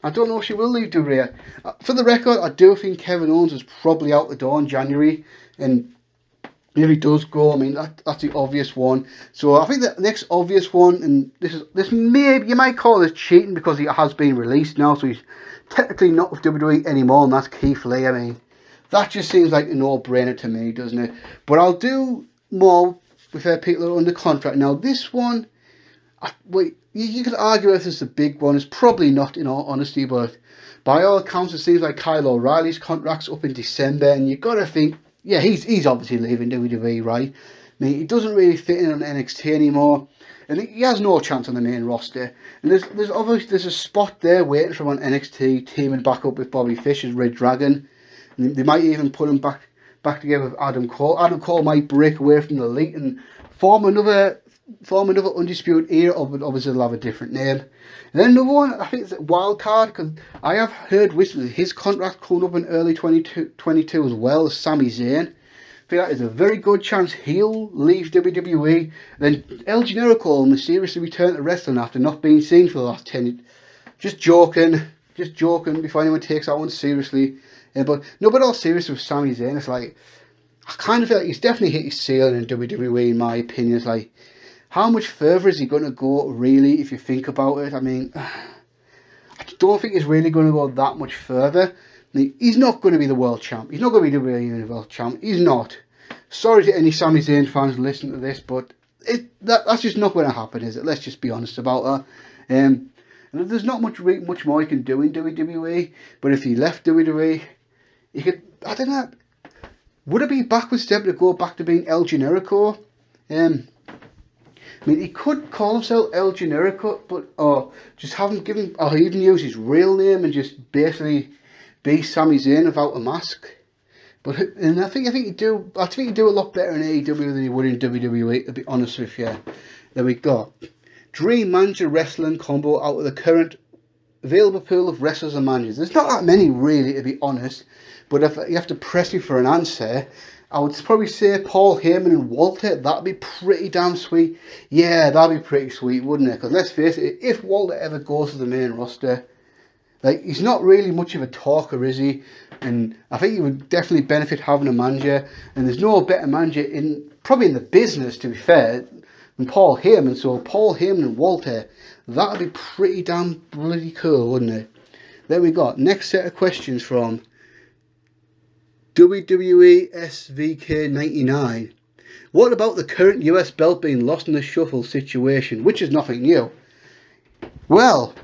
I don't know if she will leave WWE. For the record, I do think Kevin Owens is probably out the door in January, and if he does go, I mean that's the obvious one. So I think the next obvious one, and this maybe you might call this cheating because he has been released now, so he's technically not with WWE anymore, and that's Keith Lee. I mean, that just seems like a no-brainer to me, doesn't it? But I'll do more with people that are under contract now. This one, you could argue if this is a big one. It's probably not, in all honesty, but by all accounts, it seems like Kyle O'Reilly's contract's up in December, and you've got to think, yeah, he's obviously leaving WWE, right? I mean, he doesn't really fit in on NXT anymore, and he has no chance on the main roster. And there's a spot there waiting for him on NXT, teaming back up with Bobby Fish as Red Dragon. And they might even put him back together with Adam Cole. Adam Cole might break away from the Elite and form another Undisputed Era, but obviously they'll have a different name. And then another one, I think it's Wildcard, because I have heard whispers his contract coming up in early 2022 as well as Sami Zayn. feel like there's a very good chance he'll leave WWE. Then El Generico will mysteriously return to wrestling after not being seen for the last 10. Just joking before anyone takes that one seriously. But no, but all serious with Sami Zayn, it's like, I kind of feel like he's definitely hit his ceiling in WWE, in my opinion. It's like, how much further is he going to go, really, if you think about it? I mean, I don't think he's really going to go that much further. I mean, he's not going to be the world champ. He's not going to be WWE Universal champ. He's not. Sorry to any Sami Zayn fans listening to this, but that's just not going to happen, is it? Let's just be honest about that. And there's not much more he can do in WWE. But if he left WWE, he could, I don't know, would it be a backward step to go back to being El Generico? I mean, he could call himself El Generico, but or just have him or even use his real name and just basically be Sami Zayn without a mask. But I think he'd do a lot better in AEW than he would in WWE, to be honest with you. There we go. Dream manager wrestling combo out of the current available pool of wrestlers and managers. There's not that many, really, to be honest. But if you have to press me for an answer, I would probably say Paul Heyman and Walter. That'd be pretty damn sweet. Yeah, that'd be pretty sweet, wouldn't it? Because let's face it, if Walter ever goes to the main roster, like, he's not really much of a talker, is he? And I think he would definitely benefit having a manager. And there's no better manager probably in the business, to be fair, than Paul Heyman. So Paul Heyman and Walter, that'd be pretty damn bloody cool, wouldn't it? There we go. Next set of questions from WWE SVK99. What about the current US belt being lost in the shuffle situation, which is nothing new? Well,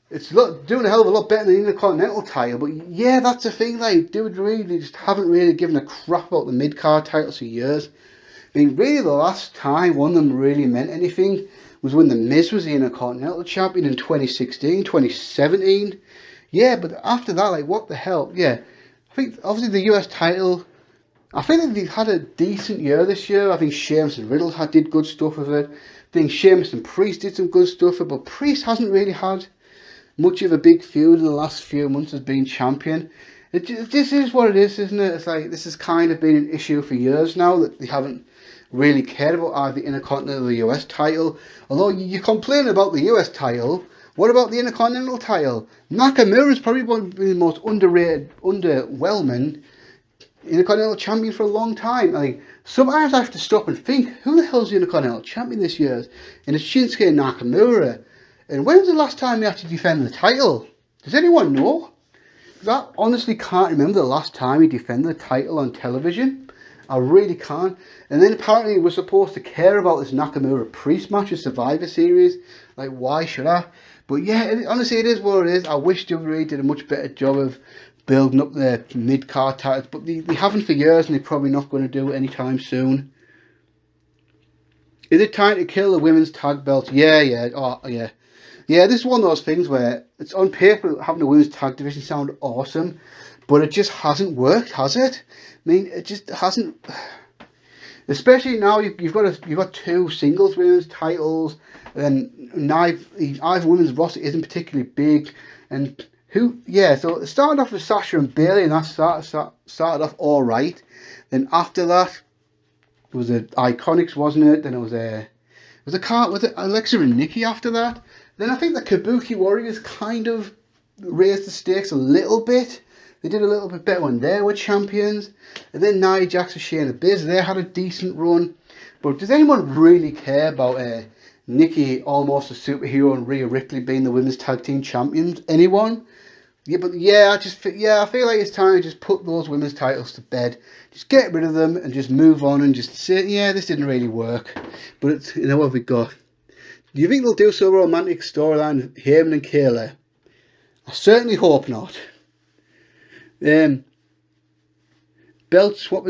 it's doing a hell of a lot better than the Intercontinental title, but yeah, that's the thing. Like, WWE, they just haven't really given a crap about the mid-card titles for years. I mean, really, the last time one of them really meant anything was when The Miz was the Intercontinental Champion in 2016, 2017. Yeah, but after that, like, what the hell? Yeah, I think, obviously, the US title, I think they've had a decent year this year. I think Sheamus and Riddle did good stuff with it. I think Sheamus and Priest did some good stuff with it, but Priest hasn't really had much of a big feud in the last few months as being champion. This is what it is, isn't it? It's like, this has kind of been an issue for years now, that they haven't really cared about either the Intercontinental or the US title. Although you complain about the US title, what about the Intercontinental title? Nakamura is probably one of the most underrated, underwhelming Intercontinental champion for a long time. Like, sometimes I have to stop and think, who the hell's the Intercontinental champion this year? And it's Shinsuke Nakamura. And when was the last time he actually defended the title? Does anyone know? Because I honestly can't remember the last time he defended the title on television. I really can't. And then apparently we're supposed to care about this Nakamura Priest match at Survivor Series. Like, why should I? But yeah, honestly, it is what it is. I wish WWE did a much better job of building up their mid-card titles. But they haven't for years, and they're probably not going to do it anytime soon. Is it time to kill the women's tag belts? Yeah. Oh, yeah. Yeah, this is one of those things where it's on paper having a women's tag division sound awesome, but it just hasn't worked, has it? I mean, it just hasn't. Especially now you've got two singles women's titles, and either women's roster isn't particularly big, and so it started off with Sasha and Bayley, and that started off all right. Then after that, it was the Iconics, wasn't it? Then it was Alexa and Nikki after that. Then I think the Kabuki Warriors kind of raised the stakes a little bit. They did a little bit better when they were champions. And then Nia Jax and Shayna Baszler, they had a decent run. But does anyone really care about Nikki, almost a superhero, and Rhea Ripley being the women's tag team champions? Anyone? Yeah, but I feel like it's time to just put those women's titles to bed. Just get rid of them and just move on and just say, yeah, this didn't really work. But it's, what have we got? Do you think they'll do some romantic storyline with Heyman and Kayla? I certainly hope not. Belt swap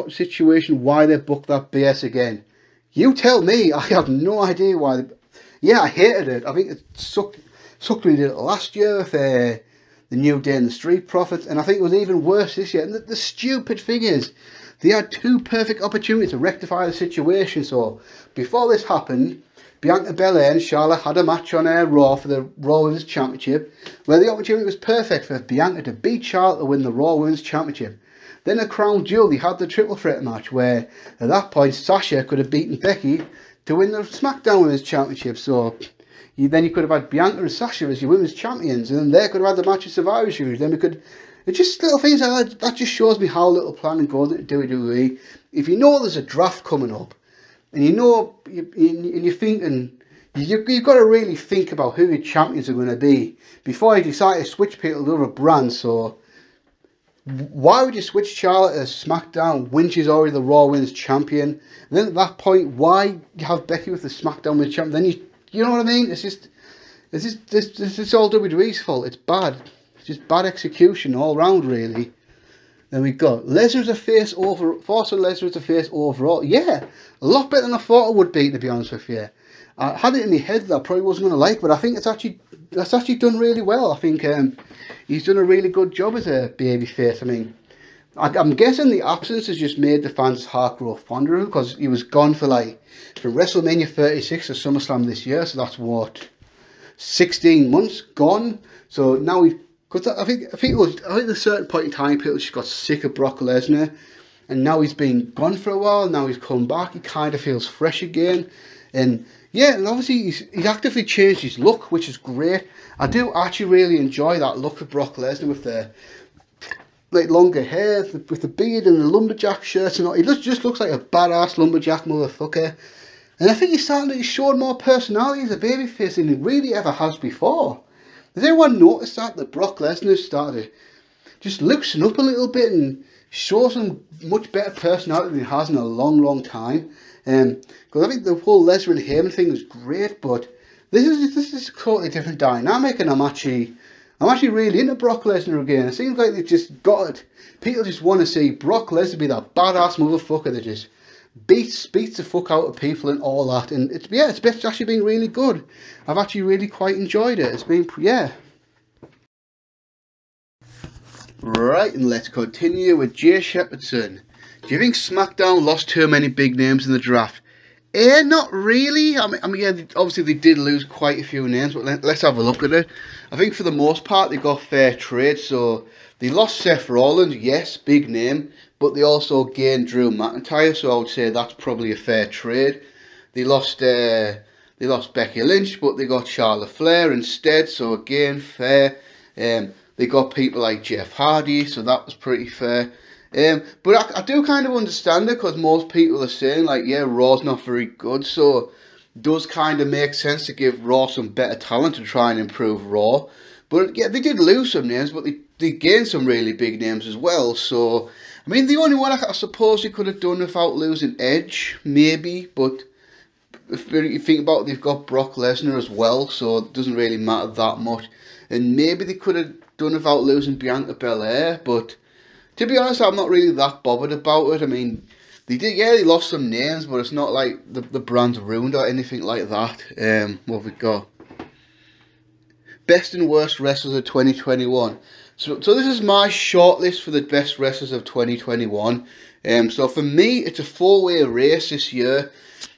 situation, why they booked that BS again? You tell me. I have no idea why. Yeah, I hated it. I think it sucked when they did it last year with the New Day and the Street Profits, and I think it was even worse this year. And the stupid thing is, they had two perfect opportunities to rectify the situation. So before this happened, Bianca Belair and Charlotte had a match on Raw for the Raw Women's Championship, where the opportunity was perfect for Bianca to beat Charlotte to win the Raw Women's Championship. Then a crown jewel, they had the triple threat match where at that point Sasha could have beaten Becky to win the SmackDown Women's Championship. So then you could have had Bianca and Sasha as your women's champions, and then they could have had the match of Survivor Series. Then we could, it's just little things like that. That just shows me how little planning goes into WWE. If you know there's a draft coming up, and you know, and you're thinking, you've got to really think about who your champions are going to be before you decide to switch people to other brands. So why would you switch Charlotte to SmackDown when she's already the Raw Women's Champion? And then at that point, why have Becky with the SmackDown Women's Champion? Then you know what I mean? It's all WWE's fault. It's bad. It's just bad execution all round, really. Then we got Lesnar's a face over. Forza Lesnar's a face overall. Yeah, a lot better than I thought it would be, to be honest with you. I had it in my head that I probably wasn't going to like, but I think that's actually done really well. I think he's done a really good job as a babyface. I mean, I'm guessing the absence has just made the fans' heart grow fonder of him, because he was gone from WrestleMania 36 to SummerSlam this year, so that's what, 16 months gone. So now because I think at a certain point in time people just got sick of Brock Lesnar, and now he's been gone for a while. Now he's come back, he kind of feels fresh again, and yeah, and obviously he's actively changed his look, which is great. I do actually really enjoy that look of Brock Lesnar with the longer hair, with the beard and the lumberjack shirts and all. He just looks like a badass lumberjack motherfucker. And I think he's showing more personality as a babyface than he really ever has before. Has anyone noticed that Brock Lesnar started to just loosen up a little bit and show some much better personality than he has in a long, long time? Because I think the whole Lesnar and Heyman thing was great, but this is a totally different dynamic, and I'm actually really into Brock Lesnar again. It seems like they've just got it. People just want to see Brock Lesnar be that badass motherfucker that just beats the fuck out of people and all that. And it's actually been really good. I've actually really quite enjoyed it. It's been, yeah. Right, and let's continue with Jay Shepherdson. Do you think SmackDown lost too many big names in the draft? Not really. I mean, yeah, obviously they did lose quite a few names, but let's have a look at it. I think for the most part they got fair trade. So they lost Seth Rollins, yes, big name, but they also gained Drew McIntyre, so I would say that's probably a fair trade. They lost Becky Lynch, but they got Charlotte Flair instead, so again, fair. They got people like Jeff Hardy, so that was pretty fair. But I do kind of understand it, because most people are saying, like, yeah, Raw's not very good, so it does kind of make sense to give Raw some better talent to try and improve Raw. But yeah, they did lose some names, but they gained some really big names as well. So, I mean, the only one I suppose they could have done without losing Edge, maybe, but if you think about it, they've got Brock Lesnar as well, so it doesn't really matter that much. And maybe they could have done without losing Bianca Belair, but to be honest, I'm not really that bothered about it. I mean, they lost some names, but it's not like the brand's ruined or anything like that. What have we got? Best and worst wrestlers of 2021. So this is my shortlist for the best wrestlers of 2021. So for me, it's a four-way race this year,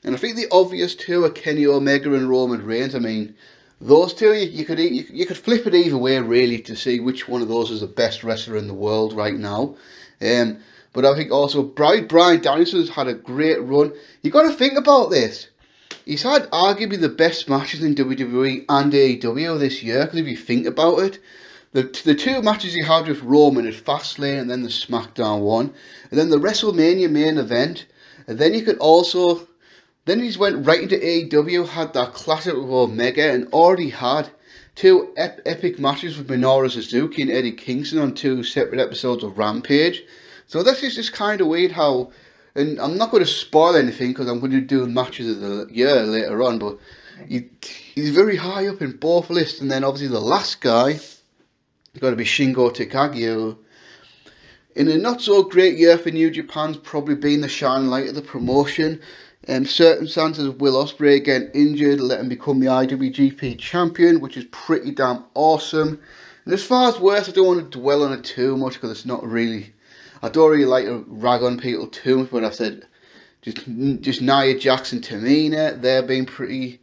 and I think the obvious two are Kenny Omega and Roman Reigns. I mean, those two, you could flip it either way, really, to see which one of those is the best wrestler in the world right now. But I think also Bryan Danielson has had a great run. You got to think about this. He's had arguably the best matches in WWE and AEW this year, because if you think about it, the two matches he had with Roman at Fastlane and then the SmackDown one, and then the WrestleMania main event, and then you could also, then he just went right into AEW, had that classic with Omega, and already had two epic matches with Minoru Suzuki and Eddie Kingston on two separate episodes of Rampage. So this is just kind of weird how, and I'm not going to spoil anything because I'm going to do matches of the year later on, but he's very high up in both lists. And then obviously the last guy has got to be Shingo Takagi, who, in a not so great year for New Japan's probably been the shining light of the promotion. Circumstances of Will Ospreay getting injured let him become the IWGP champion, which is pretty damn awesome. And as far as worse, I don't want to dwell on it too much because it's not really, I don't really like to rag on people too much, but I said just Nia Jax and Tamina, they're being pretty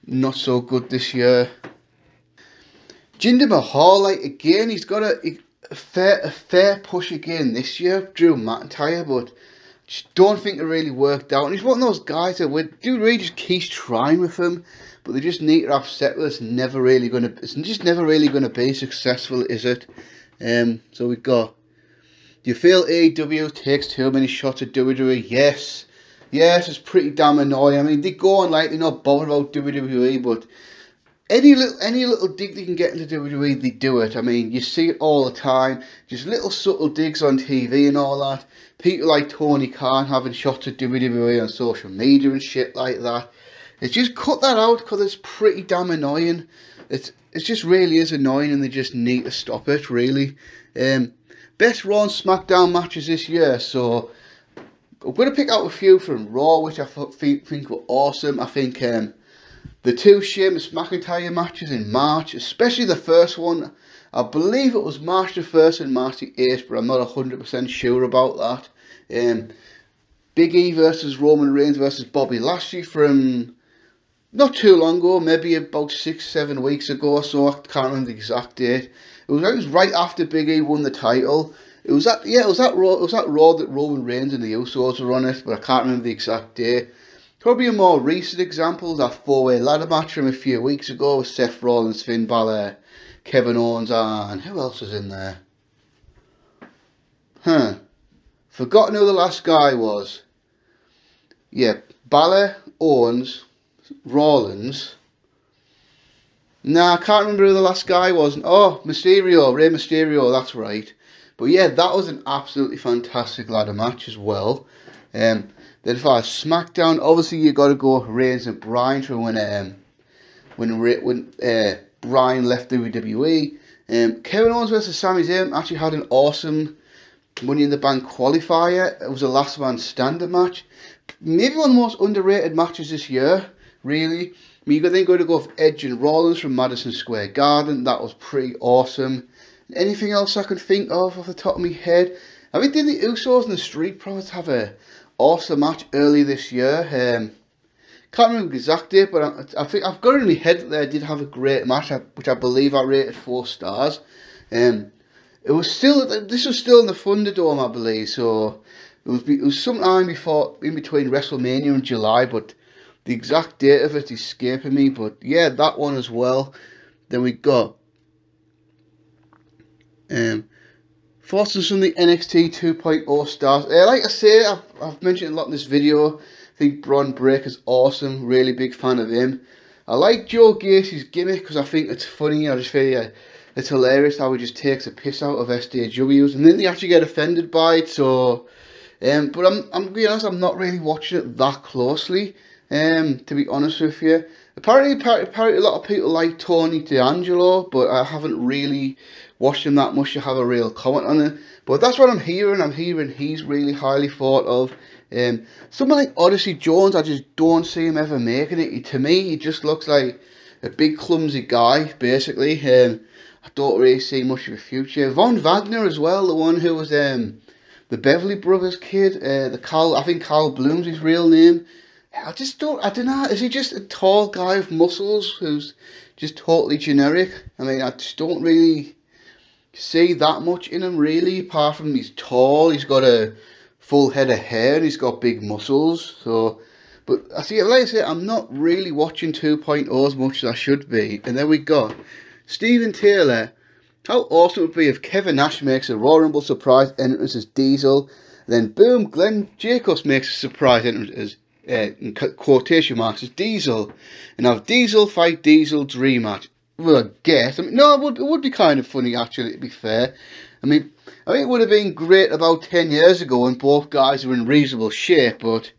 not so good this year. Jinder Mahal, like, again, he's got a fair push again this year, Drew McIntyre, but just don't think it really worked out. And he's one of those guys that do really just keeps trying with him, but they just need to upset with us. It's just never really gonna be successful, is it? So we've got. Do you feel AEW takes too many shots at WWE? Yes, it's pretty damn annoying. I mean, they go on like they're not bothered about WWE, but any little dig they can get into WWE, they do it. I mean, you see it all the time. Just little subtle digs on TV and all that. People like Tony Khan having shots at WWE on social media and shit like that. It's just cut that out because it's pretty damn annoying. It just really is annoying, and they just need to stop it, really. Best Raw and SmackDown matches this year. So I'm going to pick out a few from Raw, which I think were awesome. I think the two Sheamus McIntyre matches in March, especially the first one. I believe it was March the 1st and March the 8th, but I'm not 100% sure about that. Big E versus Roman Reigns versus Bobby Lashley from not too long ago, maybe about 6-7 weeks ago or so. I can't remember the exact date. It was right after Big E won the title. It was that Raw that Roman Reigns and the Usos were on it, but I can't remember the exact date. Probably a more recent example, that 4-way ladder match from a few weeks ago with Seth Rollins, Finn Balor, Kevin Owens, and who else was in there? Forgotten who the last guy was. Yeah, Balor, Owens, Rollins. Nah, I can't remember who the last guy was. Oh, Mysterio, Rey Mysterio, that's right. But yeah, that was an absolutely fantastic ladder match as well. Then if I SmackDown, obviously you got to go Reigns and Bryan from when Bryan left WWE. Kevin Owens versus Sami Zayn actually had an awesome Money in the Bank qualifier. It was a last man standing match. Maybe one of the most underrated matches this year, really. I mean, you're then going to go with Edge and Rollins from Madison Square Garden. That was pretty awesome. Anything else I can think of off the top of my head? I think did the Usos and the Street Profits have a awesome match early this year? Can't remember the exact date, but I think I've got it in my head that they did have a great match, which I believe I rated 4 stars. This was still in the Thunderdome, I believe. So it was sometime in between WrestleMania and July, but the exact date of it is escaping me. But yeah, that one as well. Then we got thoughts on some of the NXT 2.0 stars. Like I say, I've mentioned a lot in this video. I think Bron Breakker's awesome. Really big fan of him. I like Joe Gacy's gimmick because I think it's funny. I just feel it's hilarious how he just takes a piss out of SJWs, and then they actually get offended by it. So, but I'm being honest, I'm not really watching it that closely. To be honest with you, apparently a lot of people like Tony D'Angelo, but I haven't really watched him that much to have a real comment on it. But that's what I'm hearing. I'm hearing he's really highly thought of. Someone like Odyssey Jones, I just don't see him ever making it. To me, he just looks like a big clumsy guy, basically. I don't really see much of a future. Von Wagner as well, the one who was the Beverly Brothers kid, I think Carl Bloom's his real name. I don't know, is he just a tall guy with muscles who's just totally generic? I mean, I just don't really see that much in him, really, apart from he's tall, he's got a full head of hair, and he's got big muscles. So, but like I say, I'm not really watching 2.0 as much as I should be. And then we got Stephen Taylor. How awesome it would be if Kevin Nash makes a Royal Rumble surprise entrance as Diesel, then boom, Glenn Jacobs makes a surprise entrance as in quotation marks as Diesel, and have Diesel fight Diesel dream match. Well, I guess. I mean, no, it would be kind of funny, actually, to be fair. I think it would have been great about 10 years ago when both guys were in reasonable shape, but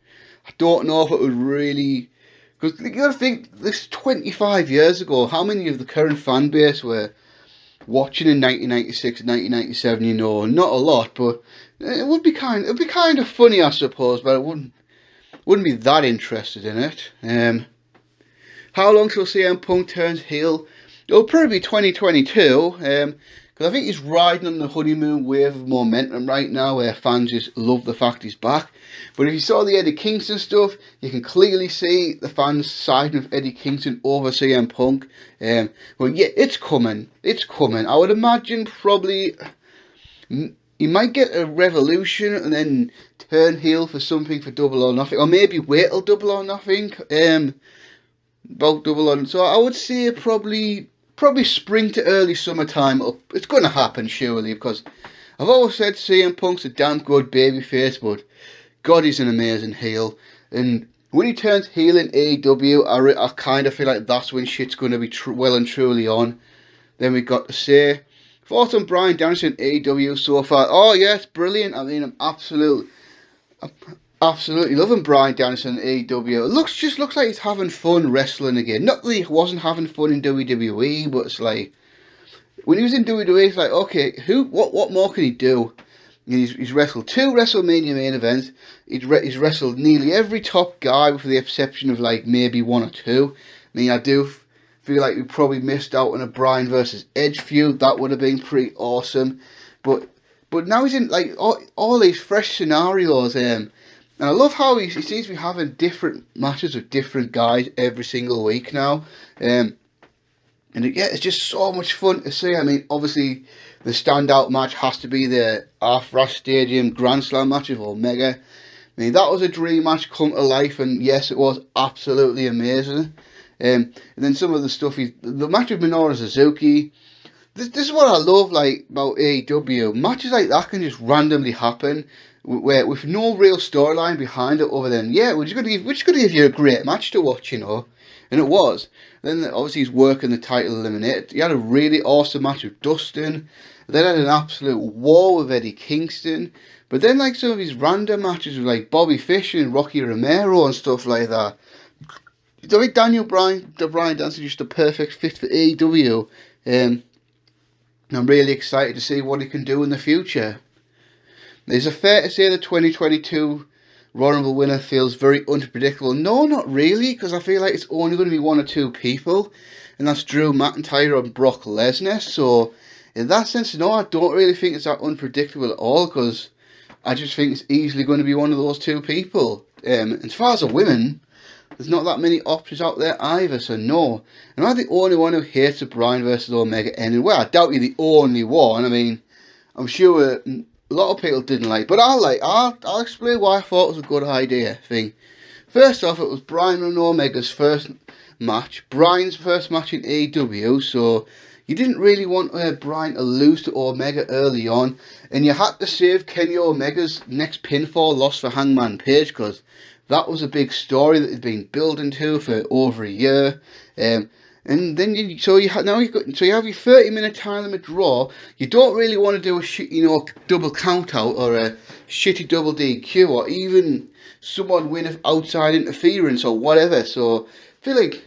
I don't know if it would really, because you got to think, this 25 years ago, how many of the current fan base were watching in 1996, 1997? You know, not a lot, but it would be kind of funny, I suppose, but I wouldn't be that interested in it. How long till CM Punk turns heel? It'll probably be 2022. Because I think he's riding on the honeymoon wave of momentum right now, where fans just love the fact he's back. But if you saw the Eddie Kingston stuff, you can clearly see the fans siding with Eddie Kingston over CM Punk. Well, yeah, it's coming. It's coming. I would imagine probably he might get a Revolution and then turn heel for something for Double or Nothing, or maybe wait till Double or Nothing. About Double or Nothing. So I would say probably spring to early summertime. It's going to happen surely, because I've always said CM Punk's a damn good babyface, but God, he's an amazing heel. And when he turns heel in AEW, I kind of feel like that's when shit's going to be well and truly on. Then we got to say, thoughts on Bryan Danielson in AEW so far? Oh yeah, it's brilliant. I mean, I'm absolutely loving Bryan Danielson in AEW. It just looks like he's having fun wrestling again. Not that he wasn't having fun in WWE, but it's like when he was in WWE, it's like, okay, what more can he do? He's wrestled 2 WrestleMania main events. He's wrestled nearly every top guy, with the exception of like maybe 1 or 2. I mean, I do feel like we probably missed out on a Bryan versus Edge feud. That would have been pretty awesome. But now he's in like all these fresh scenarios. And I love how he seems to be having different matches with different guys every single week now. And yeah, it's just so much fun to see. I mean, obviously, the standout match has to be the Arthras Stadium Grand Slam match of Omega. I mean, that was a dream match come to life, and yes, it was absolutely amazing. And then some of the stuff, the match with Minoru Suzuki. This is what I love like about AEW. Matches like that can just randomly happen, with no real storyline behind it, other than, yeah, we're just gonna give you a great match to watch, you know. And it was. Then obviously he's working the title eliminated. He had a really awesome match with Dustin. Then had an absolute war with Eddie Kingston. But then like some of his random matches with like Bobby Fish and Rocky Romero and stuff like that. I think Bryan Danielson is just a perfect fit for AEW. And I'm really excited to see what he can do in the future. Is it fair to say the 2022 Royal Rumble winner feels very unpredictable? No, not really, because I feel like it's only going to be 1 or 2 people, and that's Drew McIntyre and Brock Lesnar. So in that sense, no, I don't really think it's that unpredictable at all, because I just think it's easily going to be one of those 2 people. As far as the women, there's not that many options out there either, so no. And I'm the only one who hates the Bryan versus Omega ending. Well, I doubt you're the only one. I mean, I'm sure a lot of people didn't like, but I'll explain why I thought it was a good idea. First off, it was Bryan and Omega's first match, Bryan's first match in AEW, so you didn't really want Bryan to lose to Omega early on, and you had to save Kenny Omega's next pinfall loss for Hangman Page, because that was a big story that had been building to for over a year. And then you have your 30-minute time limit draw. You don't really want to do a double count out or a shitty double DQ, or even someone win of outside interference or whatever. So I feel like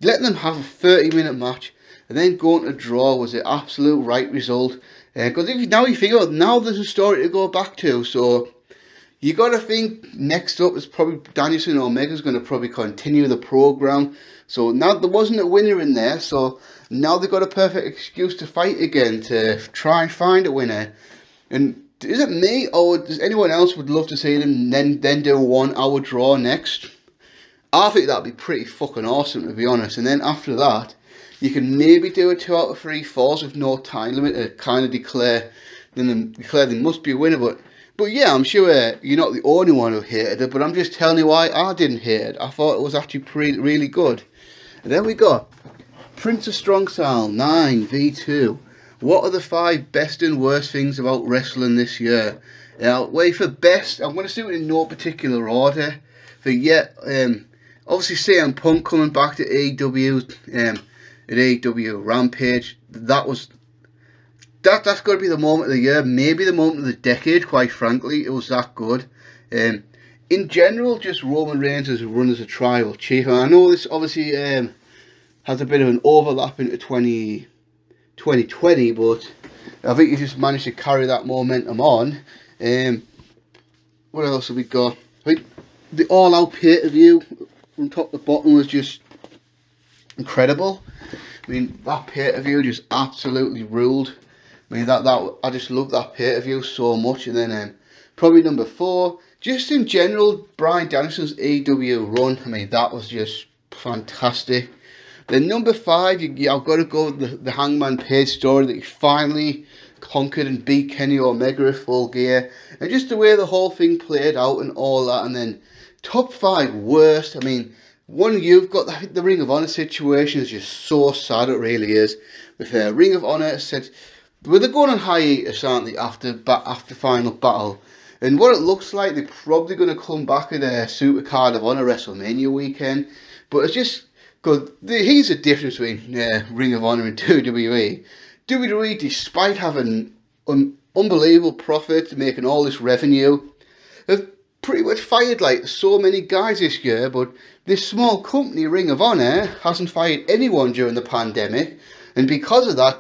letting them have a 30-minute match and then going to draw was the absolute right result. Because now you think, now there's a story to go back to. So you got to think next up is probably Danielson and Omega's going to probably continue the program. So now there wasn't a winner in there, so now they've got a perfect excuse to fight again, to try and find a winner. And is it me, or does anyone else would love to see them then do a 1 hour draw next? I think that'd be pretty fucking awesome, to be honest. And then after that, you can maybe do a 2 out of 3 falls with no time limit to kind of declare there must be a winner. But yeah, I'm sure you're not the only one who hated it, but I'm just telling you why I didn't hate it. I thought it was actually really good. And then we got Prince of Strong Style 9v2. What are the 5 best and worst things about wrestling this year? Now, wait for best, I'm going to do it in no particular order. Obviously CM Punk coming back to AEW, at AEW Rampage. That's got to be the moment of the year, maybe the moment of the decade, quite frankly. It was that good. In general, just Roman Reigns as a run as a tribal chief. And I know this obviously has a bit of an overlap into 2020, but I think he just managed to carry that momentum on. What else have we got? I think the all-out pay-per-view from top to bottom was just incredible. I mean, that pay-per-view just absolutely ruled. I mean, I just love that pay-per-view so much. And then probably number 4, just in general, Bryan Danielson's EW run. I mean, that was just fantastic. Then number 5, I've got to go with the Hangman Page story, that he finally conquered and beat Kenny Omega at Full Gear, and just the way the whole thing played out and all that. And then top 5 worst, I mean, one, you've got the Ring of Honor situation is just so sad, it really is. With Ring of Honor said, well, they're going on hiatus, aren't they, after Final Battle. And what it looks like, they're probably going to come back at a Super Card of Honor Wrestlemania weekend. But it's just, because here's the difference between Ring of Honor and WWE. WWE, despite having unbelievable profits, making all this revenue, have pretty much fired like so many guys this year. But this small company, Ring of Honor, hasn't fired anyone during the pandemic. And because of that,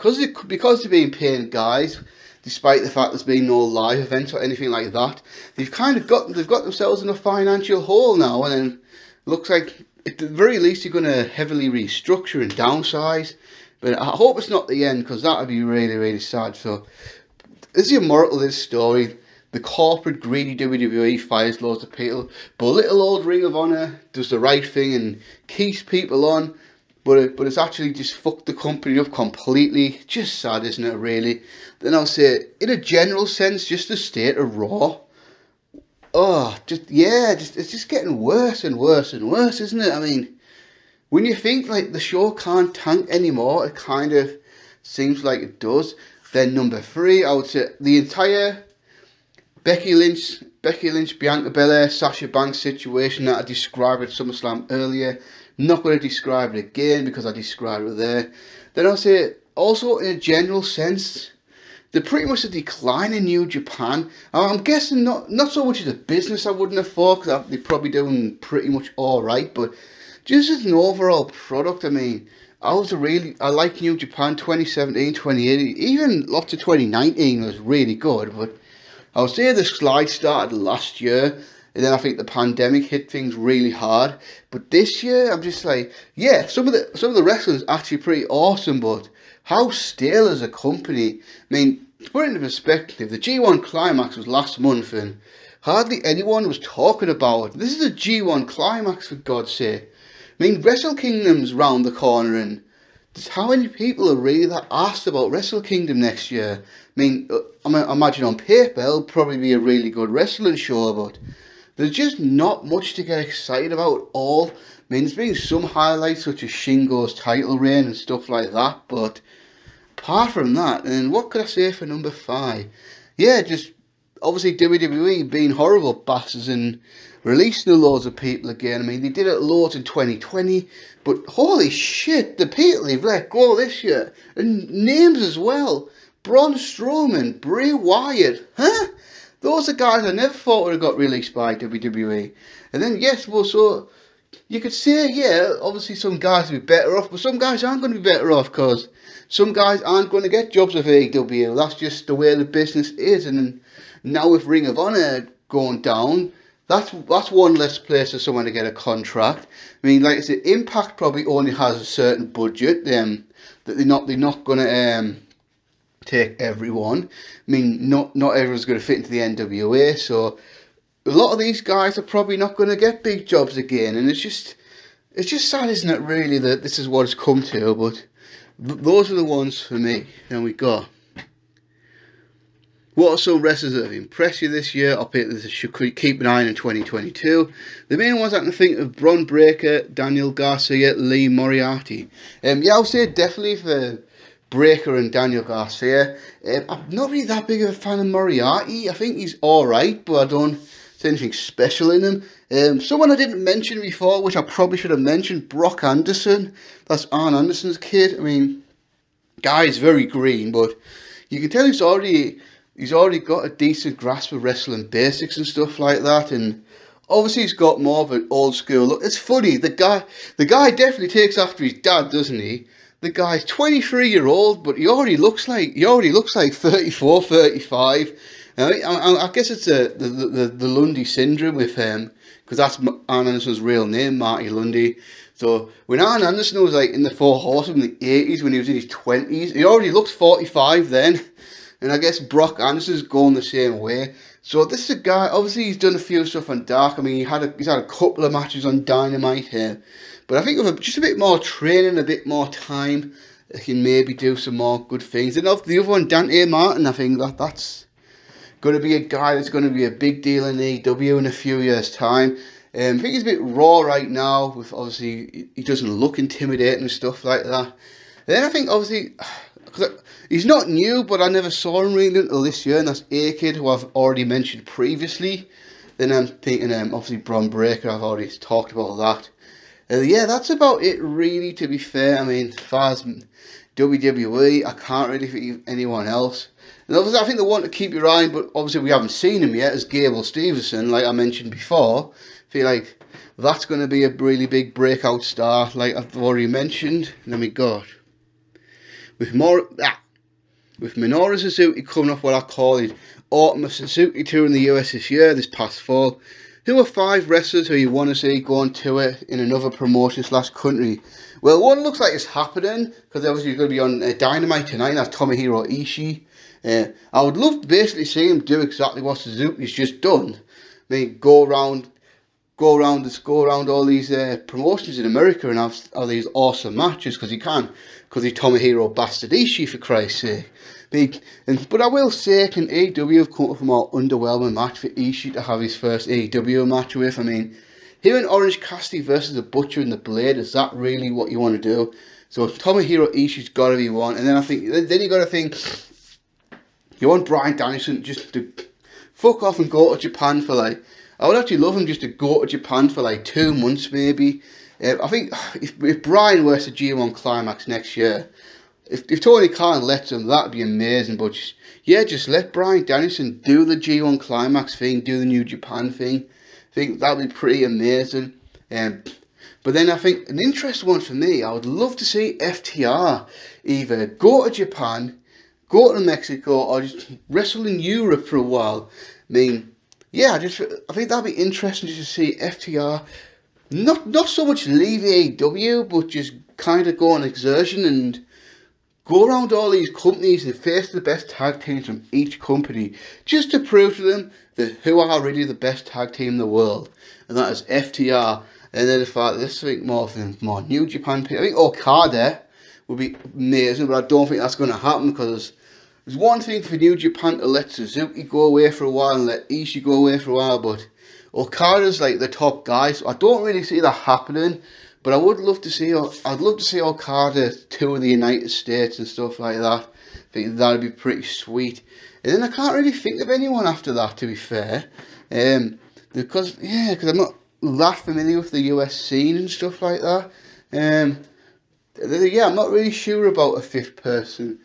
because they've been paying guys, despite the fact there's been no live events or anything like that, they've got themselves in a financial hole now. And then looks like at the very least they're going to heavily restructure and downsize. But I hope it's not the end, because that would be really, really sad. So, as the moral of this story, the corporate greedy WWE fires loads of people, but little old Ring of Honor does the right thing and keeps people on. But it's actually just fucked the company up completely. Just sad, isn't it, really? Then I'll say, in a general sense, just the state of Raw. It's just getting worse and worse and worse, isn't it? I mean, when you think like the show can't tank anymore, it kind of seems like it does. Then number 3, I would say the entire Becky Lynch, Bianca Belair, Sasha Banks situation that I described at SummerSlam earlier. I'm not going to describe it again because I described it there. Then I'll say, also in a general sense, they're pretty much a decline in New Japan. I'm guessing not so much as a business, I wouldn't have thought, because they're probably doing pretty much alright, but just as an overall product, I mean, I like New Japan 2017, 2018, even lots of 2019 was really good, but I would say the slide started last year, and then I think the pandemic hit things really hard. But this year, I'm just like, yeah, some of the wrestling is actually pretty awesome, but how stale is a company? I mean, to put it into perspective, the G1 Climax was last month, and hardly anyone was talking about it. This is a G1 Climax, for God's sake. I mean, Wrestle Kingdom's round the corner, and just how many people are really that asked about Wrestle Kingdom next year? I mean, I imagine on paper it'll probably be a really good wrestling show, but there's just not much to get excited about at all. I mean, there's been some highlights such as Shingo's title reign and stuff like that, but apart from that, and what could I say for number 5? Yeah, just obviously WWE being horrible bastards and releasing loads of people again. I mean, they did it loads in 2020, but holy shit, the people they've let go this year, and names as well. Braun Strowman, Bray Wyatt, huh? Those are guys I never thought would have got released by WWE. And then, yes, well, so you could say, yeah, obviously some guys will be better off, but some guys aren't going to be better off, because some guys aren't going to get jobs with AEW. That's just the way the business is. And now with Ring of Honor going down, that's one less place for someone to get a contract. I mean, like I said, Impact probably only has a certain budget that they're not going to take everyone. I mean, not everyone's going to fit into the NWA, so a lot of these guys are probably not going to get big jobs again, and it's just sad, isn't it, really, that this is what it's come to. But those are the ones for me. Then we go, what are some wrestlers that have impressed you this year, or people that should keep an eye on in 2022? The main ones I can think of: Bron Breakker, Daniel Garcia, Lee Moriarty. Yeah, I'll say definitely for Breakker and Daniel Garcia. I'm not really that big of a fan of Moriarty. I think he's alright, but I don't see anything special in him. Someone I didn't mention before, which I probably should have mentioned, Brock Anderson. That's Arn Anderson's kid. I mean, guy's very green, but you can tell he's already got a decent grasp of wrestling basics and stuff like that, and obviously he's got more of an old school look. It's funny, the guy definitely takes after his dad, doesn't he? The guy's 23-year-old, but he already looks like 34, 35. I guess it's the Lundy syndrome with him, because that's Arn Anderson's real name, Marty Lundy. So when Arn Anderson was like in the Four Horsemen in the 80s, when he was in his 20s, he already looked 45 then. And I guess Brock Anderson's going the same way. So this is a guy, obviously he's done a few stuff on Dark. I mean, he's had a couple of matches on Dynamite here. But I think with just a bit more training, a bit more time, he can maybe do some more good things. And of the other one, Dante Martin, I think that's going to be a guy that's going to be a big deal in AEW in a few years' time. I think he's a bit raw right now. With obviously, he doesn't look intimidating and stuff like that. Then I think obviously, he's not new, but I never saw him really until this year, and that's A-Kid, who I've already mentioned previously. Then I'm thinking obviously Bron Breakker, I've already talked about that. Yeah, that's about it really, to be fair. I mean, as far as WWE, I can't really think of anyone else. And obviously I think the one to keep your eye on, but obviously we haven't seen him yet, is Gable Stevenson, like I mentioned before. I feel like that's going to be a really big breakout star, like I've already mentioned. Let me go. With Minoru Suzuki coming off what I call his Autumn of Suzuki tour in the US this past fall, who are 5 wrestlers who you want to see go on tour in another promotion / country? Well, one looks like it's happening, because obviously he's going to be on Dynamite tonight. That's Tomohiro Ishii. I would love to basically see him do exactly what Suzuki's just done. I mean, go around all these promotions in America and have these awesome matches, because he can, because he's Tomohiro Bastard Ishii, for Christ's sake. But I will say, can AEW have come up with a more underwhelming match for Ishii to have his first AEW match with? I mean, here in Orange Cassidy versus the Butcher and the Blade, is that really what you want to do? So Tomohiro Ishii's got to be one, and then I think then you got to think, you want Bryan Danielson just to fuck off and go to Japan for like, I would actually love him just to go to Japan for like 2 months maybe. I think if Bryan were to G1 Climax next year, if Tony Khan lets him, that'd be amazing. But just let Bryan Danielson do the G1 Climax thing, do the New Japan thing. I think that'd be pretty amazing. But then I think an interesting one for me, I would love to see FTR either go to Japan, go to Mexico, or just wrestle in Europe for a while. I mean, yeah, I think that'd be interesting just to see FTR not so much leave AEW, but just kind of go on exertion and go around all these companies and face the best tag teams from each company, just to prove to them that who are really the best tag team in the world, and that is FTR. And then if let's think more New Japan people. I think Okada would be amazing, but I don't think that's going to happen, because there's one thing for New Japan to let Suzuki go away for a while and let Ishii go away for a while, but Okada's like the top guy, so I don't really see that happening. But I would love to see, I'd love to see Okada tour the United States and stuff like that. I think that'd be pretty sweet. And then I can't really think of anyone after that, to be fair, because I'm not that familiar with the US scene and stuff like that. I'm not really sure about a 5th person.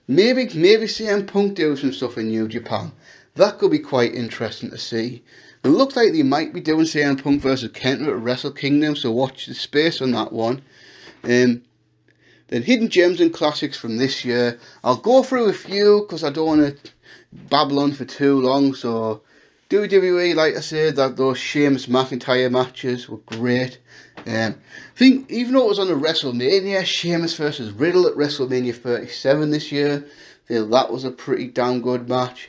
Maybe CM Punk do some stuff in New Japan. That could be quite interesting to see. It looks like they might be doing CM Punk versus Kenta at Wrestle Kingdom, so watch the space on that one. Then hidden gems and classics from this year. I'll go through a few because I don't want to babble on for too long. So WWE, like I said, those Sheamus McIntyre matches were great. I think even though it was on the Wrestlemania, Sheamus versus Riddle at WrestleMania 37 this year, I feel that was a pretty damn good match.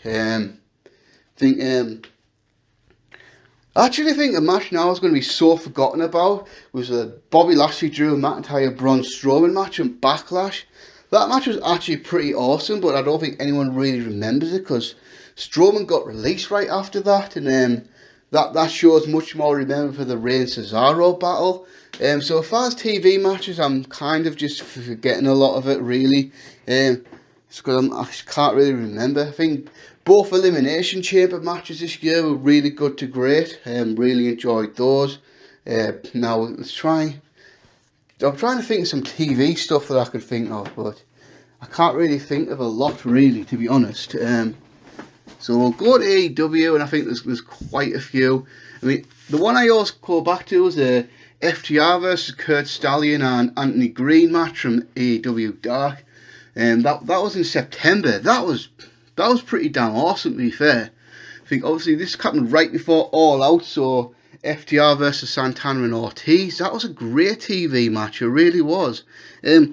I actually think a match now is going to be so forgotten about was a Bobby Lashley Drew McIntyre Braun Strowman match in Backlash. That match was actually pretty awesome, but I don't think anyone really remembers it because Strowman got released right after that, and that show's much more remembered for the Rey and Cesaro battle. So as far as TV matches, I'm kind of just forgetting a lot of it really, because I can't really remember. I think both Elimination Chamber matches this year were really good to great. Really enjoyed those. Now I'm trying to think of some TV stuff that I could think of, but I can't really think of a lot really, to be honest. So we'll go to AEW, and I think there's quite a few. I mean, the one I always go back to is the FTR versus Kurt Stallion and Anthony Green match from AEW Dark. That was in September. That was pretty damn awesome, to be fair. I think obviously this happened right before All Out, so FTR versus Santana and Ortiz. That was a great TV match, it really was. I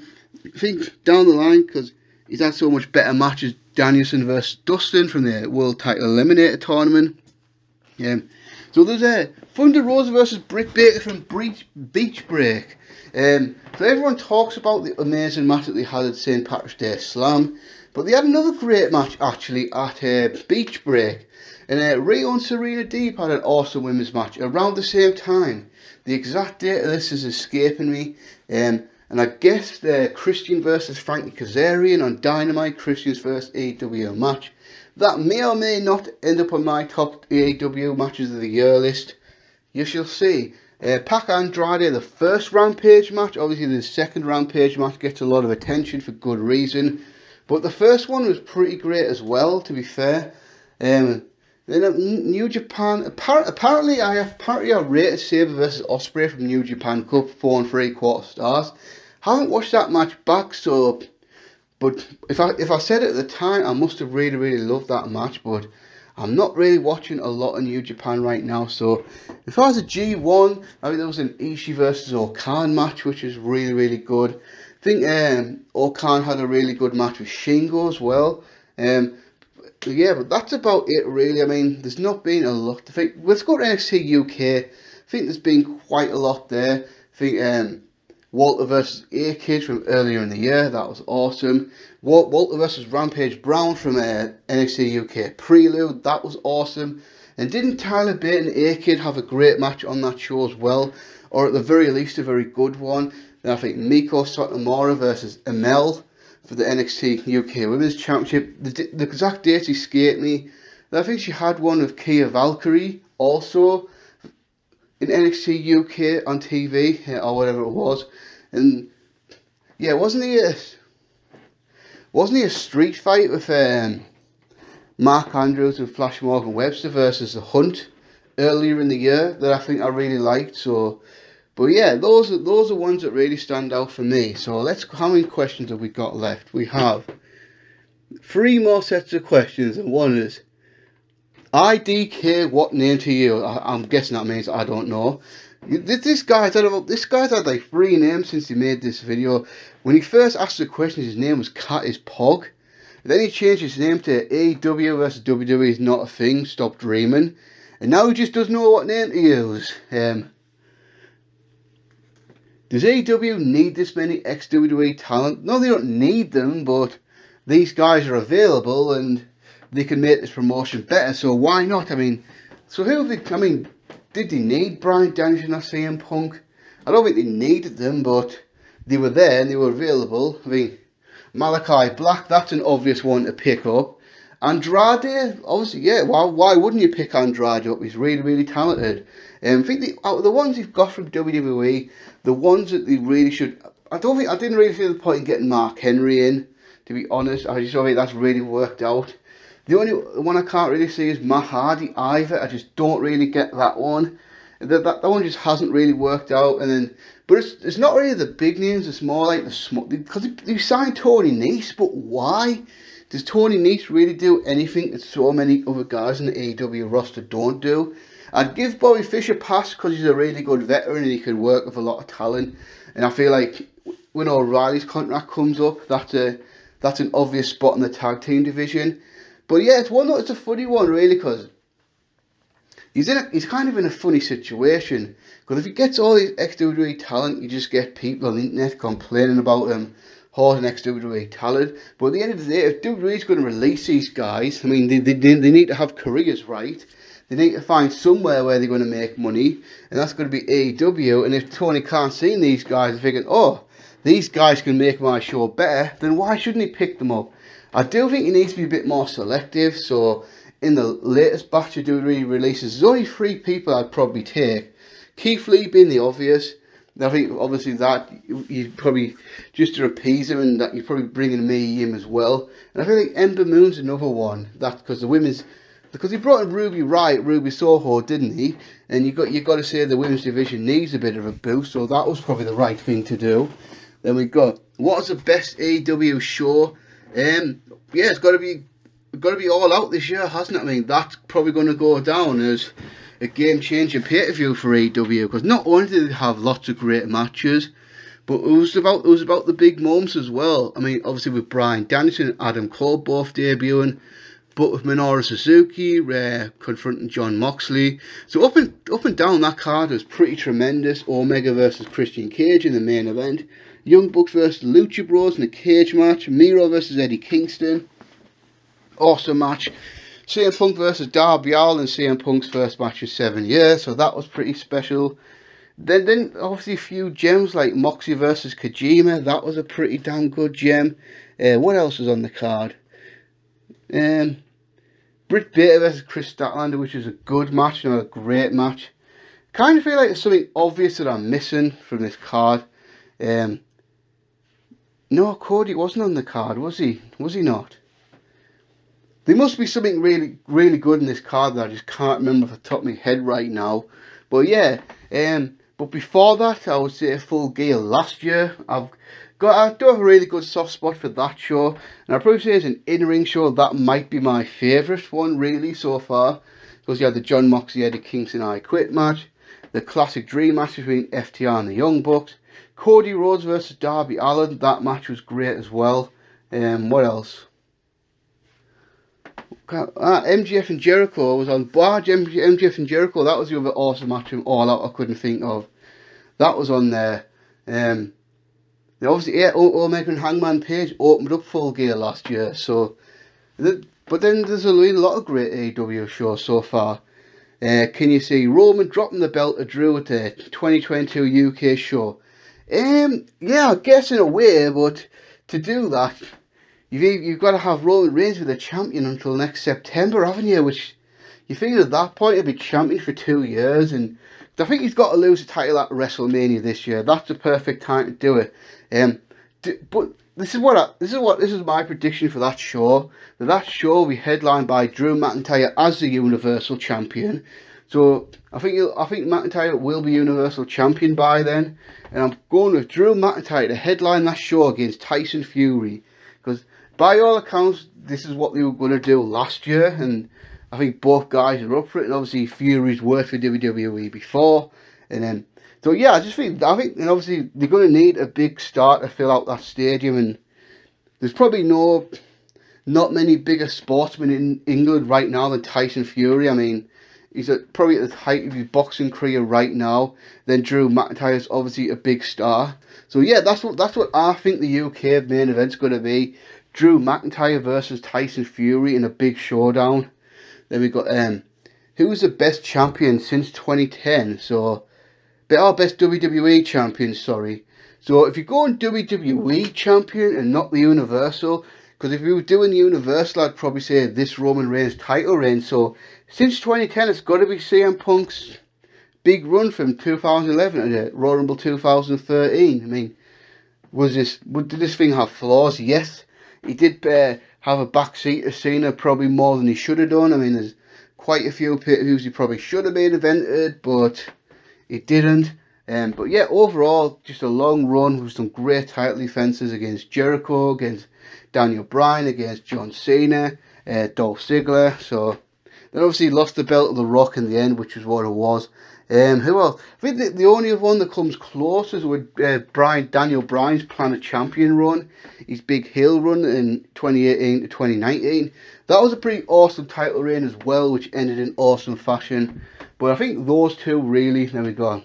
think down the line, because he's had so much better matches. Danielson versus Dustin from the World Title Eliminator Tournament. So there's Thunder Rosa versus Britt Baker from Beach Break. So everyone talks about the amazing match that they had at St. Patrick's Day Slam, but they had another great match actually at Beach Break. And Rio and Serena Deeb had an awesome women's match around the same time. The exact date of this is escaping me. And I guess Christian versus Frankie Kazarian on Dynamite, Christian's first AEW match. That may or may not end up on my top AEW matches of the year list. You shall see. Pac Andrade, the first Rampage match. Obviously the second Rampage match gets a lot of attention for good reason. But the first one was pretty great as well, to be fair. Then New Japan, apparently I rated Sabre versus Ospreay from New Japan Cup 4 3/4 stars. Haven't watched that match back, so, but if I said it at the time, I must have really loved that match. But I'm not really watching a lot of New Japan right now. So as far as the G1, I mean, there was an Ishii versus Okan match, which is really good. I think Okan had a really good match with Shingo as well. Yeah, but that's about it really. I mean, there's not been a lot to think. Let's go to NXT UK. I think there's been quite a lot there. I think Walter versus A-Kid from earlier in the year, that was awesome. Walter versus Rampage Brown from NXT UK Prelude, that was awesome. And didn't Tyler Bate and A-Kid have a great match on that show as well? Or at the very least, a very good one. Then I think Miko Satomura versus Amel for the NXT UK Women's Championship. The exact dates escape me. I think she had one with Kia Valkyrie also in NXT UK on TV or whatever it was. And yeah, wasn't he a street fight with Mark Andrews and Flash Morgan Webster versus The Hunt earlier in the year that I think I really liked. So, but yeah, those are ones that really stand out for me. So how many questions have we got left? We have 3 more sets of questions, and one is IDK, what name to you? I'm guessing that means I don't know. This guy's had like 3 names since he made this video. When he first asked the question, his name was Cat is Pog. Then he changed his name to AEW versus WWE is not a thing, stop dreaming. And now he just doesn't know what name to use. Does AEW need this many ex-WWE talent? No, they don't need them, but these guys are available and they can make this promotion better, so why not? I mean, so did they need Bryan Danielson or CM Punk? I don't think they needed them, but they were there and they were available. I mean, Malachi Black, that's an obvious one to pick up. Andrade, obviously, yeah, why wouldn't you pick Andrade up? He's really talented. I think out of the ones you've got from WWE, the ones that they really should... I didn't really feel the point in getting Mark Henry in, to be honest. I just don't think that's really worked out. The only one I can't really see is Matt Hardy either. I just don't really get that one. That one just hasn't really worked out. And then, but it's not really the big names. It's more like the small, because they signed Tony Nese, but why? Does Tony Nese really do anything that so many other guys in the AEW roster don't do? I'd give Bobby Fish a pass because he's a really good veteran and he can work with a lot of talent. And I feel like when O'Reilly's contract comes up, that's an obvious spot in the tag team division. But yeah, it's a funny one really, because he's kind of in a funny situation. Because if he gets all these ex-WWE talent, you just get people on the internet complaining about him hoarding ex-WWE talent. But at the end of the day, if WWE's going to release these guys, I mean, they need to have careers, right? They need to find somewhere where they're going to make money, and that's going to be AEW. And if Tony can't see these guys thinking, oh, these guys can make my show better, then why shouldn't he pick them up? I do think he needs to be a bit more selective. So in the latest batch of WWE releases, there's only 3 people I'd probably take. Keith Lee being the obvious. I think obviously that you'd probably, just to appease him, and that you're probably bringing me in as well. And I feel like Ember Moon's another one. That's because he brought in Ruby Riott, Ruby Soho, didn't he? And you got to say the women's division needs a bit of a boost, so that was probably the right thing to do. Then we got, what is the best AEW show? Yeah, it's got to be All Out this year, hasn't it? I mean, that's probably going to go down as a game-changing pay-per-view for AEW, because not only do they have lots of great matches, But it was about the big moments as well. I mean, obviously with Bryan Danielson and Adam Cole both debuting, but with Minoru Suzuki confronting Jon Moxley. So up and down that card was pretty tremendous. Omega versus Christian Cage in the main event. Young Bucks versus Lucha Bros in a cage match. Miro versus Eddie Kingston. Awesome match. CM Punk versus Darby Allin, CM Punk's first match in 7 years, so that was pretty special. Then obviously a few gems like Moxley versus Kojima, that was a pretty damn good gem. What else was on the card? Britt Baker versus Chris Statlander, which is a good match, not a great match. Kind of feel like there's something obvious that I'm missing from this card. No, Cody wasn't on the card, was he? Was he not? There must be something really, really good in this card that I just can't remember off the top of my head right now. But yeah, but before that, I would say Full Gear last year. I do have a really good soft spot for that show, and I'd probably say as an in-ring show, that might be my favourite one really so far. Because you had the Jon Moxley Eddie Kingston I Quit match, the classic dream match between FTR and the Young Bucks, Cody Rhodes versus Darby Allin, that match was great as well. What else? MJF and Jericho was on Barge. MJF and Jericho, that was the other awesome match from All Out I couldn't think of. That was on there. Obviously, Omega and Hangman Page opened up Full Gear last year. So, but then there's a lot of great AEW shows so far. Can you see Roman dropping the belt to Drew at the 2022 UK show? Yeah, I guess in a way, but to do that, you've got to have Roman Reigns be the champion until next September, haven't you? Which you figure at that point he'll be champion for 2 years, and I think he's got to lose the title at WrestleMania this year. That's the perfect time to do it. But this is my prediction for that show. That show will be headlined by Drew McIntyre as the Universal Champion. So I think McIntyre will be Universal Champion by then, and I'm going with Drew McIntyre to headline that show against Tyson Fury, because by all accounts this is what they were going to do last year, and I think both guys are up for it. And obviously Fury's worked for WWE before, and then so yeah, I think and obviously they're going to need a big star to fill out that stadium, and there's probably not many bigger sportsmen in England right now than Tyson Fury. I mean, he's probably at the height of his boxing career right now. Then Drew McIntyre's obviously a big star. So yeah, that's what I think the UK main event's going to be. Drew McIntyre versus Tyson Fury in a big showdown. Then we got who's the best champion since 2010? So, best WWE champion. Sorry. So if you're going WWE champion and not the Universal, because if you were doing the Universal, I'd probably say this Roman Reigns title reign. So since 2010, it's got to be CM Punk's big run from 2011 to Royal Rumble 2013. I mean, did this thing have flaws? Yes, he did have a backseat to Cena probably more than he should have done. I mean, there's quite a few pay-per-views he probably should have main evented, but he didn't. But yeah, overall, just a long run with some great title defenses against Jericho, against Daniel Bryan, against John Cena, Dolph Ziggler. So then obviously lost the belt to The Rock in the end, which is what it was. Who else? I think the only one that comes close is with Daniel Bryan's Planet Champion run, his big heel run in 2018 to 2019. That was a pretty awesome title reign as well, which ended in awesome fashion. But I think those two really, there we go.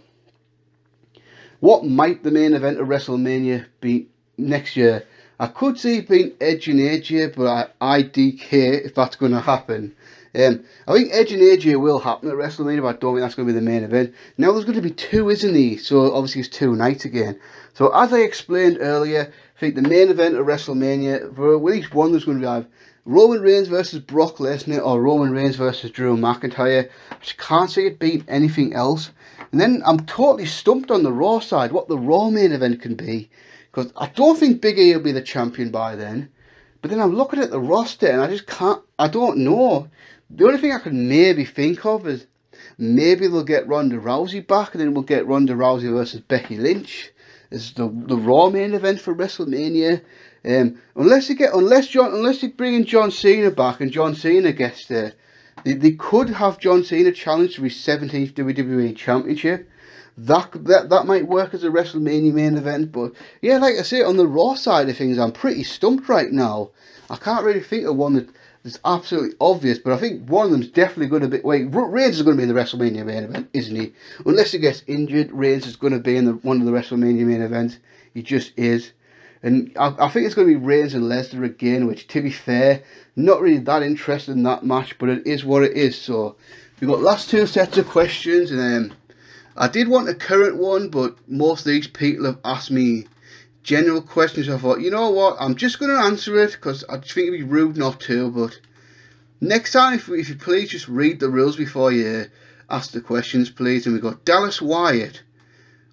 What might the main event of WrestleMania be next year? I could see it being Edge and AJ, but I DK if that's going to happen. I think Edge and AJ will happen at WrestleMania, but I don't think that's going to be the main event. Now there's going to be two, isn't there? So obviously it's 2 nights again. So as I explained earlier, I think the main event of WrestleMania, for each one there's going to be either Roman Reigns versus Brock Lesnar or Roman Reigns versus Drew McIntyre. I just can't see it being anything else. And then I'm totally stumped on the Raw side, what the Raw main event can be. Because I don't think Big E will be the champion by then. But then I'm looking at the roster and I don't know. The only thing I can maybe think of is maybe they'll get Ronda Rousey back, and then we'll get Ronda Rousey versus Becky Lynch as the Raw main event for WrestleMania. Unless you bring in John Cena back and John Cena gets there, they could have John Cena challenge for his 17th WWE Championship. that might work as a WrestleMania main event. But yeah, like I say, on the Raw side of things, I'm pretty stumped right now. I can't really think of one that's absolutely obvious, but I think one of them's definitely going to be. Wait, Reigns is going to be in the WrestleMania main event, isn't he? Unless he gets injured, Reigns is going to be in one of the WrestleMania main events. He just is. And I think it's going to be Reigns and Lesnar again, which, to be fair, not really that interested in that match, but it is what it is. So we've got last two sets of questions, and I did want a current one, but most of these people have asked me general questions. So I thought, you know what, I'm just going to answer it because I just think it'd be rude not to. But next time, if you please just read the rules before you ask the questions, please. And we've got Dallas Wyatt.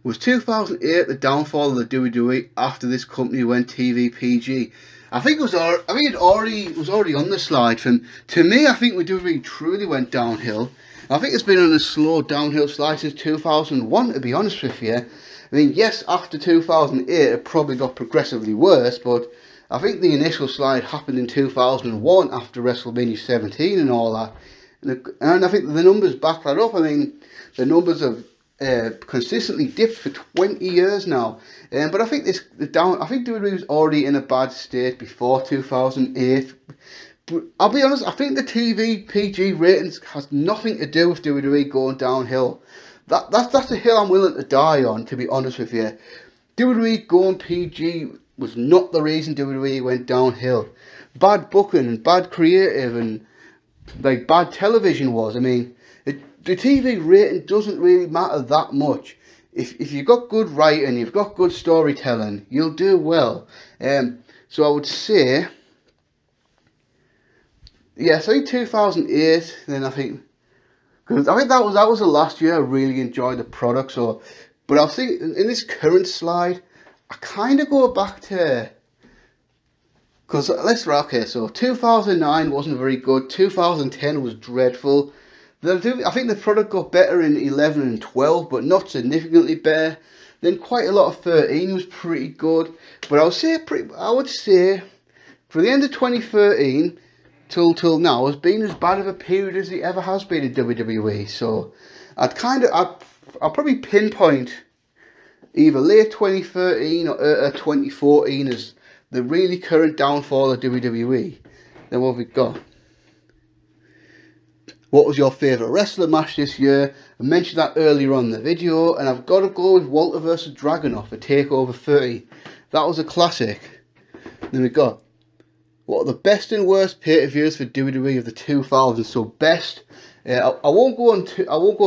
Was 2008 the downfall of the WWE after this company went TV PG? I think it was already on the slide. To me, I think the WWE truly went downhill. I think it's been on a slow downhill slide since 2001, to be honest with you. I mean, yes, after 2008 it probably got progressively worse, but I think the initial slide happened in 2001 after WrestleMania 17 and all that. And I think the numbers back that up. I mean, the numbers have consistently dipped for 20 years now, but I think I think WWE was already in a bad state before 2008. But I'll be honest, I think the TV PG ratings has nothing to do with WWE going downhill. That's a hill I'm willing to die on, to be honest with you. WWE going PG was not the reason WWE went downhill. Bad booking and bad creative and like bad television was. I mean, the TV rating doesn't really matter that much. If you've got good writing, you've got good storytelling, you'll do well. So I would say, yes, I think 2008. Then I think that was the last year I really enjoyed the product. So, but I think in this current slide, I kind of go back to. Because so 2009 wasn't very good. 2010 was dreadful. I think the product got better in 11 and 12, but not significantly better. Then quite a lot of 13 was pretty good. But I would say for the end of 2013 till now has been as bad of a period as it ever has been in WWE. So I'll probably pinpoint either late 2013 or 2014 as the really current downfall of WWE. Then what have we got? What was your favourite wrestler match this year? I mentioned that earlier on in the video, and I've got to go with Walter vs Dragunov for TakeOver 30. That was a classic. Then we got what are the best and worst pay-per-views for WWE of the 2000s? So best. I won't go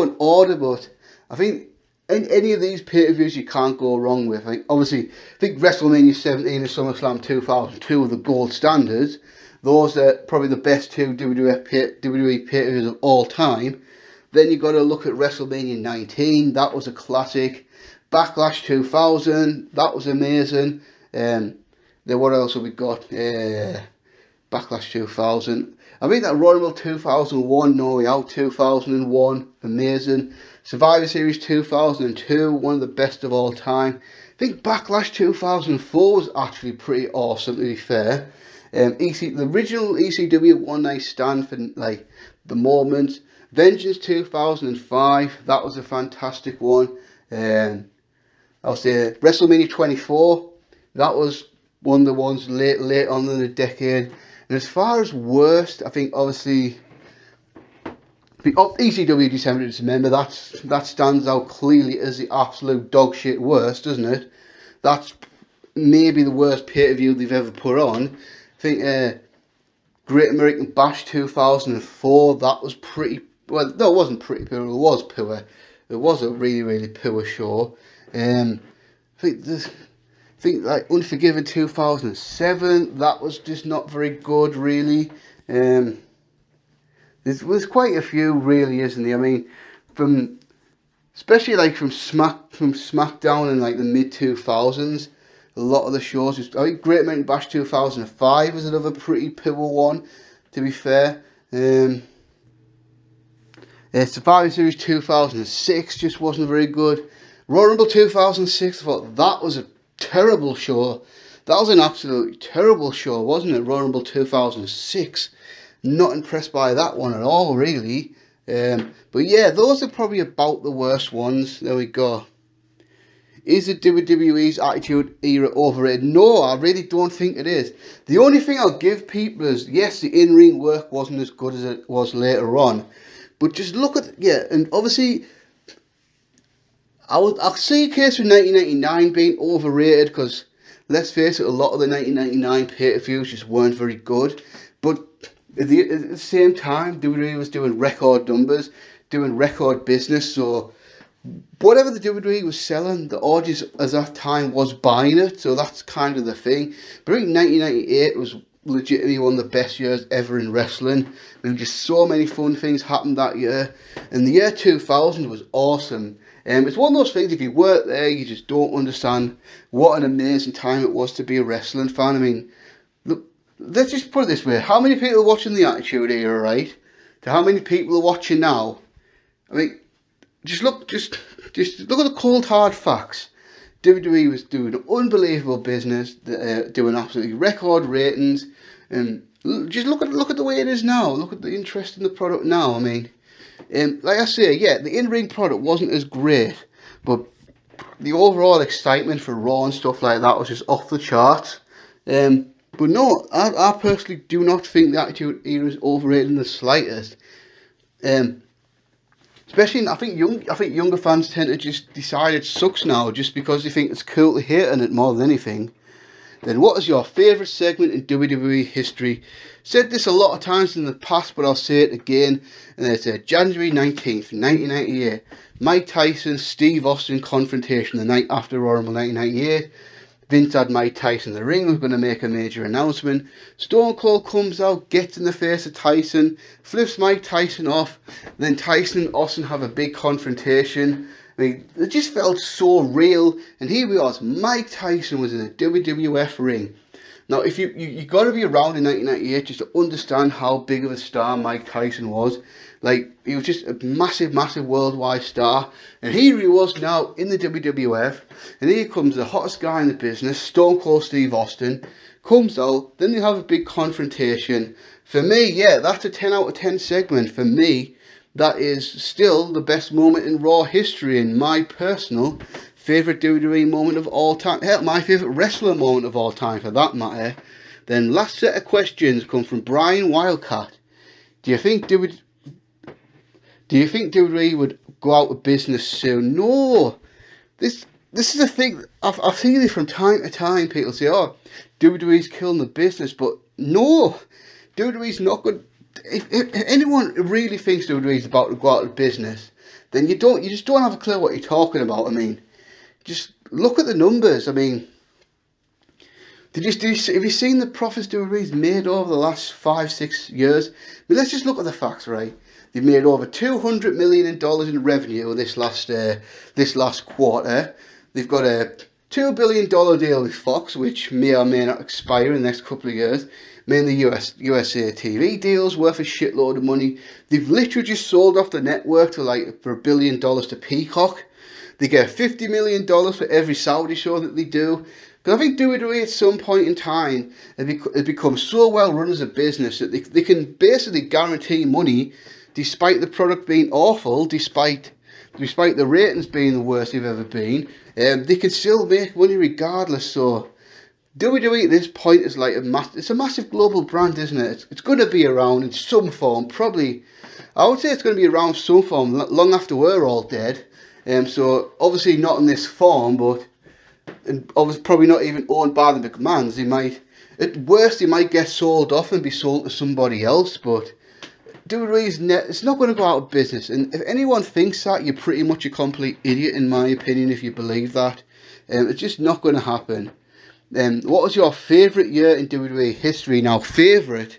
in order, but I think any of these pay-per-views you can't go wrong with. I think WrestleMania 17 and SummerSlam 2002 are the gold standards. Those are probably the best two WWE pay-per-views of all time. Then you've got to look at WrestleMania 19. That was a classic. Backlash 2000. That was amazing. Then what else have we got? Backlash 2000. I mean that Royal Rumble 2001. No Way Out 2001. Amazing. Survivor Series 2002. One of the best of all time. I think Backlash 2004 was actually pretty awesome, to be fair. The original ECW One Night Stand for like the moment. Vengeance 2005, that was a fantastic one. I'll say WrestleMania 24, that was one of the ones late on in the decade. And as far as worst, I think obviously ECW December to December, that stands out clearly as the absolute dog shit worst, doesn't it? That's maybe the worst pay-per-view they've ever put on. I think Great American Bash 2004, that was pretty, well, no, it wasn't pretty poor, it was poor. It was a really, really poor show. I think like Unforgiven 2007, that was just not very good, really. There's quite a few, really, isn't there? I mean, especially like from SmackDown in like the mid 2000s. A lot of the shows, I think Great American Bash 2005 was another pretty poor one, to be fair. Survivor Series 2006 just wasn't very good. Royal Rumble 2006, I thought that was a terrible show. That was an absolutely terrible show, wasn't it? Royal Rumble 2006. Not impressed by that one at all, really. But yeah, those are probably about the worst ones. There we go. Is the WWE's Attitude Era overrated? No, I really don't think it is. The only thing I'll give people is, yes, the in-ring work wasn't as good as it was later on. But just look at, yeah, and obviously, I'll see a case with 1999 being overrated because, let's face it, a lot of the 1999 pay-per-views just weren't very good. But at the same time, WWE was doing record numbers, doing record business, so whatever the WWE was selling, the audience at that time was buying it, so that's kind of the thing. But I think 1998 was legitimately one of the best years ever in wrestling. I mean, just so many fun things happened that year. And the year 2000 was awesome. It's one of those things, if you weren't there, you just don't understand what an amazing time it was to be a wrestling fan. I mean, look, let's just put it this way. How many people are watching the Attitude Era, right? To how many people are watching now? I mean, just look at the cold hard facts. WWE was doing unbelievable business, doing absolutely record ratings, and just look at the way it is now. Look at the interest in the product now. I mean, like I say, yeah, the in-ring product wasn't as great, but the overall excitement for Raw and stuff like that was just off the charts. But no, I personally do not think the Attitude Era is overrated in the slightest. Especially, I think younger fans tend to just decide it sucks now just because they think it's cool to hate on it more than anything. Then what is your favourite segment in WWE history? Said this a lot of times in the past, but I'll say it again. And it's January 19th, 1998. Mike Tyson, Steve Austin confrontation the night after Royal Rumble 1998. Vince had Mike Tyson in the ring, was going to make a major announcement. Stone Cold comes out, gets in the face of Tyson, flips Mike Tyson off. Then Tyson and Austin have a big confrontation. I mean, it just felt so real. And here we are, Mike Tyson was in a WWF ring. Now, if you got to be around in 1998 just to understand how big of a star Mike Tyson was. Like, he was just a massive, massive worldwide star. And here he was now in the WWF. And here comes the hottest guy in the business, Stone Cold Steve Austin. Comes out, then they have a big confrontation. For me, yeah, that's a 10 out of 10 segment. For me, that is still the best moment in Raw history and my personal favourite WWE moment of all time. Hell, my favourite wrestler moment of all time, for that matter. Then last set of questions come from Brian Wildcat. Do you think WWE would go out of business soon? No. This is a thing. I've seen it from time to time. People say, "Oh, WWE's killing the business," but no, WWE's not good. If anyone really thinks WWE's about to go out of business, then you just don't have a clue what you're talking about. I mean, just look at the numbers. I mean, have you seen the profits WWE's made over the last 5-6 years? I mean, let's just look at the facts, right? They've made over $200 million in revenue this last quarter. They've got a $2 billion deal with Fox, which may or may not expire in the next couple of years. Mainly USA TV deals worth a shitload of money. They've literally just sold off the network for $1 billion to Peacock. They get $50 million for every Saudi show that they do. Because I think WWE at some point in time it becomes so well run as a business that they can basically guarantee money despite the product being awful, despite the ratings being the worst they've ever been. They can still make money regardless. So WWE at this point is like it's a massive global brand, isn't it? It's going to be around in some form. Probably, I would say it's going to be around some form long after we're all dead. So obviously not in this form, but obviously probably not even owned by the McMahons. At worst, they might get sold off and be sold to somebody else. But WWE's it's not going to go out of business. And if anyone thinks that, you're pretty much a complete idiot, in my opinion, if you believe that. It's just not going to happen. What was your favourite year in WWE history? Now, favourite,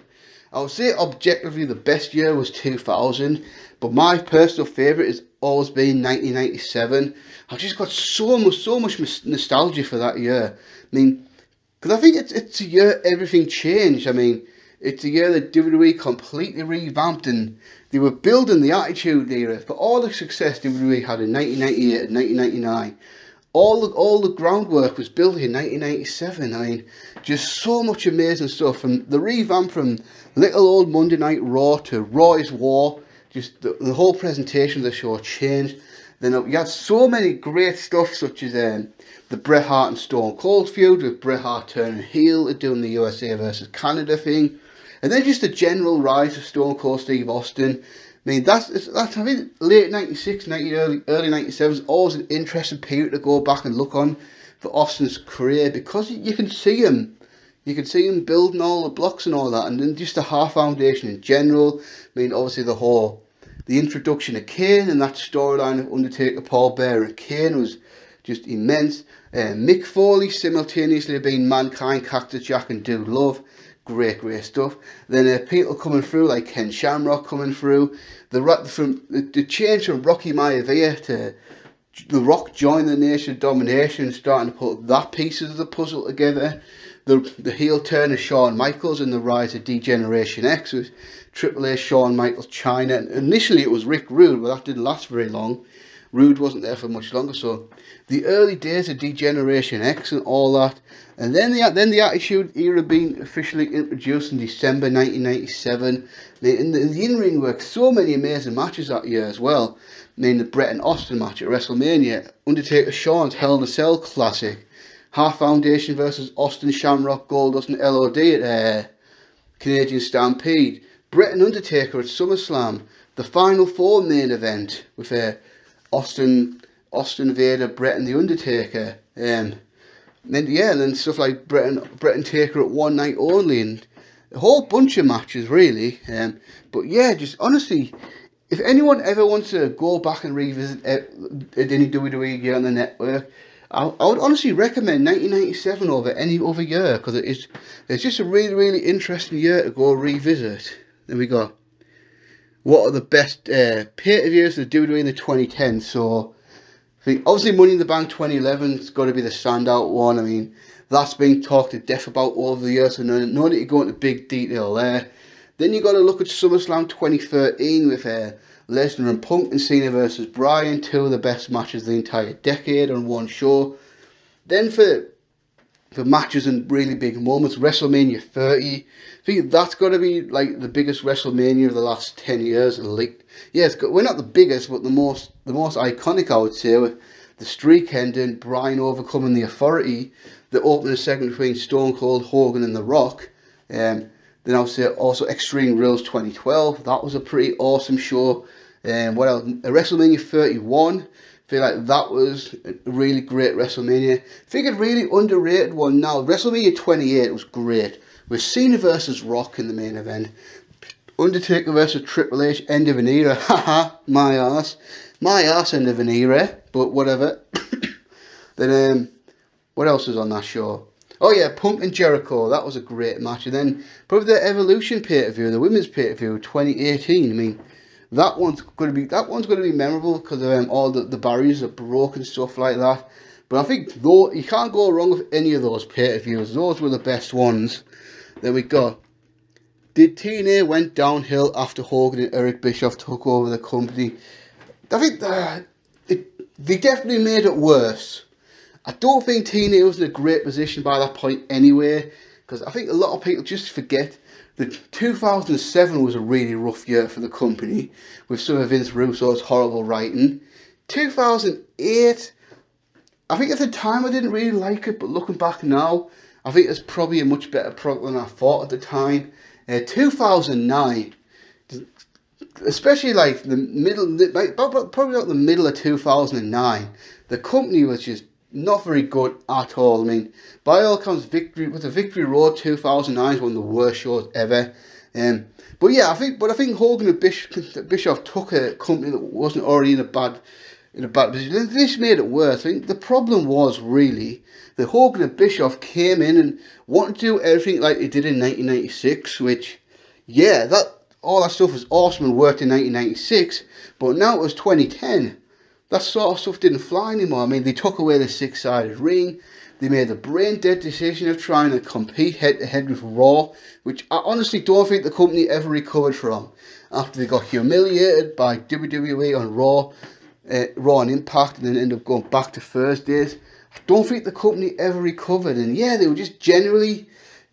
I would say objectively the best year was 2000, but my personal favourite has always been 1997. I've just got so much nostalgia for that year. I mean, because I think it's a year everything changed. I mean, it's a year that WWE completely revamped, and they were building the Attitude Era for all the success WWE had in 1998 and 1999. All the groundwork was built in 1987. I mean, just so much amazing stuff. From the revamp from little old Monday Night Raw to Raw is War just the whole presentation of the show changed. Then you had so many great stuff, such as the Bret Hart and Stone Cold feud, with Bret Hart turning heel and doing the USA versus Canada thing, and then just the general rise of Stone Cold Steve Austin. I mean, that's I think late 96, early 97 is always an interesting period to go back and look on for Austin's career, because you can see him. You can see him building all the blocks and all that, and then just the Hart Foundation in general. I mean, obviously the introduction of Kane and that storyline of Undertaker, Paul Bearer and Kane was just immense. Mick Foley simultaneously being Mankind, Cactus Jack and Dude Love. Great stuff. Then people coming through like Ken Shamrock coming through. The change from Rocky Maivia to The Rock joining the Nation of Domination, starting to put that pieces of the puzzle together. The heel turn of Shawn Michaels and the rise of D-Generation X with Triple H, Shawn Michaels, China. And initially it was Rick Rude, but that didn't last very long. Rude wasn't there for much longer. So the early days of D-Generation X and all that. And then the Attitude Era being officially introduced in December 1997. In the in-ring work, so many amazing matches that year as well. I mean, the Bret and Austin match at WrestleMania, Undertaker Shawn's Hell in a Cell Classic, Hart Foundation versus Austin, Shamrock, Goldust and LOD at Canadian Stampede, Bret and Undertaker at SummerSlam, the Final Four main event with Austin, Vader, Bret and the Undertaker, and then stuff like Bret and Taker at One Night Only, and a whole bunch of matches really. But yeah, just honestly, if anyone ever wants to go back and revisit any WWE year on the network, I would honestly recommend 1997 over any other year, because it's just a really interesting year to go revisit. Then we got what are the best pay-per-views of WWE in the 2010s. So I think obviously Money in the Bank 2011 has got to be the standout one. I mean, that's been talked to death about over the years, so no need to go into big detail there. Then you got to look at SummerSlam 2013 with Lesnar and Punk and Cena versus Bryan, two of the best matches of the entire decade on one show. Then for matches and really big moments, WrestleMania 30. I think that's got to be like the biggest WrestleMania of the last 10 years. We're not the biggest, but the most iconic, I would say, with the streak ending, Bryan overcoming the Authority, the opening segment between Stone Cold, Hogan and The Rock. Then I would say also Extreme Rules 2012. That was a pretty awesome show. What else? WrestleMania 31. I feel like that was a really great WrestleMania. I think a really underrated one now, WrestleMania 28 was great, with Cena versus Rock in the main event. Undertaker versus Triple H, end of an era. Haha, my ass end of an era, but whatever. Then what else was on that show? Oh yeah, Punk and Jericho, that was a great match. And then probably the Evolution pay-per-view, the women's pay-per-view 2018. I mean, that one's going to be memorable because of all the barriers are broken, stuff like that. But I think though you can't go wrong with any of those pay-per-views. Those were the best ones. Then we got, did TNA went downhill after Hogan and Eric Bischoff took over the company? I think they definitely made it worse. I don't think TNA was in a great position by that point anyway, because I think a lot of people just forget that 2007 was a really rough year for the company, with some of Vince Russo's horrible writing. 2008, I think at the time I didn't really like it, but looking back now, I think it's probably a much better product than I thought at the time. 2009, especially like the middle, probably like the middle of 2009, the company was just not very good at all. I mean, by all accounts, Victory Road 2009 is one of the worst shows ever. But yeah, I think Hogan and Bischoff took a company that wasn't already in a bad position. This made it worse. I think the problem was really that Hogan and Bischoff came in and wanted to do everything like they did in 1996, which, yeah, all that stuff was awesome and worked in 1996, but now it was 2010. That sort of stuff didn't fly anymore. I mean, they took away the six-sided ring. They made the brain-dead decision of trying to compete head-to-head with Raw, which I honestly don't think the company ever recovered from. After they got humiliated by WWE on Raw and Impact, and then ended up going back to Thursdays, I don't think the company ever recovered. And yeah, they were just generally,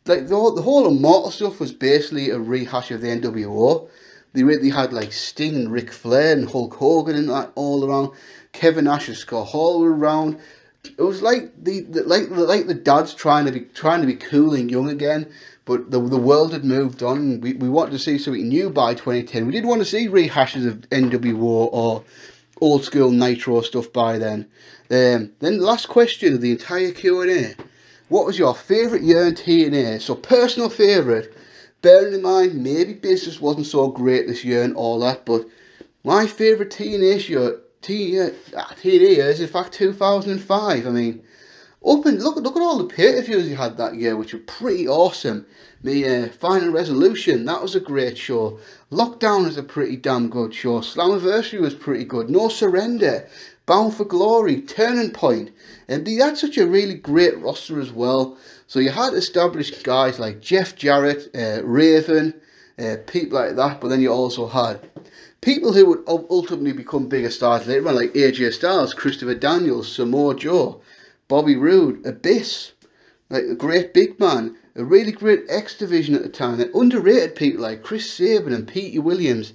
like, the whole Immortal stuff was basically a rehash of the NWO. They really had like Sting and Ric Flair and Hulk Hogan and that all around. Kevin Nash and Scott Hall were around. It was like the dads trying to be cool and young again, but the world had moved on. We wanted to see something new by 2010. We didn't want to see rehashes of NWO or old school Nitro stuff by then. Then the last question of the entire Q&A: what was your favourite year in TNA? So personal favourite, bearing in mind maybe business wasn't so great this year and all that, but my favourite TNA year is in fact 2005. I mean, look at all the pay-per-views you had that year, which were pretty awesome. The Final Resolution, that was a great show. Lockdown was a pretty damn good show. Slammiversary was pretty good. No Surrender, Bound for Glory, Turning Point, and they had such a really great roster as well. So you had established guys like Jeff Jarrett, Raven, people like that, but then you also had people who would ultimately become bigger stars later on, like AJ Styles, Christopher Daniels, Samoa Joe, Bobby Roode, Abyss, like a great big man, a really great X division at the time, and underrated people like Chris Sabin and Petey Williams.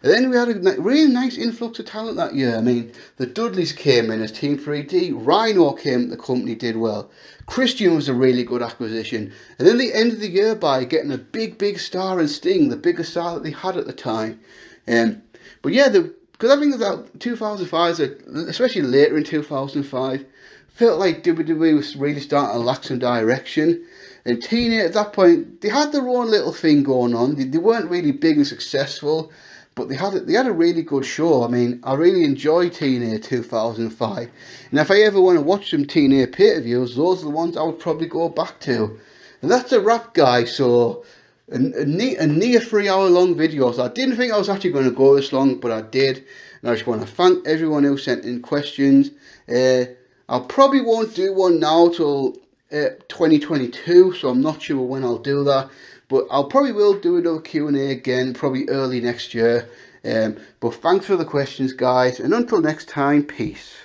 And then we had a really nice influx of talent that year. I mean, the Dudleys came in as Team 3D, Rhino came, the company did well, Christian was a really good acquisition, and then they ended the year by getting a big star in Sting, the biggest star that they had at the time. But yeah, because I think that 2005, especially later in 2005, felt like WWE was really starting to lack some direction. And TNA at that point, they had their own little thing going on. They weren't really big and successful, but they had a really good show. I mean, I really enjoyed TNA 2005. And if I ever want to watch some TNA pay-per-views, those are the ones I would probably go back to. And that's a wrap, guys. So a near 3 hour long video. So I didn't think I was actually going to go this long, but I did. And I just want to thank everyone who sent in questions. I probably won't do one now till 2022, so I'm not sure when I'll do that. But I'll probably will do another Q&A again, probably early next year. But thanks for the questions, guys. And until next time, peace.